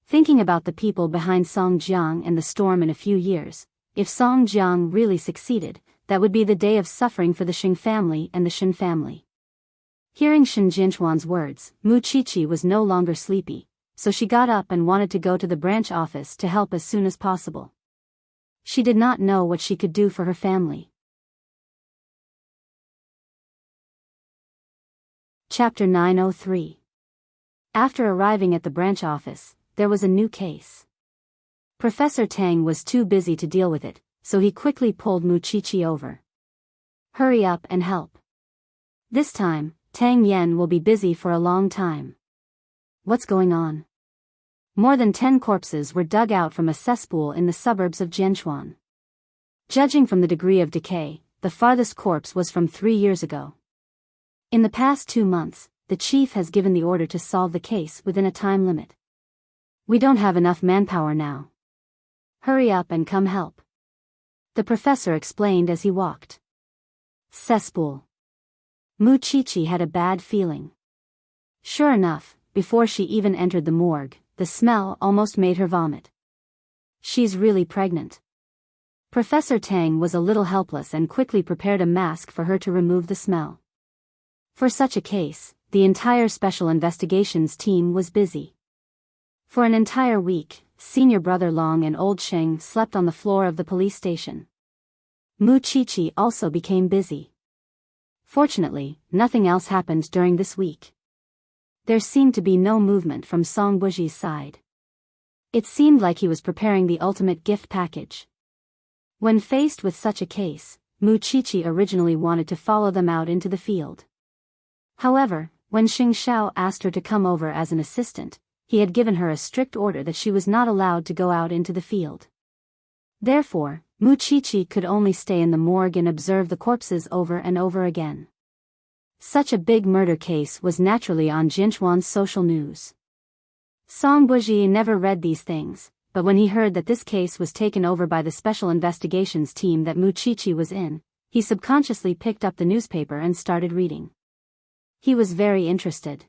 [SPEAKER 1] Thinking about the people behind Song Jiang and the storm in a few years, if Song Jiang really succeeded, that would be the day of suffering for the Xing family and the Shen family. Hearing Shen Jianchuan's words, Mu Qiqi was no longer sleepy, so she got up and wanted to go to the branch office to help as soon as possible. She did not know what she could do for her family. Chapter 903. After arriving at the branch office, there was a new case. Professor Tang was too busy to deal with it, so he quickly pulled Mu Qiqi over. Hurry up and help. This time, Tang Yen will be busy for a long time. What's going on? More than 10 corpses were dug out from a cesspool in the suburbs of Jianchuan. Judging from the degree of decay, the farthest corpse was from 3 years ago. In the past 2 months, the chief has given the order to solve the case within a time limit. We don't have enough manpower now. Hurry up and come help. The professor explained as he walked. Cesspool. Mu Qiqi had a bad feeling. Sure enough, before she even entered the morgue, the smell almost made her vomit. She's really pregnant. Professor Tang was a little helpless and quickly prepared a mask for her to remove the smell. For such a case, the entire special investigations team was busy. For an entire week, senior brother Long and old Sheng slept on the floor of the police station. Mu Qiqi also became busy. Fortunately, nothing else happened during this week. There seemed to be no movement from Song Buji's side. It seemed like he was preparing the ultimate gift package. When faced with such a case, Mu Qiqi originally wanted to follow them out into the field. However, when Xing Xiao asked her to come over as an assistant, he had given her a strict order that she was not allowed to go out into the field. Therefore, Mu Qiqi could only stay in the morgue and observe the corpses over and over again. Such a big murder case was naturally on Jianchuan's social news. Song Buji never read these things, but when he heard that this case was taken over by the special investigations team that Mu Qiqi was in, he subconsciously picked up the newspaper and started reading. He was very interested.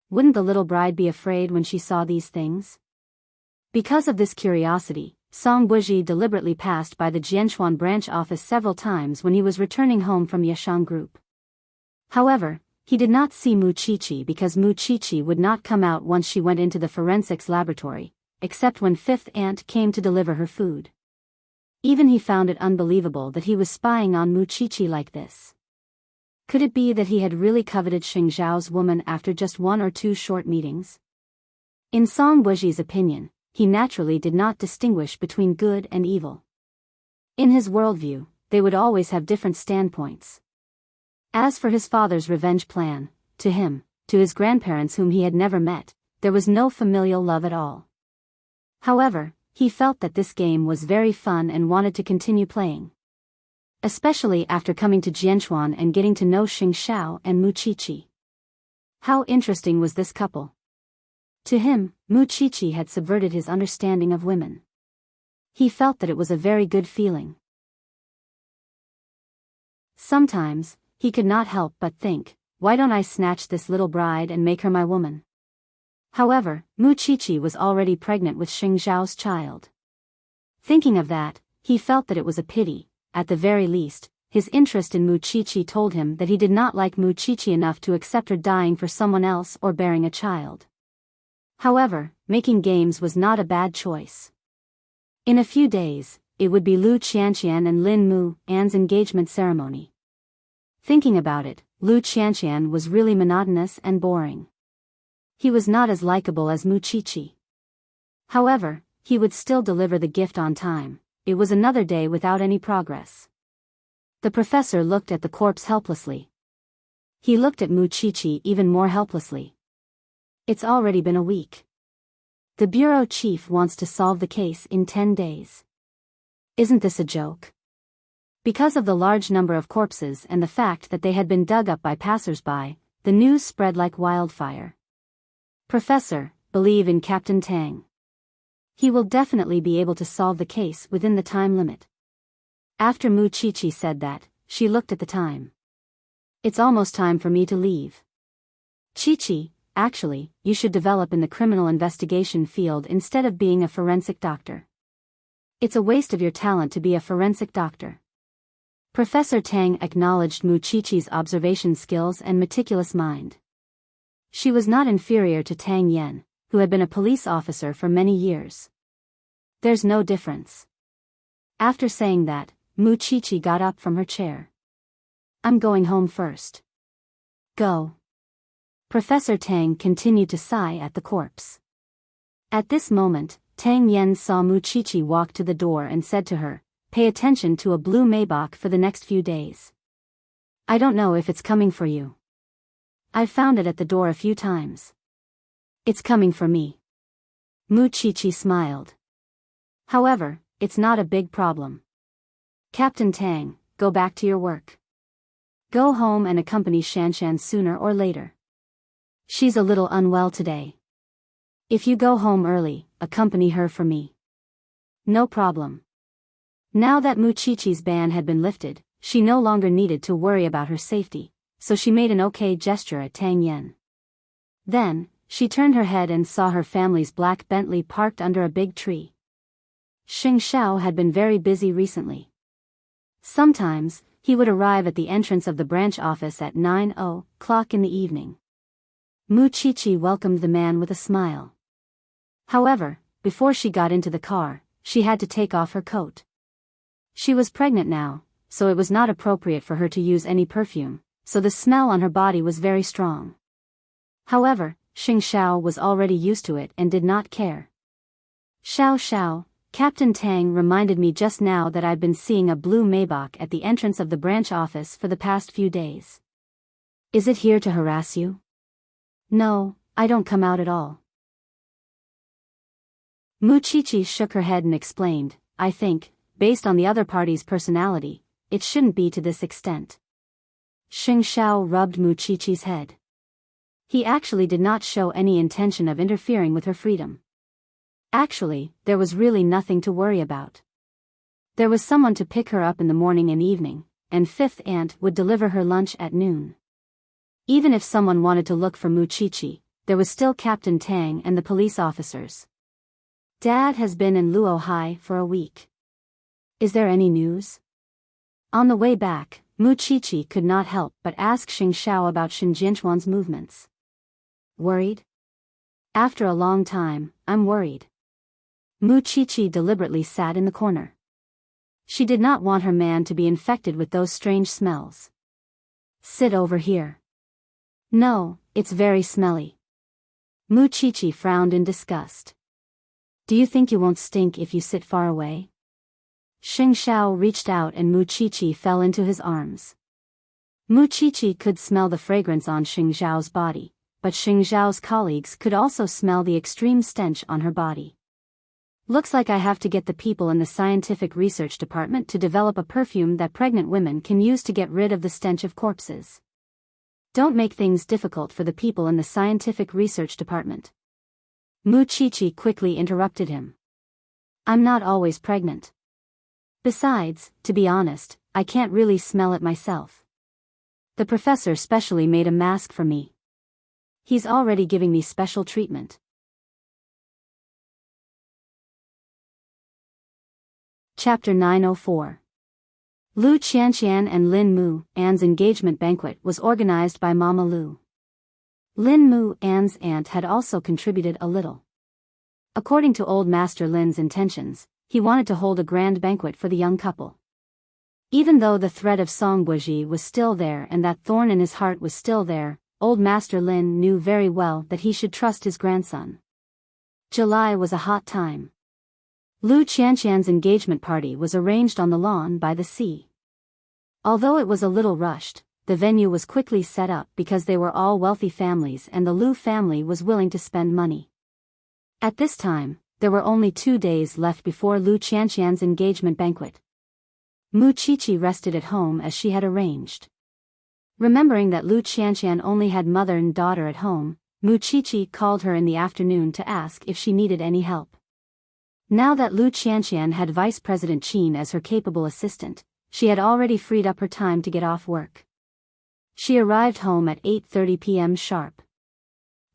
[SPEAKER 1] Wouldn't the little bride be afraid when she saw these things? Because of this curiosity, Song Buji deliberately passed by the Jianchuan branch office several times when he was returning home from Yashang Group. However, he did not see Mu Qiqi because Mu Qiqi would not come out once she went into the forensics laboratory, except when fifth aunt came to deliver her food. Even he found it unbelievable that he was spying on Mu Qiqi like this. Could it be that he had really coveted Xing Zhao's woman after just 1 or 2 short meetings? In Song Buji's opinion, he naturally did not distinguish between good and evil. In his worldview, they would always have different standpoints. As for his father's revenge plan, to him, to his grandparents whom he had never met, there was no familial love at all. However, he felt that this game was very fun and wanted to continue playing. Especially after coming to Jianchuan and getting to know Xing Xiao and Mu Qiqi. How interesting was this couple? To him, Muchichi had subverted his understanding of women. He felt that it was a very good feeling. Sometimes, he could not help but think, why don't I snatch this little bride and make her my woman? However, Muchichi was already pregnant with Xing Zhao's child. Thinking of that, he felt that it was a pity. At the very least, his interest in Muchichi told him that he did not like Muchichi enough to accept her dying for someone else or bearing a child. However, making games was not a bad choice. In a few days, it would be Lu Qianqian and Lin Mu An's engagement ceremony. Thinking about it, Lu Qianqian was really monotonous and boring. He was not as likable as Muchichi. However, he would still deliver the gift on time. It was another day without any progress. The professor looked at the corpse helplessly. He looked at Muchichi even more helplessly. It's already been a week. The bureau chief wants to solve the case in 10 days. Isn't this a joke? Because of the large number of corpses and the fact that they had been dug up by passers-by, the news spread like wildfire. Professor, believe in Captain Tang. He will definitely be able to solve the case within the time limit. After Muchichi said that, she looked at the time. It's almost time for me to leave. Chi-Chi, actually, you should develop in the criminal investigation field instead of being a forensic doctor. It's a waste of your talent to be a forensic doctor. Professor Tang acknowledged Muchichi's observation skills and meticulous mind. She was not inferior to Tang Yen, who had been a police officer for many years. There's no difference. After saying that, Muchichi got up from her chair. I'm going home first. Go. Professor Tang continued to sigh at the corpse. At this moment, Tang Yen saw Muchichi walk to the door and said to her, pay attention to a blue Maybach for the next few days. I don't know if it's coming for you. I've found it at the door a few times. It's coming for me. Muchichi smiled. However, it's not a big problem. Captain Tang, go back to your work. Go home and accompany Shanshan sooner or later. She's a little unwell today. If you go home early, accompany her for me. No problem. Now that Muchichi's ban had been lifted, she no longer needed to worry about her safety, so she made an okay gesture at Tang Yen. Then, she turned her head and saw her family's black Bentley parked under a big tree. Xing Xiao had been very busy recently. Sometimes, he would arrive at the entrance of the branch office at 9:00 in the evening. Muchichi welcomed the man with a smile. However, before she got into the car, she had to take off her coat. She was pregnant now, so it was not appropriate for her to use any perfume, so the smell on her body was very strong. However, Xing Xiao was already used to it and did not care. Xiao Xiao, Captain Tang reminded me just now that I've been seeing a blue Maybach at the entrance of the branch office for the past few days. Is it here to harass you? No, I don't come out at all. Muchichi shook her head and explained, I think, based on the other party's personality, it shouldn't be to this extent. Xing Xiao rubbed Muchichi's head. He actually did not show any intention of interfering with her freedom. Actually, there was really nothing to worry about. There was someone to pick her up in the morning and evening, and Fifth Aunt would deliver her lunch at noon. Even if someone wanted to look for Muchichi, there was still Captain Tang and the police officers. Dad has been in Luohai for a week. Is there any news? On the way back, Muchichi could not help but ask Xing Xiao about Shin Jinchuan's movements. Worried? After a long time, I'm worried. Muchichi deliberately sat in the corner. She did not want her man to be infected with those strange smells. Sit over here. No, it's very smelly. Muchichi frowned in disgust. Do you think you won't stink if you sit far away? Xing Xiao reached out and Muchichi fell into his arms. Muchichi could smell the fragrance on Xing Xiao's body, but Xing Xiao's colleagues could also smell the extreme stench on her body. Looks like I have to get the people in the scientific research department to develop a perfume that pregnant women can use to get rid of the stench of corpses. Don't make things difficult for the people in the scientific research department. Muchichi quickly interrupted him. I'm not always pregnant. Besides, to be honest, I can't really smell it myself. The professor specially made a mask for me. He's already giving me special treatment. Chapter 904. Lu Qianqian and Lin Mu, Anne's engagement banquet was organized by Mama Lu. Lin Mu, Anne's aunt, had also contributed a little. According to Old Master Lin's intentions, he wanted to hold a grand banquet for the young couple. Even though the threat of Songbuji was still there and that thorn in his heart was still there, Old Master Lin knew very well that he should trust his grandson. July was a hot time. Lu Qianqian's engagement party was arranged on the lawn by the sea. Although it was a little rushed, the venue was quickly set up because they were all wealthy families and the Lu family was willing to spend money. At this time, there were only 2 days left before Lu Qianqian's engagement banquet. Muchichi rested at home as she had arranged. Remembering that Lu Qianqian only had mother and daughter at home, Muchichi called her in the afternoon to ask if she needed any help. Now that Lu Qianqian had Vice President Qin as her capable assistant, she had already freed up her time to get off work. She arrived home at 8:30 p.m. sharp.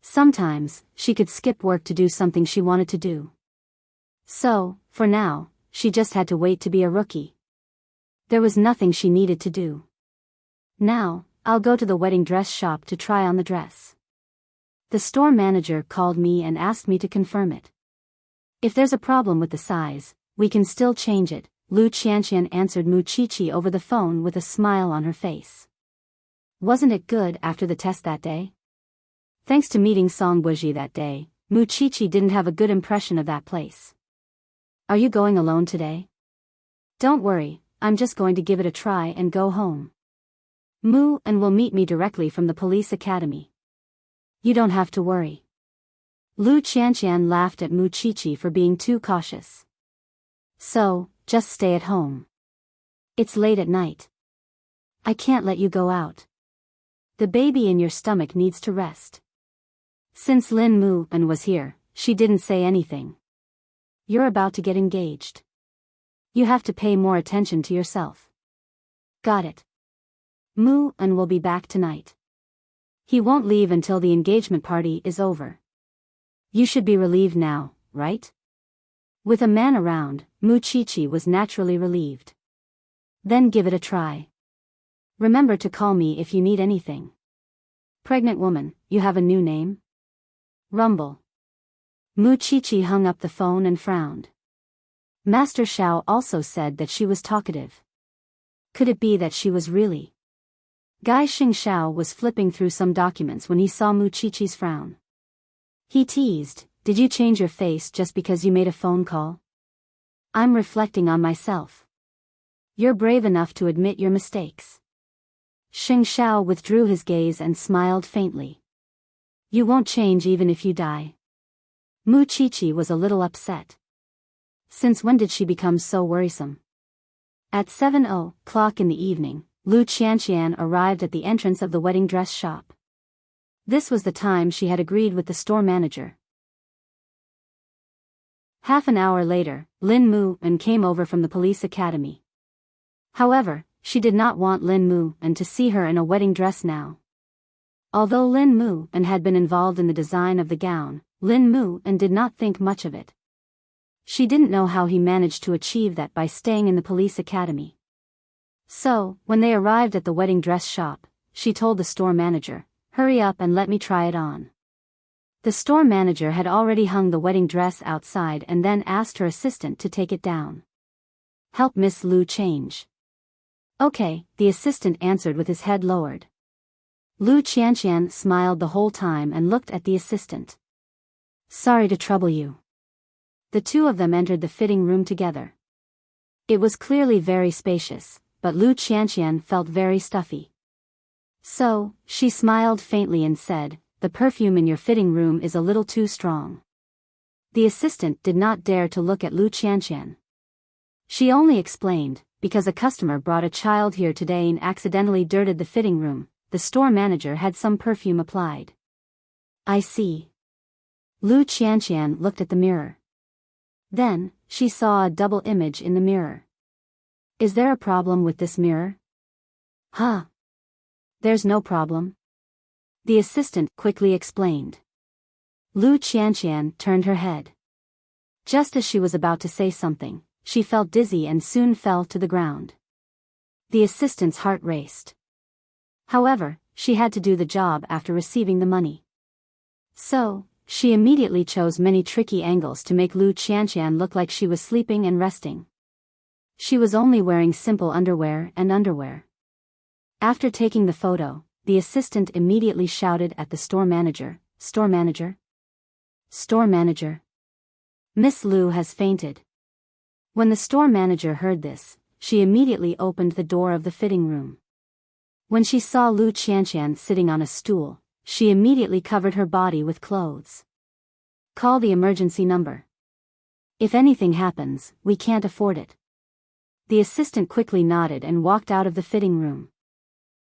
[SPEAKER 1] Sometimes, she could skip work to do something she wanted to do. So, for now, she just had to wait to be a rookie. There was nothing she needed to do. Now, I'll go to the wedding dress shop to try on the dress. The store manager called me and asked me to confirm it. If there's a problem with the size, we can still change it, Lu Qianqian answered Muchichi over the phone with a smile on her face. Wasn't it good after the test that day? Thanks to meeting Songbuji that day, Muchichi didn't have a good impression of that place. Are you going alone today? Don't worry, I'm just going to give it a try and go home. Mu and will meet me directly from the police academy. You don't have to worry. Lu Qianqian laughed at Muchichi for being too cautious. So, just stay at home. It's late at night. I can't let you go out. The baby in your stomach needs to rest. Since Lin Mu and was here, she didn't say anything. You're about to get engaged. You have to pay more attention to yourself. Got it. Mu and will be back tonight. He won't leave until the engagement party is over. You should be relieved now, right? With a man around, Muchichi was naturally relieved. Then give it a try. Remember to call me if you need anything. Pregnant woman, you have a new name? Rumble. Muchichi hung up the phone and frowned. Master Xiao also said that she was talkative. Could it be that she was really? Guy Xingxiao was flipping through some documents when he saw Muchichi's frown. He teased, did you change your face just because you made a phone call? I'm reflecting on myself. You're brave enough to admit your mistakes. Xingxiao withdrew his gaze and smiled faintly. You won't change even if you die. Muchichi was a little upset. Since when did she become so worrisome? At 7:00 in the evening, Lu Qianqian arrived at the entrance of the wedding dress shop. This was the time she had agreed with the store manager. Half an hour later, Lin Mu and came over from the police academy. However, she did not want Lin Mu and to see her in a wedding dress now. Although Lin Mu and had been involved in the design of the gown, Lin Mu and did not think much of it. She didn't know how he managed to achieve that by staying in the police academy. So, when they arrived at the wedding dress shop, she told the store manager, hurry up and let me try it on. The store manager had already hung the wedding dress outside and then asked her assistant to take it down. Help Miss Lu change. Okay, the assistant answered with his head lowered. Lu Qianqian smiled the whole time and looked at the assistant. Sorry to trouble you. The two of them entered the fitting room together. It was clearly very spacious, but Lu Qianqian felt very stuffy. So, she smiled faintly and said, the perfume in your fitting room is a little too strong. The assistant did not dare to look at Lu Qianqian. She only explained, because a customer brought a child here today and accidentally dirted the fitting room, the store manager had some perfume applied. I see. Lu Qianqian looked at the mirror. Then, she saw a double image in the mirror. Is there a problem with this mirror? Huh. There's no problem. The assistant quickly explained. Lu Qianqian turned her head. Just as she was about to say something, she felt dizzy and soon fell to the ground. The assistant's heart raced. However, she had to do the job after receiving the money. So, she immediately chose many tricky angles to make Lu Qianqian look like she was sleeping and resting. She was only wearing simple underwear and underwear. After taking the photo, the assistant immediately shouted at the store manager, "Store manager? Store manager. Miss Lu has fainted." When the store manager heard this, she immediately opened the door of the fitting room. When she saw Lu Qianqian sitting on a stool, she immediately covered her body with clothes. Call the emergency number. If anything happens, we can't afford it. The assistant quickly nodded and walked out of the fitting room.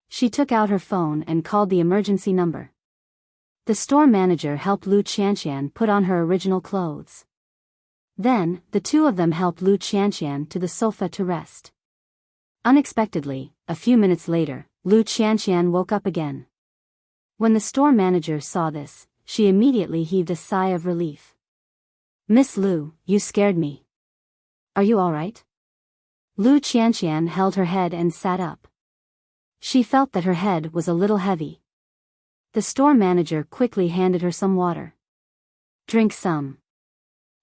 [SPEAKER 1] She took out her phone and called the emergency number. The store manager helped Lu Qianqian put on her original clothes. Then, the two of them helped Lu Qianqian to the sofa to rest. Unexpectedly, a few minutes later, Lu Qianqian woke up again. When the store manager saw this, she immediately heaved a sigh of relief. "Miss Lu, you scared me. Are you all right?" Lu Qianqian held her head and sat up. She felt that her head was a little heavy. The store manager quickly handed her some water. "Drink some."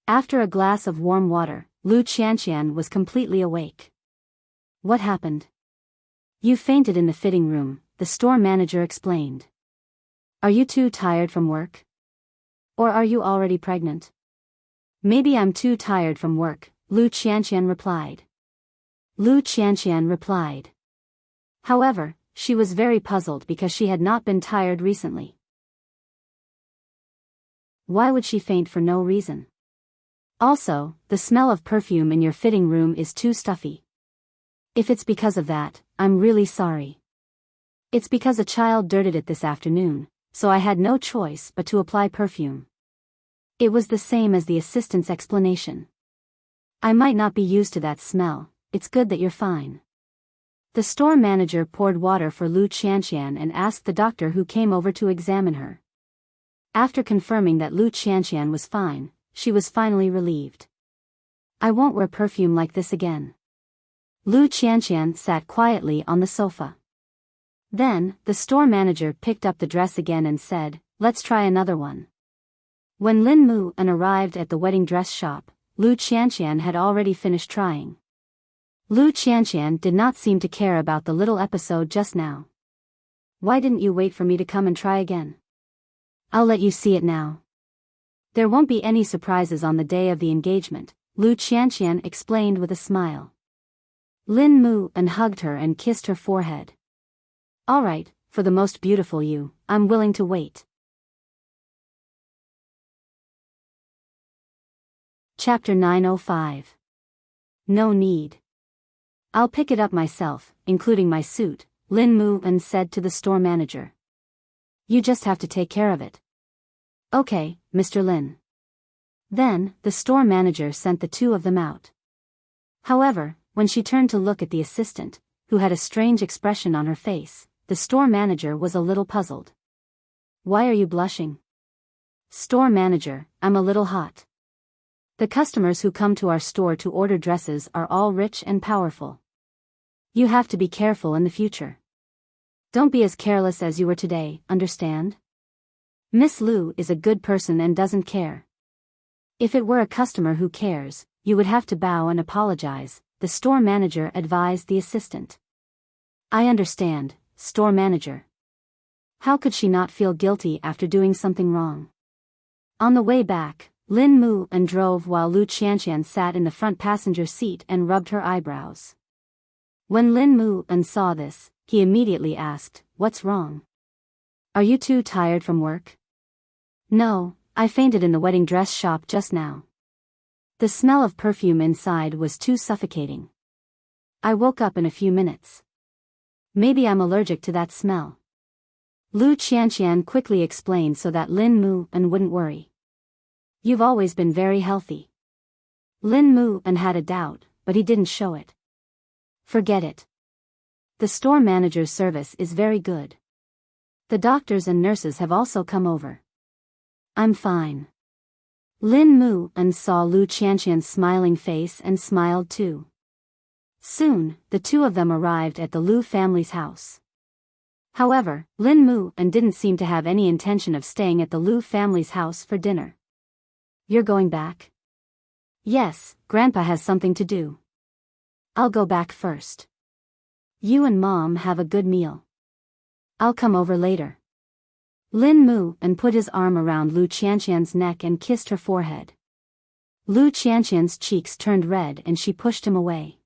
[SPEAKER 1] After a glass of warm water, Lu Qianqian was completely awake. "What happened?" "You fainted in the fitting room," the store manager explained. "Are you too tired from work? Or are you already pregnant?" "Maybe I'm too tired from work," Lu Qianqian replied. However, she was very puzzled because she had not been tired recently. Why would she faint for no reason? Also, the smell of perfume in your fitting room is too stuffy. If it's because of that, I'm really sorry. It's because a child dirted it this afternoon, so I had no choice but to apply perfume. It was the same as the assistant's explanation. I might not be used to that smell, it's good that you're fine. The store manager poured water for Lu Qianqian and asked the doctor who came over to examine her. After confirming that Lu Qianqian was fine, she was finally relieved. "I won't wear perfume like this again." Lu Qianqian sat quietly on the sofa. Then, the store manager picked up the dress again and said, "Let's try another one." When Lin Mu arrived at the wedding dress shop, Lu Qianqian had already finished trying. Lu Qianqian did not seem to care about the little episode just now. "Why didn't you wait for me to come and try again? I'll let you see it now. There won't be any surprises on the day of the engagement," Lu Qianqian explained with a smile. Lin Mu hugged her and kissed her forehead. "All right, for the most beautiful you, I'm willing to wait." Chapter 905. No need. "I'll pick it up myself, including my suit," Lin Mu said to the store manager. "You just have to take care of it." "Okay, Mr. Lin." Then, the store manager sent the two of them out. However, when she turned to look at the assistant, who had a strange expression on her face, the store manager was a little puzzled. "Why are you blushing?" "Store manager, I'm a little hot. The customers who come to our store to order dresses are all rich and powerful. You have to be careful in the future. Don't be as careless as you were today, understand? Miss Lu is a good person and doesn't care. If it were a customer who cares, you would have to bow and apologize," the store manager advised the assistant. "I understand, store manager." How could she not feel guilty after doing something wrong? On the way back, Lin Mu drove while Lu Qianqian sat in the front passenger seat and rubbed her eyebrows. When Lin Mu saw this, he immediately asked, "What's wrong? Are you too tired from work?" "No, I fainted in the wedding dress shop just now. The smell of perfume inside was too suffocating. I woke up in a few minutes. Maybe I'm allergic to that smell." Lu Qianqian quickly explained so that Lin Mu and wouldn't worry. You've always been very healthy. Lin Mu and had a doubt, but he didn't show it. Forget it. The store manager's service is very good. The doctors and nurses have also come over. I'm fine. Lin Mu and saw Lu Qianqian's smiling face and smiled too. Soon, the two of them arrived at the Lu family's house. However, Lin Mu and didn't seem to have any intention of staying at the Lu family's house for dinner. You're going back? Yes, Grandpa has something to do. I'll go back first. You and Mom have a good meal. I'll come over later. Lin Mu and put his arm around Lu Qianqian's neck and kissed her forehead. Lu Qianqian's cheeks turned red and she pushed him away.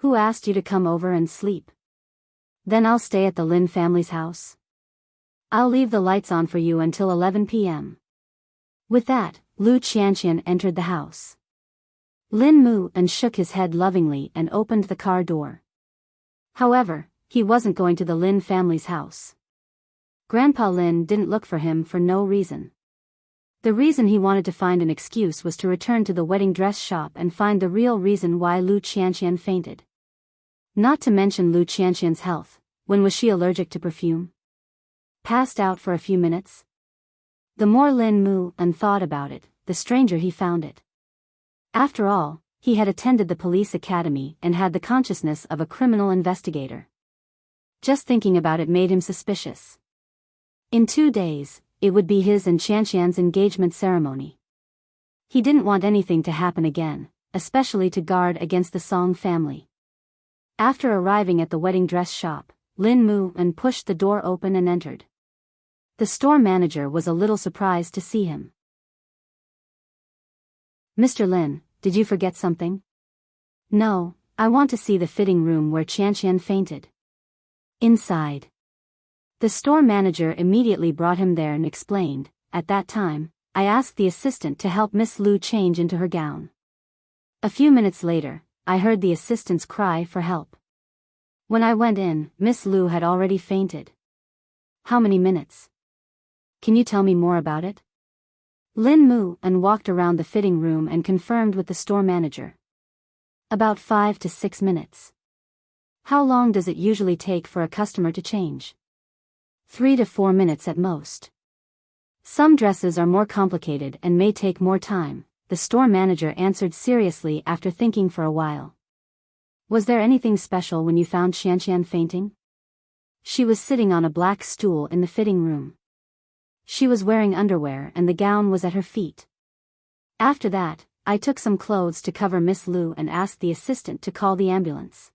[SPEAKER 1] Who asked you to come over and sleep? Then I'll stay at the Lin family's house. I'll leave the lights on for you until 11 p.m. With that, Lu Qianqian entered the house. Lin Mu and shook his head lovingly and opened the car door. However, he wasn't going to the Lin family's house. Grandpa Lin didn't look for him for no reason. The reason he wanted to find an excuse was to return to the wedding dress shop and find the real reason why Lu Qianqian fainted. Not to mention Lu Qianqian's health. When was she allergic to perfume? Passed out for a few minutes? The more Lin Mu and thought about it, the stranger he found it. After all, he had attended the police academy and had the consciousness of a criminal investigator. Just thinking about it made him suspicious. In 2 days, it would be his and Qianqian's engagement ceremony. He didn't want anything to happen again, especially to guard against the Song family. After arriving at the wedding dress shop, Lin Mu and pushed the door open and entered. The store manager was a little surprised to see him. Mr. Lin, did you forget something? No, I want to see the fitting room where Qianqian fainted. Inside. The store manager immediately brought him there and explained, at that time, I asked the assistant to help Miss Lu change into her gown. A few minutes later, I heard the assistant's cry for help. When I went in, Miss Lu had already fainted. How many minutes? Can you tell me more about it? Lin Mu and walked around the fitting room and confirmed with the store manager. About 5 to 6 minutes. How long does it usually take for a customer to change? 3 to 4 minutes at most. Some dresses are more complicated and may take more time, the store manager answered seriously after thinking for a while. Was there anything special when you found Qianqian fainting? She was sitting on a black stool in the fitting room. She was wearing underwear and the gown was at her feet. After that, I took some clothes to cover Miss Lu and asked the assistant to call the ambulance.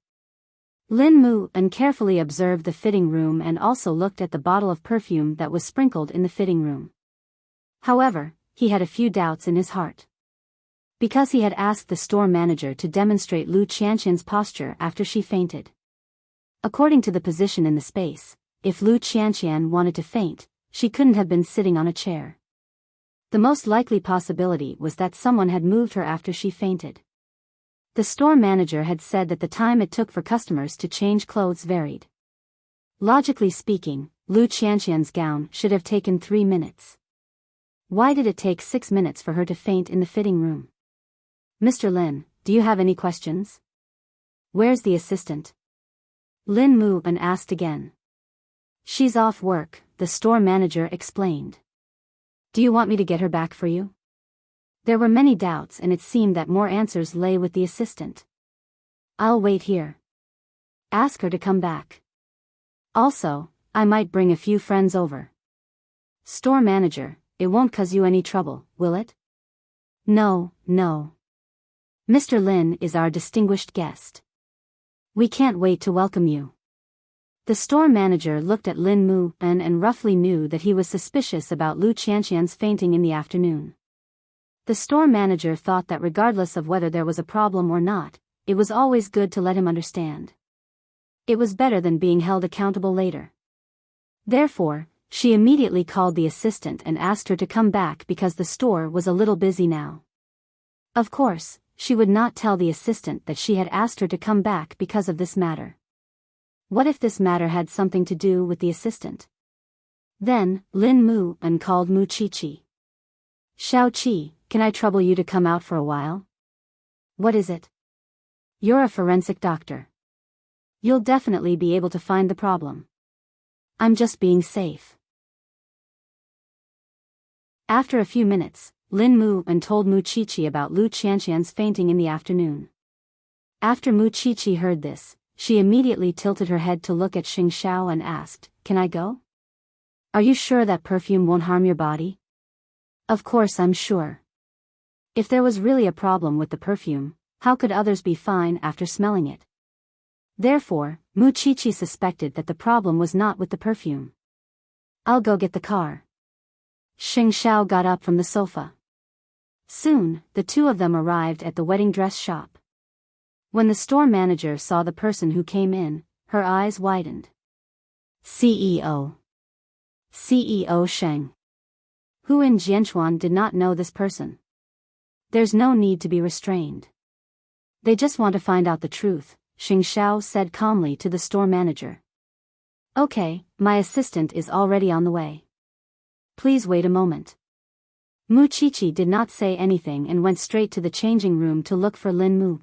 [SPEAKER 1] Lin Mu and carefully observed the fitting room and also looked at the bottle of perfume that was sprinkled in the fitting room. However, he had a few doubts in his heart. Because he had asked the store manager to demonstrate Lu Qianqian's posture after she fainted. According to the position in the space, if Lu Qianqian wanted to faint, she couldn't have been sitting on a chair. The most likely possibility was that someone had moved her after she fainted. The store manager had said that the time it took for customers to change clothes varied. Logically speaking, Lu Qianqian's gown should have taken 3 minutes. Why did it take 6 minutes for her to faint in the fitting room? Mr. Lin, do you have any questions? Where's the assistant? Lin Mu and asked again. She's off work, the store manager explained. Do you want me to get her back for you? There were many doubts and it seemed that more answers lay with the assistant. I'll wait here. Ask her to come back. Also, I might bring a few friends over. Store manager, it won't cause you any trouble, will it? No. Mr. Lin is our distinguished guest. We can't wait to welcome you. The store manager looked at Lin Mu and roughly knew that he was suspicious about Lu Qianqian's fainting in the afternoon. The store manager thought that regardless of whether there was a problem or not, it was always good to let him understand. It was better than being held accountable later. Therefore, she immediately called the assistant and asked her to come back because the store was a little busy now. Of course, she would not tell the assistant that she had asked her to come back because of this matter. What if this matter had something to do with the assistant? Then, Lin Mu and called Mu Chi. Xiao Qi, can I trouble you to come out for a while? What is it? You're a forensic doctor. You'll definitely be able to find the problem. I'm just being safe. After a few minutes, Lin Mu and told Mu Chi about Lu Qianqian's fainting in the afternoon. After Mu Chi heard this, she immediately tilted her head to look at Xing Xiao and asked, "Can I go? Are you sure that perfume won't harm your body?" Of course I'm sure. If there was really a problem with the perfume, how could others be fine after smelling it? Therefore, Mu Chi suspected that the problem was not with the perfume. I'll go get the car. Xing Xiao got up from the sofa. Soon, the two of them arrived at the wedding dress shop. When the store manager saw the person who came in, her eyes widened. CEO Sheng. Who in Jianchuan did not know this person? There's no need to be restrained. They just want to find out the truth, Xing Xiao said calmly to the store manager. Okay, my assistant is already on the way. Please wait a moment. Mu Chi did not say anything and went straight to the changing room to look for Lin Mu.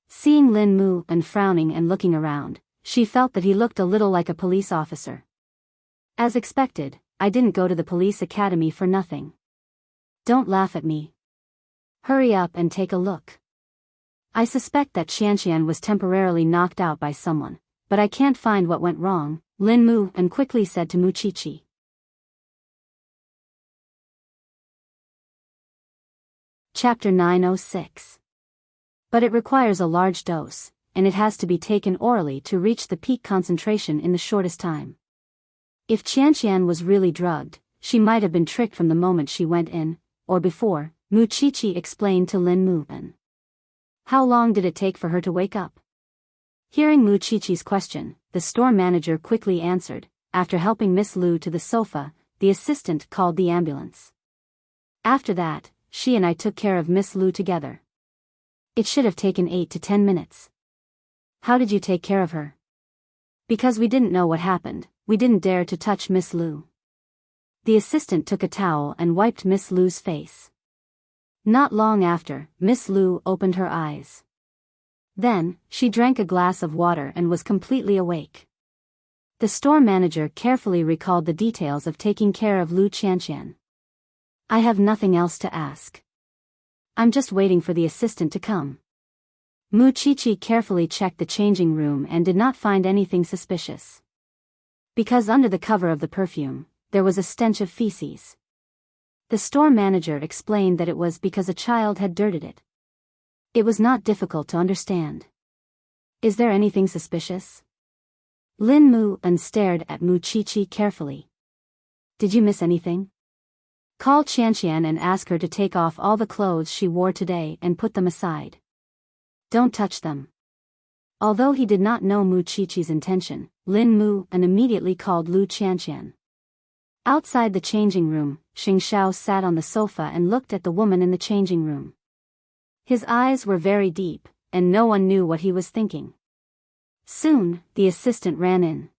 [SPEAKER 1] Seeing Lin Mu frowning and looking around, she felt that he looked a little like a police officer. As expected, I didn't go to the police academy for nothing. Don't laugh at me. Hurry up and take a look. I suspect that Qianqian was temporarily knocked out by someone, but I can't find what went wrong, Lin Mu quickly said to Mu Chi. Chapter 906. But it requires a large dose, and it has to be taken orally to reach the peak concentration in the shortest time. If Qianqian was really drugged, she might have been tricked from the moment she went in, or before, Mu Chi explained to Lin Mu. How long did it take for her to wake up? Hearing Mu Chi's question, the store manager quickly answered. After helping Miss Lu to the sofa, the assistant called the ambulance. After that, she and I took care of Miss Lu together. It should have taken 8 to 10 minutes. How did you take care of her? Because we didn't know what happened, we didn't dare to touch Miss Lu. The assistant took a towel and wiped Miss Lu's face. Not long after, Miss Lu opened her eyes. Then, she drank a glass of water and was completely awake. The store manager carefully recalled the details of taking care of Lu Qianqian. I have nothing else to ask. I'm just waiting for the assistant to come. Mu Chi carefully checked the changing room and did not find anything suspicious. Because under the cover of the perfume, there was a stench of feces. The store manager explained that it was because a child had dirted it. It was not difficult to understand. Is there anything suspicious? Lin Mu stared at Mu Chi carefully. Did you miss anything? Call Qianqian and ask her to take off all the clothes she wore today and put them aside. Don't touch them. Although he did not know Mu Chi's intention, Lin Mu immediately called Lu Qianqian. Outside the changing room, Xing Xiao sat on the sofa and looked at the woman in the changing room. His eyes were very deep, and no one knew what he was thinking. Soon, the assistant ran in.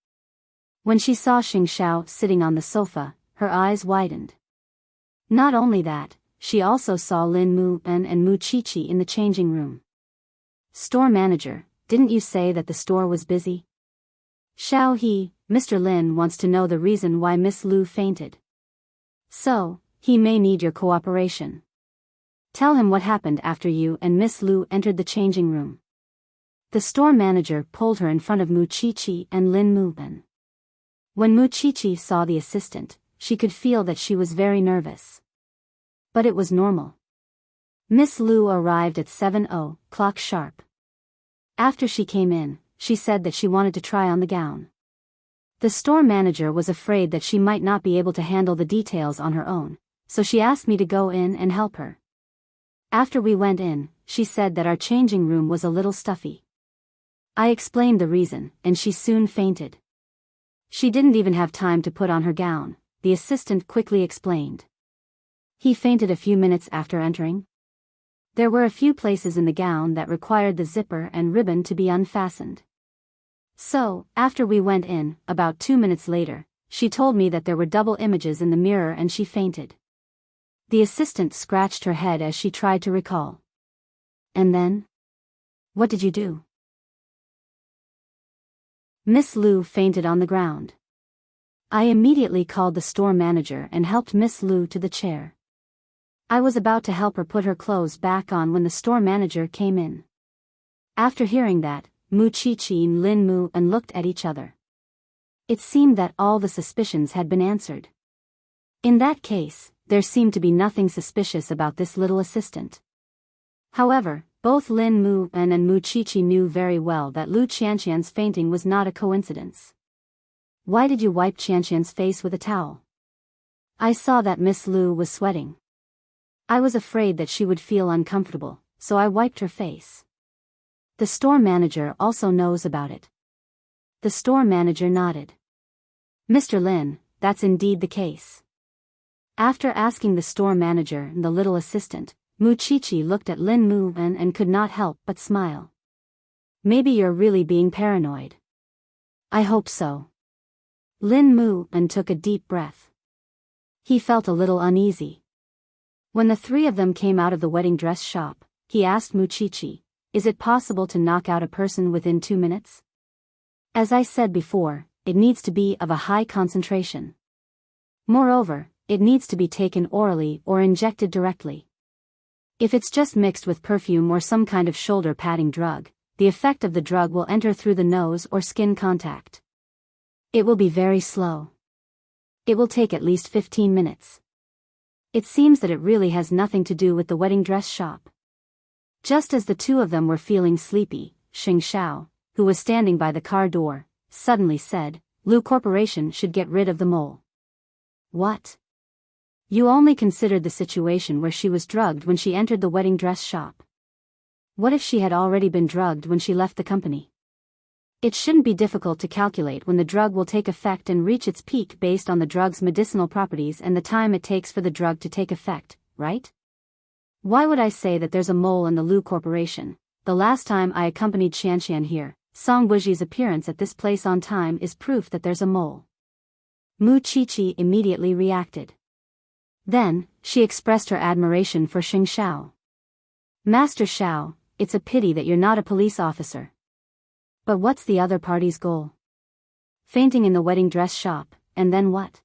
[SPEAKER 1] When she saw Xing Xiao sitting on the sofa, her eyes widened. Not only that, she also saw Lin Mu and Mu Chi in the changing room. Store manager, didn't you say that the store was busy? Xiao He, Mr. Lin wants to know the reason why Miss Lu fainted. So, he may need your cooperation. Tell him what happened after you and Miss Lu entered the changing room. The store manager pulled her in front of Mu Chi and Lin Mu. When Mu Chi saw the assistant, she could feel that she was very nervous. But it was normal. Miss Lu arrived at 7:00 sharp. After she came in, she said that she wanted to try on the gown. The store manager was afraid that she might not be able to handle the details on her own, so she asked me to go in and help her. After we went in, she said that our changing room was a little stuffy. I explained the reason, and she soon fainted. She didn't even have time to put on her gown, the assistant quickly explained. He fainted a few minutes after entering. There were a few places in the gown that required the zipper and ribbon to be unfastened. So, after we went in, about 2 minutes later, She told me that there were double images in the mirror and she fainted. The assistant scratched her head as she tried to recall. And then? What did you do? Miss Lu fainted on the ground. I immediately called the store manager and helped Miss Lu to the chair. I was about to help her put her clothes back on when the store manager came in. After hearing that, Mu Chi-chi and Lin Mu and looked at each other. It seemed that all the suspicions had been answered. In that case, there seemed to be nothing suspicious about this little assistant. However, both Lin Mu and Mu Chi-chi knew very well that Lu Qianqian's fainting was not a coincidence. Why did you wipe Qianqian's face with a towel? I saw that Miss Lu was sweating. I was afraid that she would feel uncomfortable, so I wiped her face. The store manager also knows about it. The store manager nodded. Mr. Lin, that's indeed the case. After asking the store manager and the little assistant, Mu Chi-chi looked at Lin Mu and could not help but smile. Maybe you're really being paranoid. I hope so. Lin Mu took a deep breath. He felt a little uneasy. When the three of them came out of the wedding dress shop, he asked Mu Chi-chi, "Is it possible to knock out a person within 2 minutes?" As I said before, it needs to be of a high concentration. Moreover, it needs to be taken orally or injected directly. If it's just mixed with perfume or some kind of shoulder padding drug, the effect of the drug will enter through the nose or skin contact. It will be very slow. It will take at least 15 minutes. It seems that it really has nothing to do with the wedding dress shop. Just as the two of them were feeling sleepy, Xing Xiao, who was standing by the car door, suddenly said, "Lu Corporation should get rid of the mole." What? You only considered the situation where she was drugged when she entered the wedding dress shop. What if she had already been drugged when she left the company? It shouldn't be difficult to calculate when the drug will take effect and reach its peak based on the drug's medicinal properties and the time it takes for the drug to take effect, right? Why would I say that there's a mole in the Lu Corporation? The last time I accompanied Qianqian here, Song Wuji's appearance at this place on time is proof that there's a mole. Mu Chi-chi immediately reacted. Then, she expressed her admiration for Xing Xiao. Master Xiao, it's a pity that you're not a police officer. But what's the other party's goal? Fainting in the wedding dress shop, and then what?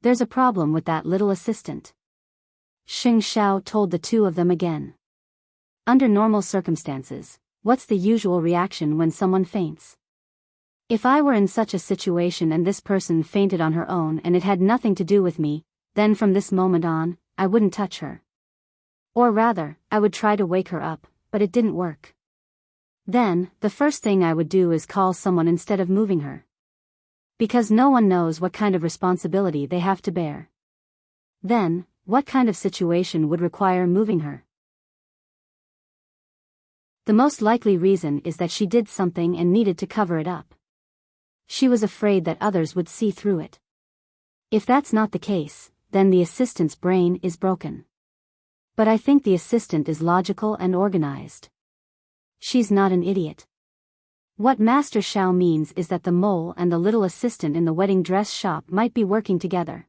[SPEAKER 1] There's a problem with that little assistant. Xing Xiao told the two of them again. Under normal circumstances, what's the usual reaction when someone faints? If I were in such a situation and this person fainted on her own and it had nothing to do with me, then from this moment on, I wouldn't touch her. Or rather, I would try to wake her up, but it didn't work. Then, the first thing I would do is call someone instead of moving her. Because no one knows what kind of responsibility they have to bear. Then, what kind of situation would require moving her? The most likely reason is that she did something and needed to cover it up. She was afraid that others would see through it. If that's not the case, then the assistant's brain is broken. But I think the assistant is logical and organized. She's not an idiot. What Master Xiao means is that the mole and the little assistant in the wedding dress shop might be working together.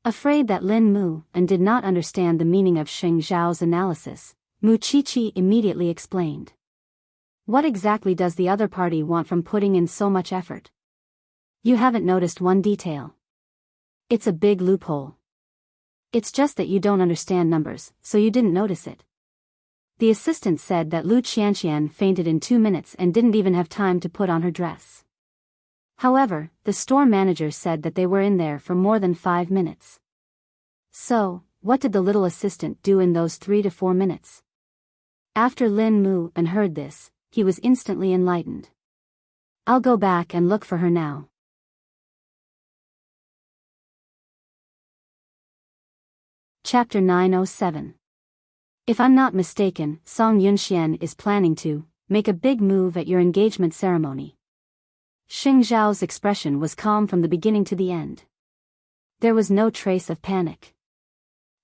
[SPEAKER 1] Afraid that Lin Mu did not understand the meaning of Xing Xiao's analysis, Mu Chi-chi immediately explained. What exactly does the other party want from putting in so much effort? You haven't noticed one detail. It's a big loophole. It's just that you don't understand numbers, so you didn't notice it. The assistant said that Lu Qianqian fainted in 2 minutes and didn't even have time to put on her dress. However, the store manager said that they were in there for more than 5 minutes. So, what did the little assistant do in those 3 to 4 minutes? After Lin Mu heard this, he was instantly enlightened. I'll go back and look for her now. Chapter 907. If I'm not mistaken, Song Yunxian is planning to make a big move at your engagement ceremony. Xing Zhao's expression was calm from the beginning to the end. There was no trace of panic.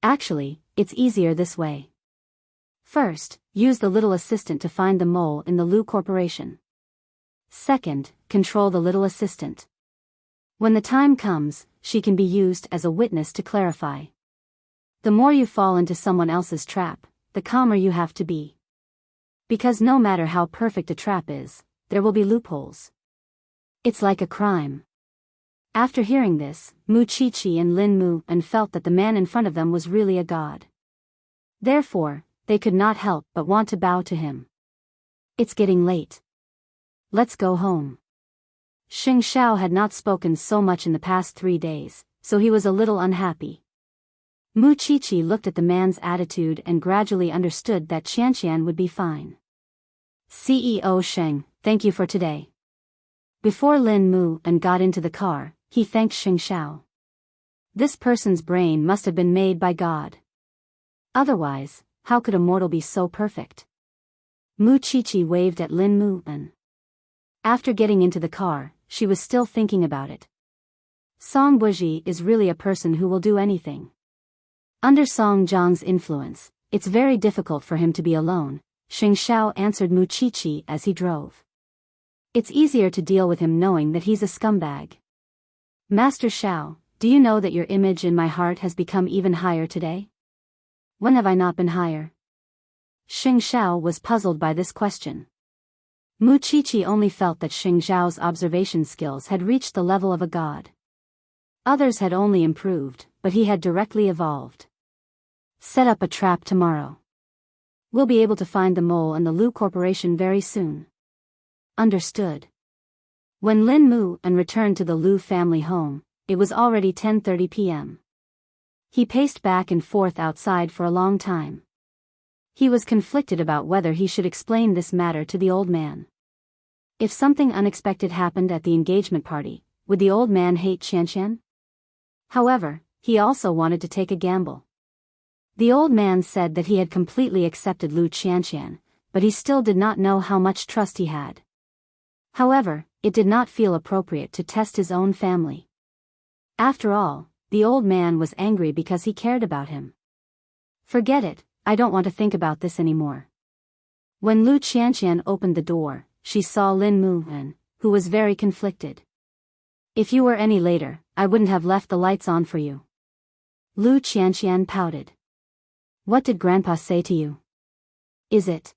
[SPEAKER 1] Actually, it's easier this way. First, use the little assistant to find the mole in the Lu Corporation. Second, control the little assistant. When the time comes, she can be used as a witness to clarify. The more you fall into someone else's trap, the calmer you have to be. Because no matter how perfect a trap is, there will be loopholes. It's like a crime. After hearing this, Mu Chichi and Lin Mu and felt that the man in front of them was really a god. Therefore, they could not help but want to bow to him. It's getting late. Let's go home. Xing Xiao had not spoken so much in the past 3 days, so he was a little unhappy. Mu Chichi looked at the man's attitude and gradually understood that Qianqian would be fine. CEO Sheng, thank you for today. Before Lin Mu and got into the car, he thanked Xing Xiao. This person's brain must have been made by God. Otherwise, how could a mortal be so perfect? Mu Chichi waved at Lin Mu and after getting into the car, she was still thinking about it. Song Buji is really a person who will do anything. Under Song Zhang's influence, it's very difficult for him to be alone, Xing Xiao answered Mu Chichi as he drove. It's easier to deal with him knowing that he's a scumbag. Master Xiao, do you know that your image in my heart has become even higher today? When have I not been higher? Xing Xiao was puzzled by this question. Mu Chichi only felt that Xing Xiao's observation skills had reached the level of a god. Others had only improved, but he had directly evolved. Set up a trap tomorrow. We'll be able to find the mole and the Lu Corporation very soon. Understood. When Lin Mu and returned to the Lu family home, it was already 10:30 p.m. He paced back and forth outside for a long time. He was conflicted about whether he should explain this matter to the old man. If something unexpected happened at the engagement party, would the old man hate Qianqian? However, he also wanted to take a gamble. The old man said that he had completely accepted Lu Qianqian, but he still did not know how much trust he had. However, it did not feel appropriate to test his own family. After all, the old man was angry because he cared about him. Forget it, I don't want to think about this anymore. When Lu Qianqian opened the door, she saw Lin Muhan, who was very conflicted. If you were any later, I wouldn't have left the lights on for you. Lu Qianqian pouted. What did Grandpa say to you? Is it?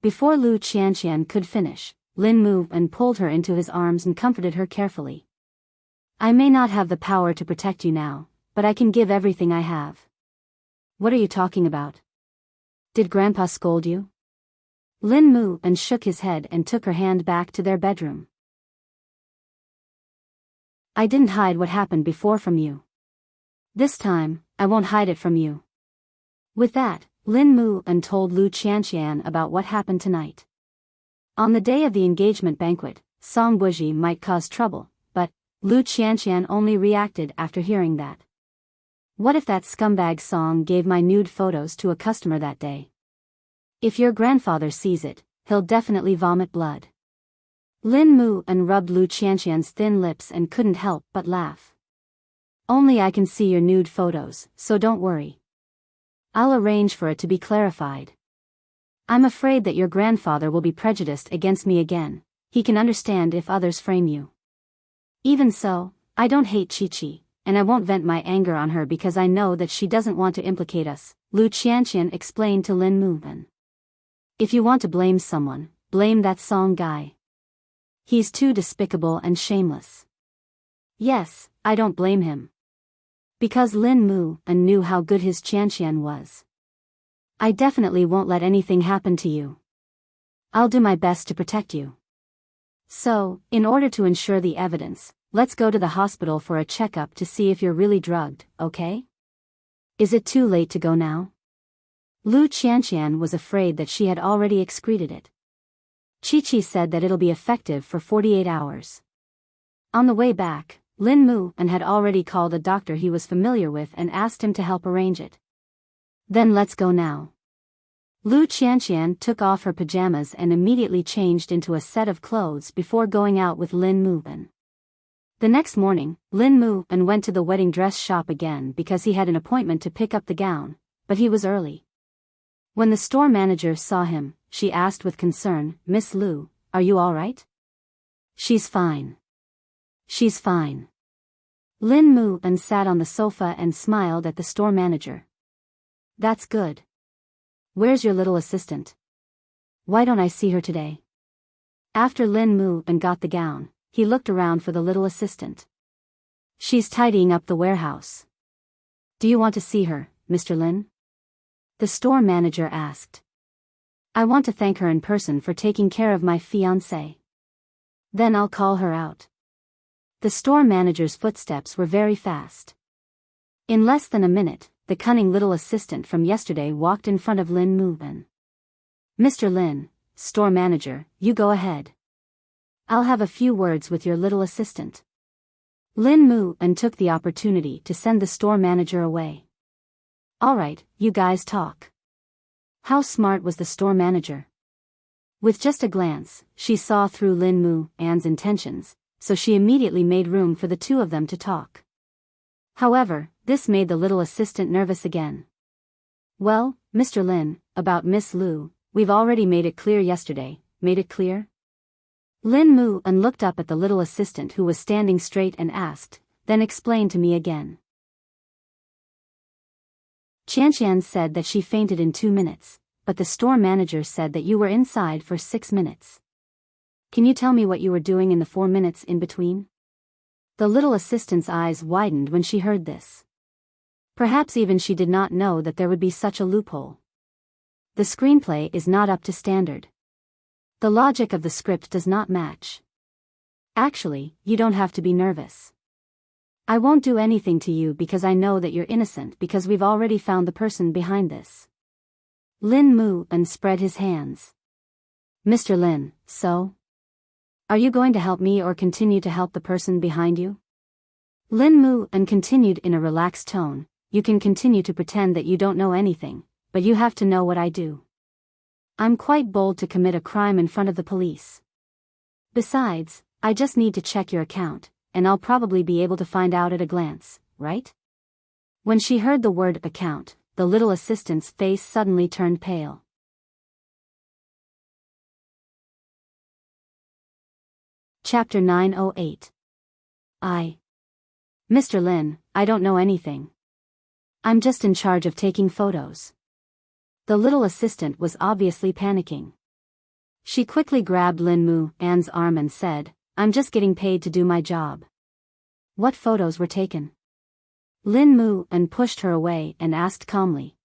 [SPEAKER 1] Before Lu Qianqian could finish, Lin Muhan pulled her into his arms and comforted her carefully. I may not have the power to protect you now, but I can give everything I have. What are you talking about? Did Grandpa scold you? Lin Muhan shook his head and took her hand back to their bedroom. I didn't hide what happened before from you. This time, I won't hide it from you. With that, Lin Muhan told Lu Qianqian about what happened tonight. On the day of the engagement banquet, Song Buji might cause trouble, but Lu Qianqian only reacted after hearing that. What if that scumbag Song gave my nude photos to a customer that day? If your grandfather sees it, he'll definitely vomit blood. Lin Muhan rubbed Lu Qianqian's thin lips and couldn't help but laugh. Only I can see your nude photos, so don't worry. I'll arrange for it to be clarified. I'm afraid that your grandfather will be prejudiced against me again. He can understand if others frame you. Even so, I don't hate Chi-Chi, and I won't vent my anger on her because I know that she doesn't want to implicate us, Lu Qianqian explained to Lin Muhan. If you want to blame someone, blame that Song guy. He's too despicable and shameless. Yes, I don't blame him. Because Lin Muhan knew how good his Qianqian was. I definitely won't let anything happen to you. I'll do my best to protect you. So, in order to ensure the evidence, let's go to the hospital for a checkup to see if you're really drugged, okay? Is it too late to go now? Lu Qianqian was afraid that she had already excreted it. Chi-Chi said that it'll be effective for 48 hours. On the way back, Lin Muhan had already called a doctor he was familiar with and asked him to help arrange it. Then let's go now. Lu Qianqian took off her pajamas and immediately changed into a set of clothes before going out with Lin Muhan. The next morning, Lin Muhan went to the wedding dress shop again because he had an appointment to pick up the gown, but he was early. When the store manager saw him, she asked with concern, Miss Lu, are you all right? She's fine. She's fine. Lin Mu and sat on the sofa and smiled at the store manager. That's good. Where's your little assistant? Why don't I see her today? After Lin Mu and got the gown, he looked around for the little assistant. She's tidying up the warehouse. Do you want to see her, Mr. Lin? The store manager asked. I want to thank her in person for taking care of my fiancé. Then I'll call her out. The store manager's footsteps were very fast. In less than a minute, the cunning little assistant from yesterday walked in front of Lin Mu. Mr. Lin, store manager, you go ahead. I'll have a few words with your little assistant. Lin Mu took the opportunity to send the store manager away. All right, you guys talk. How smart was the store manager? With just a glance, she saw through Lin Mu's intentions, so she immediately made room for the two of them to talk. However, this made the little assistant nervous again. Well, Mr. Lin, about Miss Lu, we've already made it clear yesterday. Made it clear? Lin Mu looked up at the little assistant who was standing straight and asked, then explain to me again. Qianqian said that she fainted in 2 minutes, but the store manager said that you were inside for 6 minutes. Can you tell me what you were doing in the 4 minutes in between? The little assistant's eyes widened when she heard this. Perhaps even she did not know that there would be such a loophole. The screenplay is not up to standard. The logic of the script does not match. Actually, you don't have to be nervous. I won't do anything to you because I know that you're innocent because we've already found the person behind this. Lin Mu spread his hands. Mr. Lin, so? Are you going to help me or continue to help the person behind you? Lin Mu continued in a relaxed tone, you can continue to pretend that you don't know anything, but you have to know what I do. I'm quite bold to commit a crime in front of the police. Besides, I just need to check your account, and I'll probably be able to find out at a glance, right? When she heard the word account, the little assistant's face suddenly turned pale. Chapter 908. Mr. Lin, I don't know anything. I'm just in charge of taking photos. The little assistant was obviously panicking. She quickly grabbed Lin Mu's arm and said, I'm just getting paid to do my job. What photos were taken? Lin Mu pushed her away and asked calmly.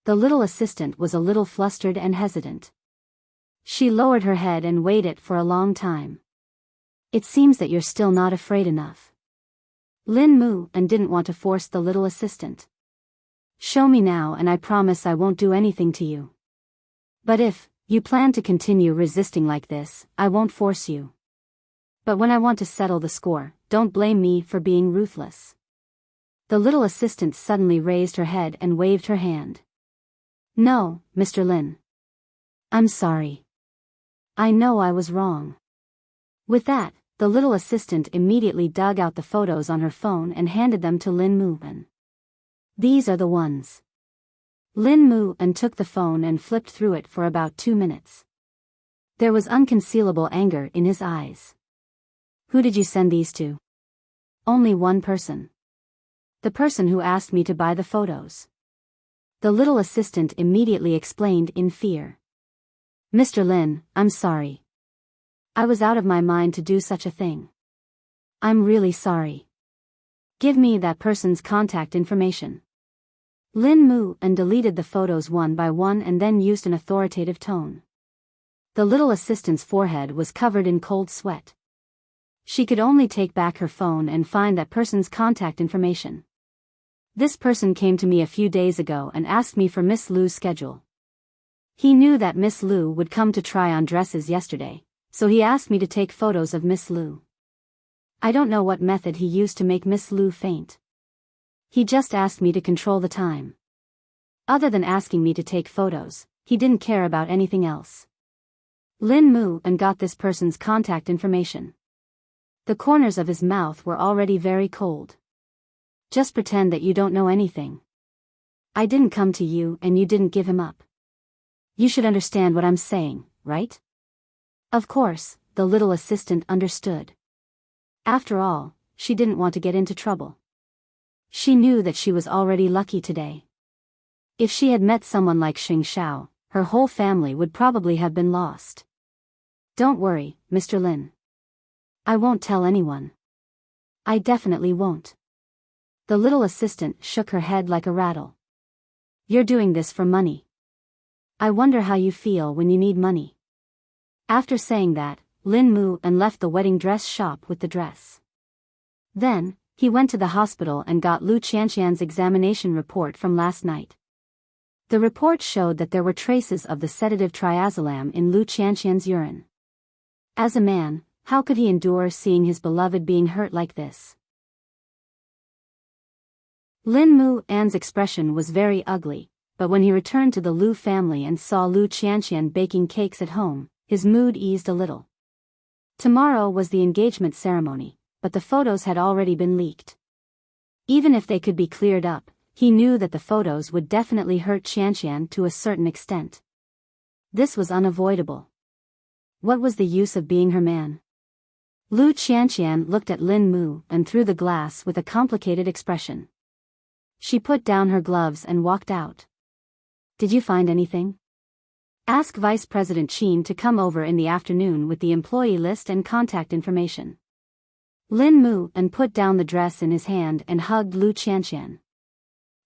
[SPEAKER 1] The little assistant was a little flustered and hesitant. She lowered her head and waited for a long time. It seems that you're still not afraid enough. Lin Mu didn't want to force the little assistant. Show me now and I promise I won't do anything to you. But if you plan to continue resisting like this, I won't force you. But when I want to settle the score, don't blame me for being ruthless. The little assistant suddenly raised her head and waved her hand. No, Mr. Lin. I'm sorry. I know I was wrong. With that, the little assistant immediately dug out the photos on her phone and handed them to Lin Mu. These are the ones. Lin Mu took the phone and flipped through it for about 2 minutes. There was unconcealable anger in his eyes. Who did you send these to? Only one person. The person who asked me to buy the photos. The little assistant immediately explained in fear. Mr. Lin, I'm sorry. I was out of my mind to do such a thing. I'm really sorry. Give me that person's contact information. Lin Mu deleted the photos one by one and then used an authoritative tone. The little assistant's forehead was covered in cold sweat. She could only take back her phone and find that person's contact information. This person came to me a few days ago and asked me for Miss Lu's schedule. He knew that Miss Lu would come to try on dresses yesterday, so he asked me to take photos of Miss Lu. I don't know what method he used to make Miss Lu faint. He just asked me to control the time. Other than asking me to take photos, he didn't care about anything else. Lin Mu got this person's contact information. The corners of his mouth were already very cold. Just pretend that you don't know anything. I didn't come to you and you didn't give him up. You should understand what I'm saying, right? Of course, the little assistant understood. After all, she didn't want to get into trouble. She knew that she was already lucky today. If she had met someone like Xing Xiao, her whole family would probably have been lost. Don't worry, Mr. Lin. I won't tell anyone. I definitely won't. The little assistant shook her head like a rattle. You're doing this for money. I wonder how you feel when you need money. After saying that, Lin moved and left the wedding dress shop with the dress. Then, he went to the hospital and got Lu Qianqian's examination report from last night. The report showed that there were traces of the sedative triazolam in Lu Qianqian's urine. As a man, how could he endure seeing his beloved being hurt like this? Lin Mu'an's expression was very ugly, but when he returned to the Lu family and saw Lu Qianqian baking cakes at home, his mood eased a little. Tomorrow was the engagement ceremony, but the photos had already been leaked. Even if they could be cleared up, he knew that the photos would definitely hurt Qianqian to a certain extent. This was unavoidable. What was the use of being her man? Lu Qianqian looked at Lin Mu and through the glass with a complicated expression. She put down her gloves and walked out. Did you find anything? Ask Vice President Qin to come over in the afternoon with the employee list and contact information. Lin Mu and put down the dress in his hand and hugged Lu Qianqian.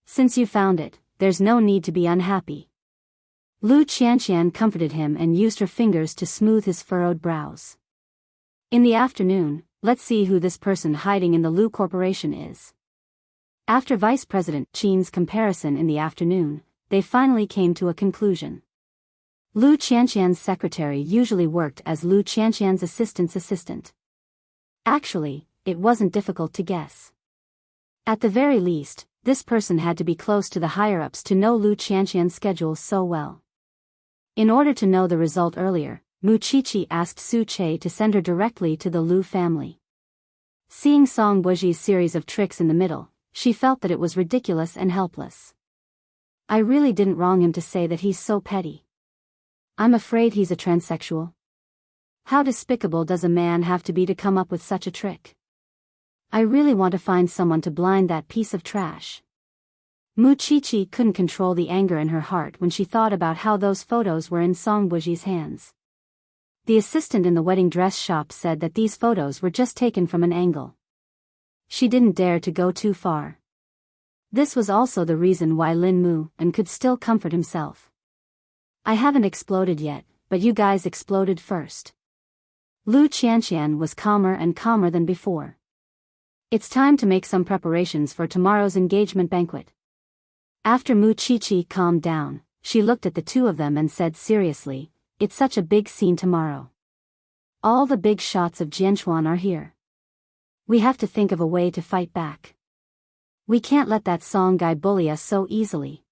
[SPEAKER 1] Since you found it, there's no need to be unhappy. Lu Qianqian comforted him and used her fingers to smooth his furrowed brows. In the afternoon, let's see who this person hiding in the Lu Corporation is. After Vice President Qin's comparison in the afternoon, they finally came to a conclusion. Lu Qianqian's secretary usually worked as Lu Qianqian's assistant's assistant. Actually, it wasn't difficult to guess. At the very least, this person had to be close to the higher-ups to know Lu Qianqian's schedule so well. In order to know the result earlier, Mu Qiqi asked Su Che to send her directly to the Lu family. Seeing Song Buji's series of tricks in the middle, she felt that it was ridiculous and helpless. I really didn't wrong him to say that he's so petty. I'm afraid he's a transsexual. How despicable does a man have to be to come up with such a trick? I really want to find someone to blind that piece of trash. Mu Qiqi couldn't control the anger in her heart when she thought about how those photos were in Song Buji's hands. The assistant in the wedding dress shop said that these photos were just taken from an angle. She didn't dare to go too far. This was also the reason why Lin Mu and could still comfort himself. I haven't exploded yet, but you guys exploded first. Lu Qianqian was calmer and calmer than before. It's time to make some preparations for tomorrow's engagement banquet. After Mu Qiqi calmed down, she looked at the two of them and said seriously, it's such a big scene tomorrow. All the big shots of Jianchuan are here. We have to think of a way to fight back. We can't let that Song guy bully us so easily.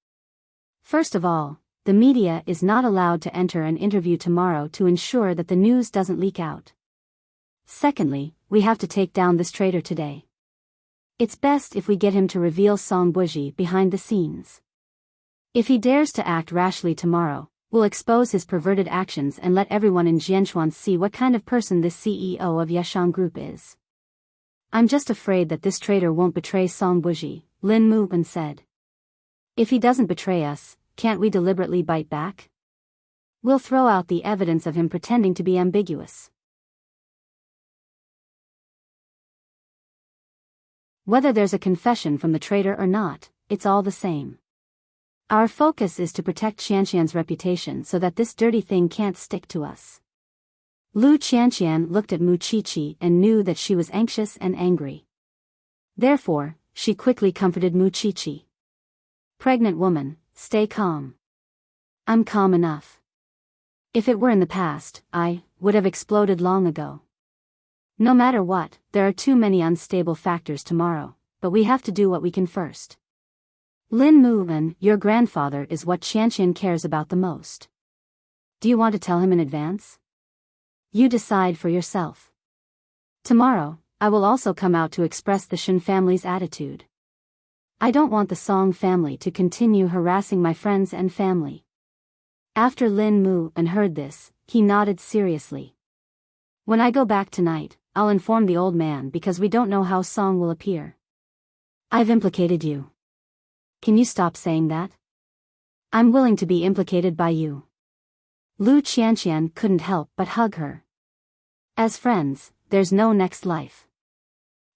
[SPEAKER 1] First of all, the media is not allowed to enter an interview tomorrow to ensure that the news doesn't leak out. Secondly, we have to take down this traitor today. It's best if we get him to reveal Song Buji behind the scenes. If he dares to act rashly tomorrow, we'll expose his perverted actions and let everyone in Jianchuan see what kind of person this CEO of Yashang Group is. I'm just afraid that this traitor won't betray Song Buji, Lin Muban said. If he doesn't betray us, can't we deliberately bite back? We'll throw out the evidence of him pretending to be ambiguous. Whether there's a confession from the traitor or not, it's all the same. Our focus is to protect Qianqian's reputation so that this dirty thing can't stick to us. Lu Qianqian looked at Mu Qiqi and knew that she was anxious and angry. Therefore, she quickly comforted Mu Qiqi. Pregnant woman, stay calm. I'm calm enough. If it were in the past, I would have exploded long ago. No matter what, there are too many unstable factors tomorrow, but we have to do what we can first. Lin Mu'an, your grandfather is what Qianqian cares about the most. Do you want to tell him in advance? You decide for yourself. Tomorrow, I will also come out to express the Shen family's attitude. I don't want the Song family to continue harassing my friends and family. After Lin Mu'an heard this, he nodded seriously. When I go back tonight, I'll inform the old man because we don't know how Song will appear. I've implicated you. Can you stop saying that? I'm willing to be implicated by you. Lu Qianqian couldn't help but hug her. As friends, there's no next life.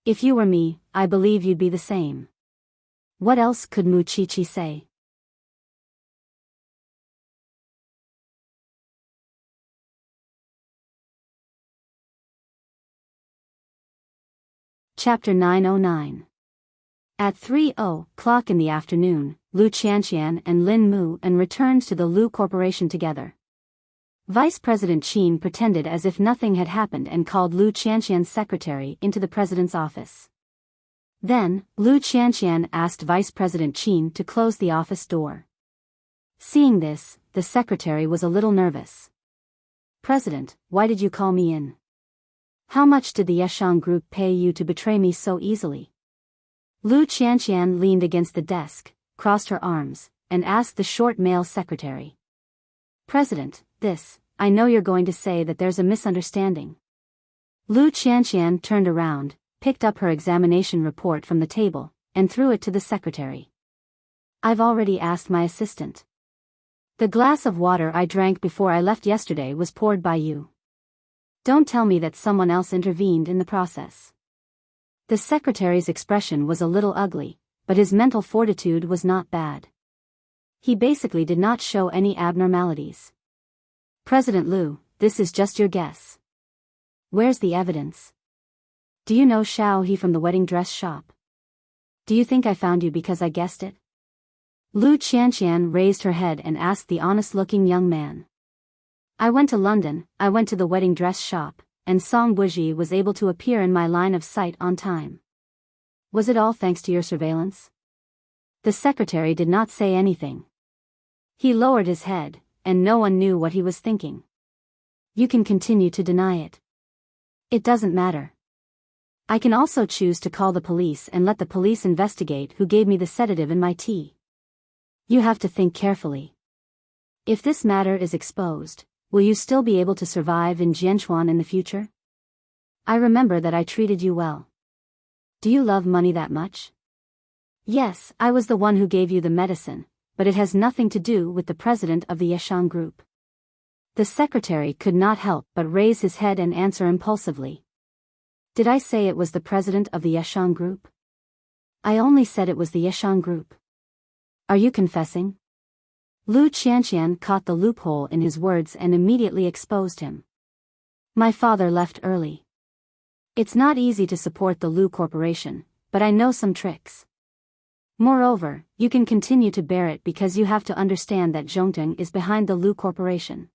[SPEAKER 1] If you were me, I believe you'd be the same. What else could Mu Qiqi say? Chapter 909. At 3:00 in the afternoon, Lu Qianqian and Lin Mu and returned to the Lu Corporation together. Vice President Qin pretended as if nothing had happened and called Lu Qianqian's secretary into the president's office. Then, Lu Qianqian asked Vice President Qin to close the office door. Seeing this, the secretary was a little nervous. President, why did you call me in? How much did the Yeshang Group pay you to betray me so easily? Lu Qianqian leaned against the desk, crossed her arms, and asked the short male secretary. President, I know you're going to say that there's a misunderstanding. Lu Qianqian turned around, picked up her examination report from the table, and threw it to the secretary. I've already asked my assistant. The glass of water I drank before I left yesterday was poured by you. Don't tell me that someone else intervened in the process. The secretary's expression was a little ugly, but his mental fortitude was not bad. He basically did not show any abnormalities. President Lu, this is just your guess. Where's the evidence? Do you know Xiao He from the wedding dress shop? Do you think I found you because I guessed it? Lu Qianqian raised her head and asked the honest-looking young man. I went to London, I went to the wedding dress shop, and Song Buji was able to appear in my line of sight on time. Was it all thanks to your surveillance? The secretary did not say anything. He lowered his head, and no one knew what he was thinking. You can continue to deny it. It doesn't matter. I can also choose to call the police and let the police investigate who gave me the sedative in my tea. You have to think carefully. If this matter is exposed, will you still be able to survive in Jianchuan in the future? I remember that I treated you well. Do you love money that much? Yes, I was the one who gave you the medicine, but it has nothing to do with the president of the Yeshang Group. The secretary could not help but raise his head and answer impulsively. Did I say it was the president of the Yeshang Group? I only said it was the Yeshang Group. Are you confessing? Lu Qianqian caught the loophole in his words and immediately exposed him. My father left early. It's not easy to support the Lu Corporation, but I know some tricks. Moreover, you can continue to bear it because you have to understand that Zhongteng is behind the Lu Corporation.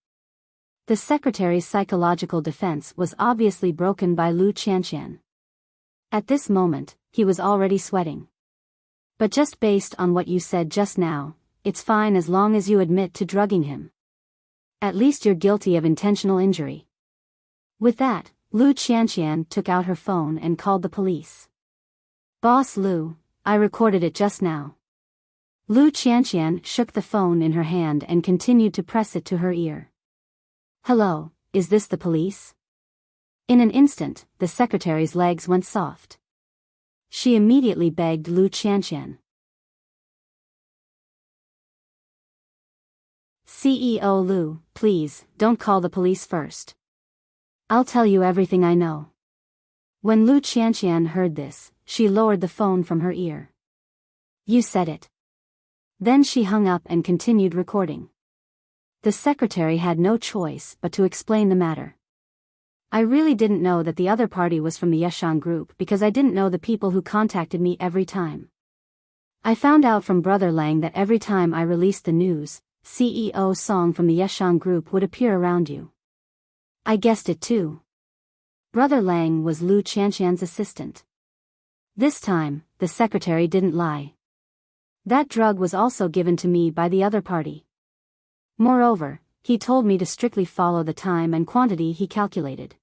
[SPEAKER 1] The secretary's psychological defense was obviously broken by Lu Qianqian. At this moment, he was already sweating. But just based on what you said just now, it's fine as long as you admit to drugging him. At least you're guilty of intentional injury. With that, Lu Qianqian took out her phone and called the police. Boss Lu, I recorded it just now. Lu Qianqian shook the phone in her hand and continued to press it to her ear. Hello, is this the police? In an instant, the secretary's legs went soft. She immediately begged Lu Qianqian. CEO Lu, please, don't call the police first. I'll tell you everything I know. When Lu Qianqian heard this, she lowered the phone from her ear. You said it. Then she hung up and continued recording. The secretary had no choice but to explain the matter. I really didn't know that the other party was from the Yeshang Group because I didn't know the people who contacted me every time. I found out from Brother Lang that every time I released the news, CEO Song from the Yeshang Group would appear around you. I guessed it too. Brother Lang was Lu Qianqian's assistant. This time, the secretary didn't lie. That drug was also given to me by the other party. Moreover, he told me to strictly follow the time and quantity he calculated.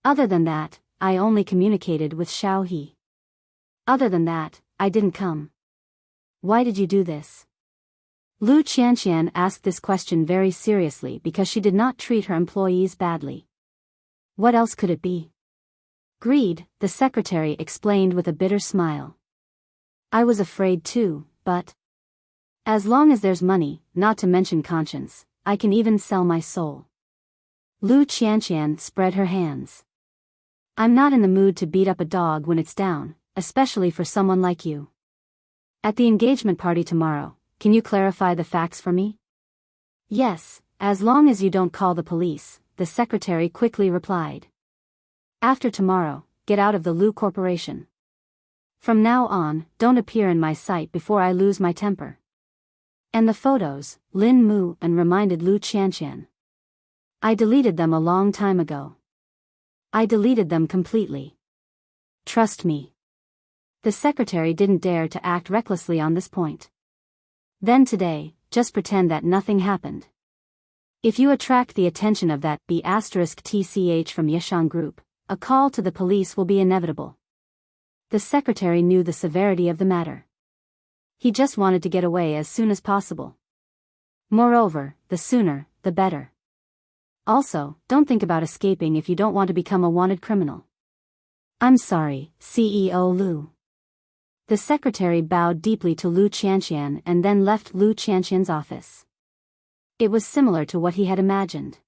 [SPEAKER 1] Other than that, I only communicated with Xiao He. Other than that, I didn't come. Why did you do this? Lu Qianqian asked this question very seriously because she did not treat her employees badly. What else could it be? Greed, the secretary explained with a bitter smile. I was afraid too, but as long as there's money, not to mention conscience, I can even sell my soul. Lu Qianqian spread her hands. I'm not in the mood to beat up a dog when it's down, especially for someone like you. At the engagement party tomorrow, can you clarify the facts for me? Yes, as long as you don't call the police, the secretary quickly replied. After tomorrow, get out of the Lu Corporation. From now on, don't appear in my sight before I lose my temper. And the photos, Lin Mu and reminded Lu Qianqian. I deleted them a long time ago. I deleted them completely. Trust me. The secretary didn't dare to act recklessly on this point. Then today, just pretend that nothing happened. If you attract the attention of that B*TCH from Yeshang Group, a call to the police will be inevitable. The secretary knew the severity of the matter. He just wanted to get away as soon as possible. Moreover, the sooner, the better. Also, don't think about escaping if you don't want to become a wanted criminal. I'm sorry, CEO Lu. The secretary bowed deeply to Lu Qianqian and then left Lu Qianqian's office. It was similar to what he had imagined.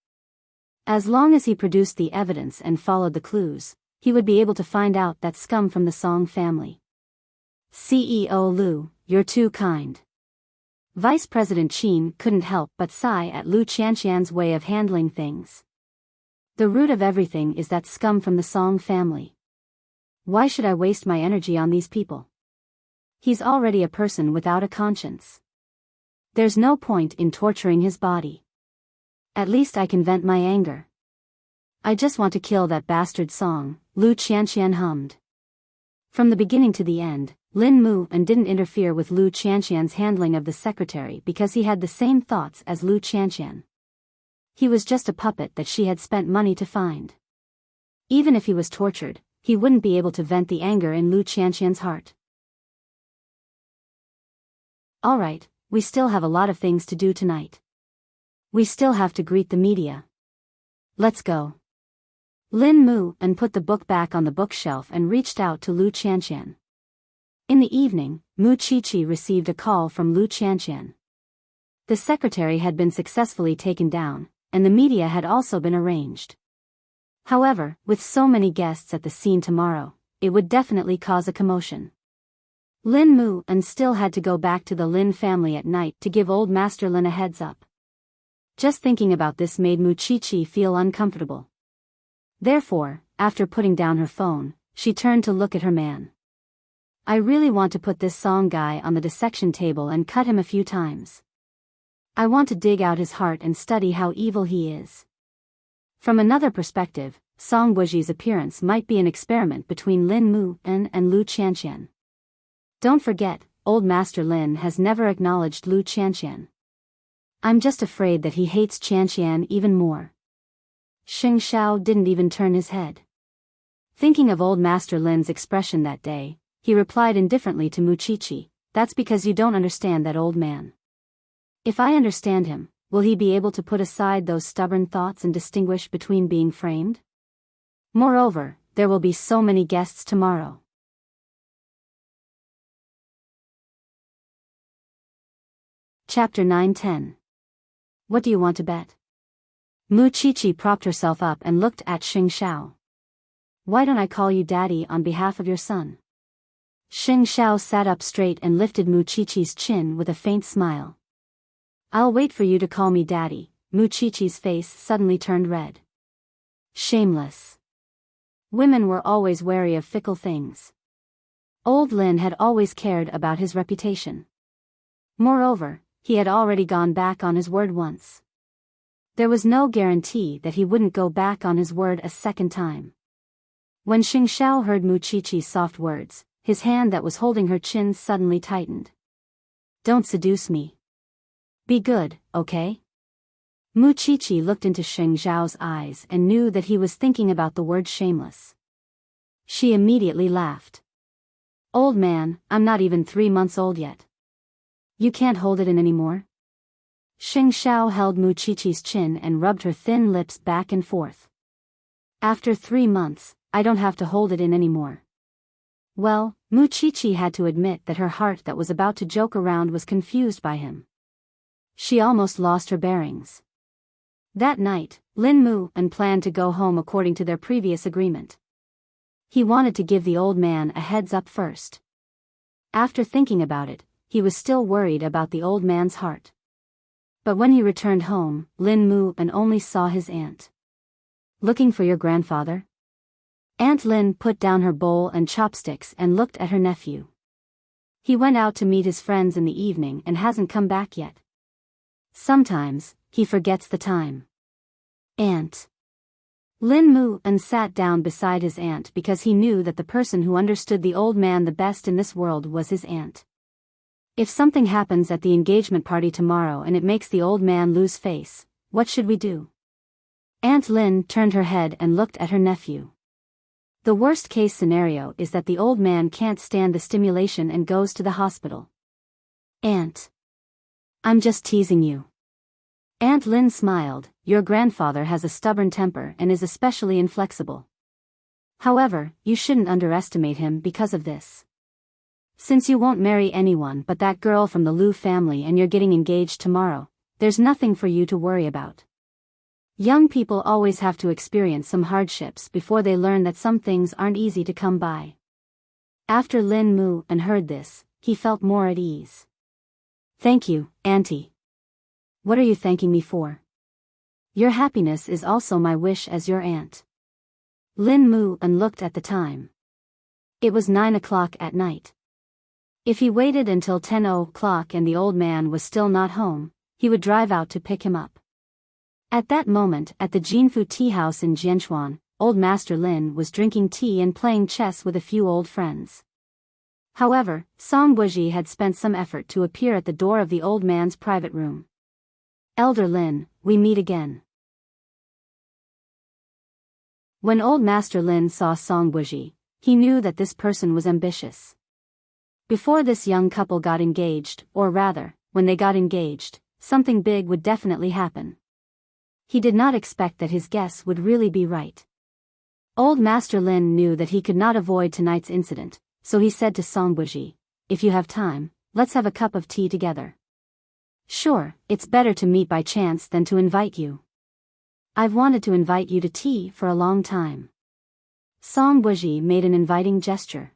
[SPEAKER 1] As long as he produced the evidence and followed the clues, he would be able to find out that scum from the Song family. CEO Lu, you're too kind. Vice President Qin couldn't help but sigh at Lu Qianqian's way of handling things. The root of everything is that scum from the Song family. Why should I waste my energy on these people? He's already a person without a conscience. There's no point in torturing his body. At least I can vent my anger. I just want to kill that bastard Song, Lu Qianqian hummed. From the beginning to the end, Lin Mu and didn't interfere with Lu Qianqian's handling of the secretary because he had the same thoughts as Lu Qianqian. He was just a puppet that she had spent money to find. Even if he was tortured, he wouldn't be able to vent the anger in Lu Qianqian's heart. Alright, we still have a lot of things to do tonight. We still have to greet the media. Let's go. Lin Mu and put the book back on the bookshelf and reached out to Lu Qianqian. In the evening, Mu Qiqi received a call from Lu Qianqian. The secretary had been successfully taken down, and the media had also been arranged. However, with so many guests at the scene tomorrow, it would definitely cause a commotion. Lin Mu and still had to go back to the Lin family at night to give old Master Lin a heads up. Just thinking about this made Mu Qiqi feel uncomfortable. Therefore, after putting down her phone, she turned to look at her man. I really want to put this Song guy on the dissection table and cut him a few times. I want to dig out his heart and study how evil he is. From another perspective, Song Buji's appearance might be an experiment between Lin Mu and Lu Qianqian. Don't forget, old Master Lin has never acknowledged Lu Qianqian. I'm just afraid that he hates Qianqian even more. Xing Xiao didn't even turn his head. Thinking of old Master Lin's expression that day, he replied indifferently to Mu Qiqi, that's because you don't understand that old man. If I understand him, will he be able to put aside those stubborn thoughts and distinguish between being framed? Moreover, there will be so many guests tomorrow. Chapter 9-10. What do you want to bet? Mu Qiqi propped herself up and looked at Xing Xiao. Why don't I call you daddy on behalf of your son? Xing Xiao sat up straight and lifted Mu Qiqi's chin with a faint smile. I'll wait for you to call me daddy. Mu Qiqi's face suddenly turned red. Shameless. Women were always wary of fickle things. Old Lin had always cared about his reputation. Moreover, he had already gone back on his word once. There was no guarantee that he wouldn't go back on his word a second time. When Xing Xiao heard Mu Qiqi's soft words, his hand that was holding her chin suddenly tightened. Don't seduce me. Be good, okay? Mu Qiqi looked into Xing Xiao's eyes and knew that he was thinking about the word shameless. She immediately laughed. Old man, I'm not even 3 months old yet. You can't hold it in anymore? Xing Xiao held Mu Qiqi's chin and rubbed her thin lips back and forth. After 3 months, I don't have to hold it in anymore. Well, Muchichi had to admit that her heart that was about to joke around was confused by him. She almost lost her bearings. That night, Lin Mu and planned to go home according to their previous agreement. He wanted to give the old man a heads up first. After thinking about it, he was still worried about the old man's heart. But when he returned home, Lin Mu and only saw his aunt. Looking for your grandfather? Aunt Lin put down her bowl and chopsticks and looked at her nephew. He went out to meet his friends in the evening and hasn't come back yet. Sometimes, he forgets the time. Aunt. Lin Mu and sat down beside his aunt because he knew that the person who understood the old man the best in this world was his aunt. If something happens at the engagement party tomorrow and it makes the old man lose face, what should we do? Aunt Lin turned her head and looked at her nephew. The worst case scenario is that the old man can't stand the stimulation and goes to the hospital. Aunt. I'm just teasing you. Aunt Lin smiled. Your grandfather has a stubborn temper and is especially inflexible. However, you shouldn't underestimate him because of this. Since you won't marry anyone but that girl from the Liu family and you're getting engaged tomorrow, there's nothing for you to worry about. Young people always have to experience some hardships before they learn that some things aren't easy to come by. After Lin Mu and heard this, he felt more at ease. Thank you, Auntie. What are you thanking me for? Your happiness is also my wish as your aunt. Lin Mu and looked at the time. It was 9 o'clock at night. If he waited until 10 o'clock and the old man was still not home, he would drive out to pick him up. At that moment, at the Jinfu tea house in Jianchuan, old Master Lin was drinking tea and playing chess with a few old friends. However, Song Buji had spent some effort to appear at the door of the old man's private room. Elder Lin, we meet again. When old Master Lin saw Song Buji, he knew that this person was ambitious. Before this young couple got engaged, or rather, when they got engaged, something big would definitely happen. He did not expect that his guess would really be right. Old Master Lin knew that he could not avoid tonight's incident, so he said to Song Buji, if you have time, let's have a cup of tea together. Sure, it's better to meet by chance than to invite you. I've wanted to invite you to tea for a long time. Song Buji made an inviting gesture.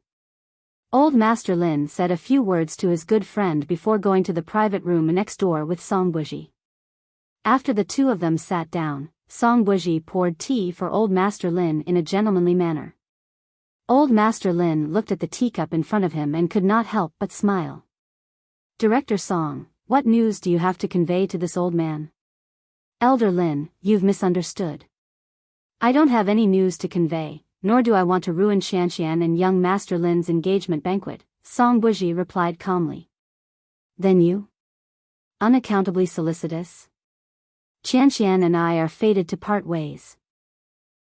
[SPEAKER 1] Old Master Lin said a few words to his good friend before going to the private room next door with Song Buji. After the two of them sat down, Song Buji poured tea for old Master Lin in a gentlemanly manner. Old Master Lin looked at the teacup in front of him and could not help but smile. Director Song, what news do you have to convey to this old man? Elder Lin, you've misunderstood. I don't have any news to convey, nor do I want to ruin Qianqian and young Master Lin's engagement banquet, Song Buji replied calmly. Then you? Unaccountably solicitous? Qianqian and I are fated to part ways.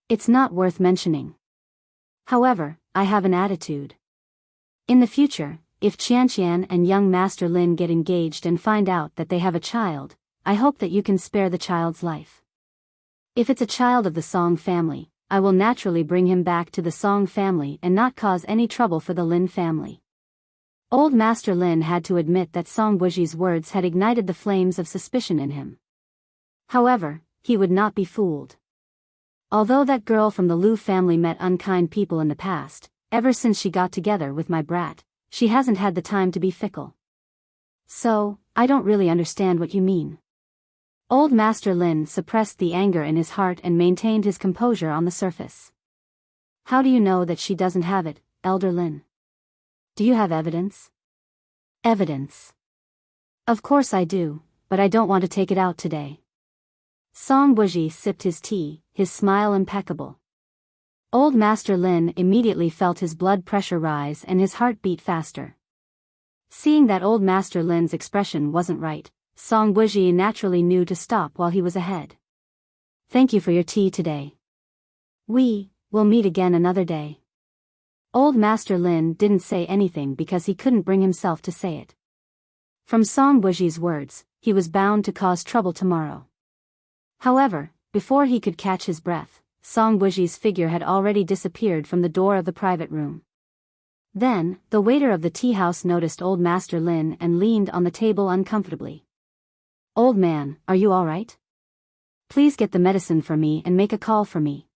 [SPEAKER 1] It's not worth mentioning. However, I have an attitude. In the future, if Qianqian and young Master Lin get engaged and find out that they have a child, I hope that you can spare the child's life. If it's a child of the Song family, I will naturally bring him back to the Song family and not cause any trouble for the Lin family. Old Master Lin had to admit that Song Buji's words had ignited the flames of suspicion in him. However, he would not be fooled. Although that girl from the Liu family met unkind people in the past, ever since she got together with my brat, she hasn't had the time to be fickle. So, I don't really understand what you mean. Old Master Lin suppressed the anger in his heart and maintained his composure on the surface. How do you know that she doesn't have it, Elder Lin? Do you have evidence? Evidence. Of course I do, but I don't want to take it out today. Song Buji sipped his tea, his smile impeccable. Old Master Lin immediately felt his blood pressure rise and his heart beat faster. Seeing that old Master Lin's expression wasn't right, Song Buji naturally knew to stop while he was ahead. Thank you for your tea today. We will meet again another day. Old Master Lin didn't say anything because he couldn't bring himself to say it. From Song Buji's words, he was bound to cause trouble tomorrow. However, before he could catch his breath, Song Buji's figure had already disappeared from the door of the private room. Then, the waiter of the tea house noticed old Master Lin and leaned on the table uncomfortably. "Old man, are you all right? Please get the medicine for me and make a call for me."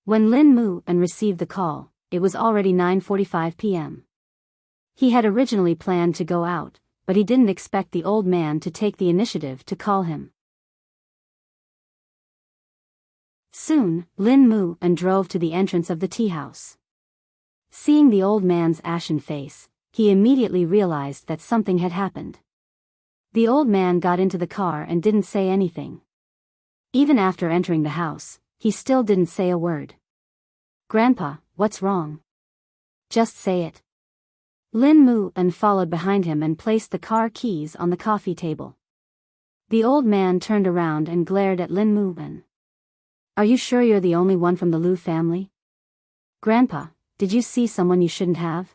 [SPEAKER 1] When Lin Mu and received the call, it was already 9:45 p.m. He had originally planned to go out, but he didn't expect the old man to take the initiative to call him. Soon, Lin Mu and drove to the entrance of the tea house. Seeing the old man's ashen face, he immediately realized that something had happened. The old man got into the car and didn't say anything. Even after entering the house, he still didn't say a word. "Grandpa, what's wrong? Just say it." Lin Mu and followed behind him and placed the car keys on the coffee table. The old man turned around and glared at Lin Mu and, "Are you sure you're the only one from the Liu family? Grandpa, did you see someone you shouldn't have?"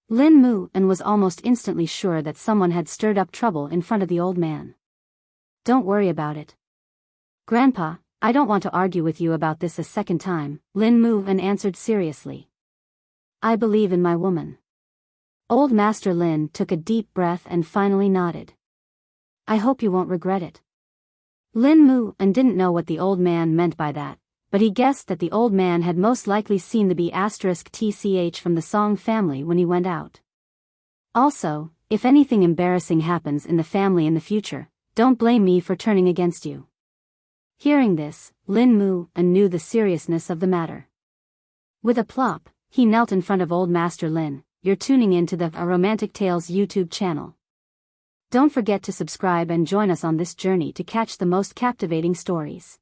[SPEAKER 1] Lin Mu and was almost instantly sure that someone had stirred up trouble in front of the old man. "Don't worry about it. Grandpa, I don't want to argue with you about this a second time," Lin Mu and answered seriously. "I believe in my woman." Old Master Lin took a deep breath and finally nodded. "I hope you won't regret it." Lin Mu and didn't know what the old man meant by that, but he guessed that the old man had most likely seen the B*TCH from the Song family when he went out. Also, if anything embarrassing happens in the family in the future, don't blame me for turning against you. Hearing this, Lin Mu and knew the seriousness of the matter. With a plop, he knelt in front of old Master Lin. "You're tuning in to the A Romantic Tales YouTube channel. Don't forget to subscribe and join us on this journey to catch the most captivating stories.